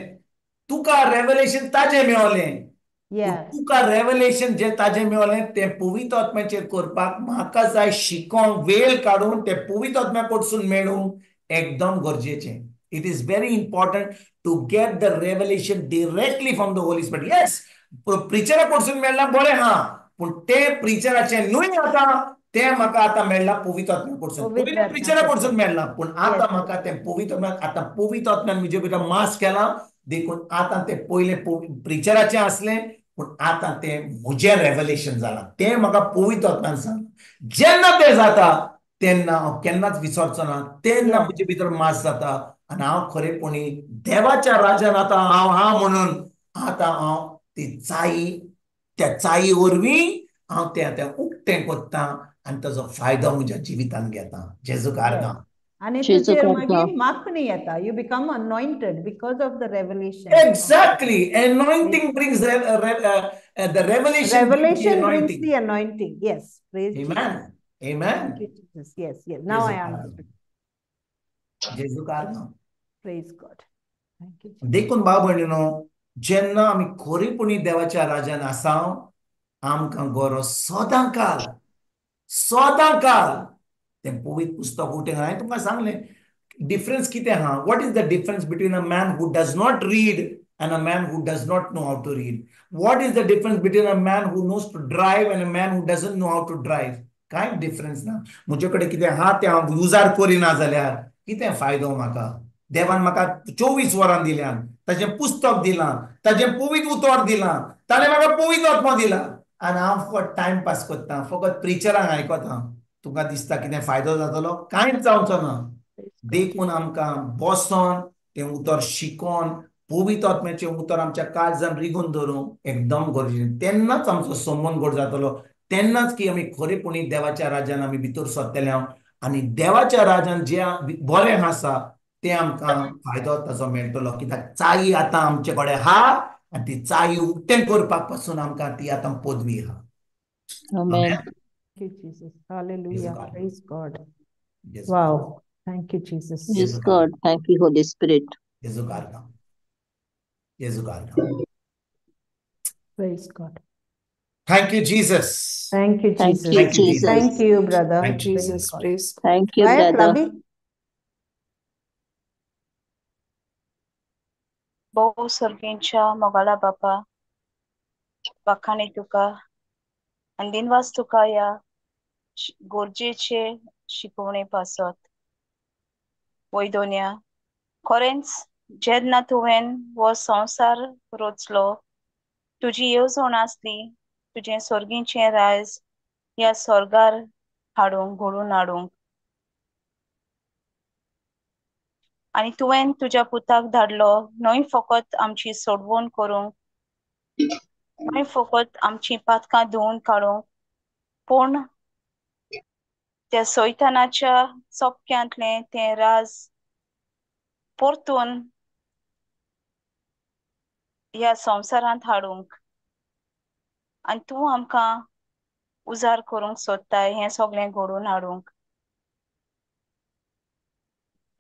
तुका रेवलेशन ताजें मेळलें, Yeah. तुका रेवलेशन जें ताजें मेळलें तें पवित्र आत्म्याचेर करपाक म्हाका जाय शिकोंक वेळ काडून तें पवित्र आत्म्या कडसून मेळूंक एकदम गरजेचें. It is very important to get the revelation directly from the Holy Spirit. Yes, प्रिचरा कडसून मेळ्ळां बरें हा, पूण तें प्रिचराचें न्हय आतां तें म्हाका आतां मेळ्ळां पवित्र आत्म्या कडसून. पयलीं प्रिचरा कडसून मेळ्ळां, पूण आतां म्हाका तें आतां पवित्र आत्म्यान म्हजे भितर मास केलां देखून आतां तें पयलें प्रिचराचें आसलें, पूण आतां तें म्हजें रेवलेशन जालां, तें म्हाका पवित्र आत्म्यान सांगलां. जेन्ना तें जाता तेन्ना हांव केन्नाच विसरचो ना, तेन्ना म्हजे भितर मास जाता आनी हांव खरेपणी देवाच्या राज्यान आतां हांव हा म्हणून आतां हांव ती त्या चाई वरवीं हांव तें उक्तें करतां आनी ताजो फायदो म्हज्या जिवितान घेता. जेजूक आर्गां. आणि जेजूक तुजेर आर्गां. मागीर माखणी येता. You become anointed because of the revelation. Exactly. Anointing brings the revelation brings the Revelation brings anointing. the anointing. Yes. Praise Jesus. Amen. Amen. Thank you, Jesus. Yes. Now I understood. जेजूक आर्गां. Praise God. Thank you, Jesus. देखून भाव भयणीनो, जेन्ना आमी खरेपणी देवाच्या राज्यान आसाव आमकां गरज सदां काळ तें पवित्र पुस्तक उठें. हांवें तुमकां सांगलें डिफरन्स कितें आहा. What is the difference between a man who does not read and a man who does not know how to read? What is the difference between a man who knows to drive and a man who doesn't know how to drive? कांय डिफरन्स ना. म्हजे कडेन कितें आहा तें हांव युजार करिना जाल्यार कितें फायदो म्हाका. देवान म्हाका 24 वरां दिल्यान, ताचें पुस्तक दिलां, ताचें पवित्र उतर दिलां, ताणें म्हाका पवित्र आत्मा दिला आनी हांव फकत टायमपास करतां, फकत प्रिचरांक आयकतां. तुका दिसता कितें फायदो जातलो? कांयच जावचो ना. देखून आमकां बसोन तें उतर शिकोन पवित्र आत्म्याचें उतर आमच्या काळजान रिगून धरूंक एकदम गरजेचें. तेन्नाच आमचो संबंद गोड जातलो, तेन्नाच की आमी खरेपणी देवाच्या राज्यान आमी भितर सरतले आनी देवाच्या राज्यान जें बरें आसा तें आमकां फायदो ताचो मेळटलो. कित्याक चाई आतां आमचे कडेन आहा आनी ती चाई उक्तें करपाक पासून आमकां ती आतां पदवी आहा. Amen. Thank you, Jesus. Hallelujah. God. Praise God. Yes. Wow. Thank you, Jesus. Praise God. Thank you, Holy Spirit. जेजूक आर्गां. जेजूक आर्गां. Praise God. Thank you, Jesus. Thank you, Thank Jesus. you, Thank you, Jesus. Jesus. Thank you, brother. Thank you, Praise Jesus, God. praise God. Thank you, Right, brother. Labi? भोव सर्गींच्या मोगाळा बापा वाखाणी तुका आनी दिनवास तुका या गरजेचे शिकवणे पासत. वैदोन्या खरेंच जेन्ना तुवें हो संवसार रचलो तुजी येवजण आसली, तुझें स्वर्गीचें राज ह्या स्वर्गार घडोवन हाडूंक आनी तुवें तुज्या पुताक धाडलो न्हय फकत आमची सोडवण करूंक न्हय फकत आमची पातकां धुवन काडूंक पूण त्या सैतानाच्या चोपक्यांतलें तें राज परतून ह्या संवसारांत हाडूंक आनी तूं आमकां उजार करूंक सोदताय हें सगळें घडोवन हाडूंक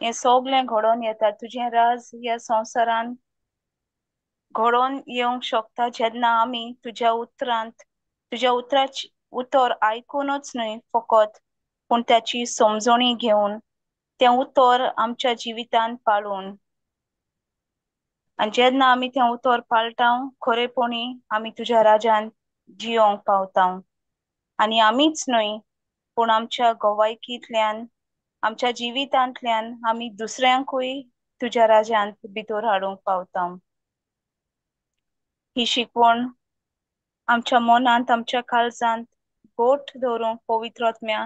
हें सगळें घडोवन येता तुजें राज ह्या संवसारांत घडोवन येवंक शकता जेन्ना आमी तुज्या उतराची उतर आयकूनच न्हय फकत पूण त्याची समजणी घेवन तें उतर आमच्या जिवितांत पाळून आनी जेन्ना आमी तें उतर पाळटाव खरेपणी आमी तुज्या राज्यांत जियोंक पावताव आनी आमीच न्हय पूण आमच्या गोवायकींतल्यान आमच्या जिवितांतल्यान आमी दुसऱ्यांकूय तुज्या राज्यांत भितर हाडूंक पावताव ही शिकवण आमच्या मनांत आमच्या काळजांत घोट दवरूंक पवित्र आत्म्या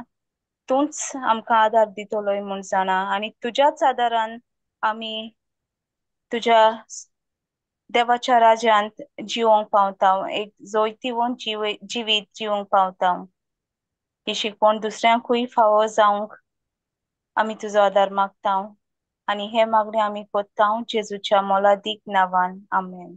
तूंच आमकां आदार दितलोय म्हूण जाणा आनी तुज्याच आदारान आमी तुज्या देवाच्या राज्यांत जिवंक पावताव एक जोयतीवंत जिवीत जिवंक पावताव ही शिकवण दुसऱ्यांकूय फावो जावंक आमी तुजो आदार मागताव आनी हे मागणें आमी कोत्ताव जेजूच्या मोलादीक नांवान आमेन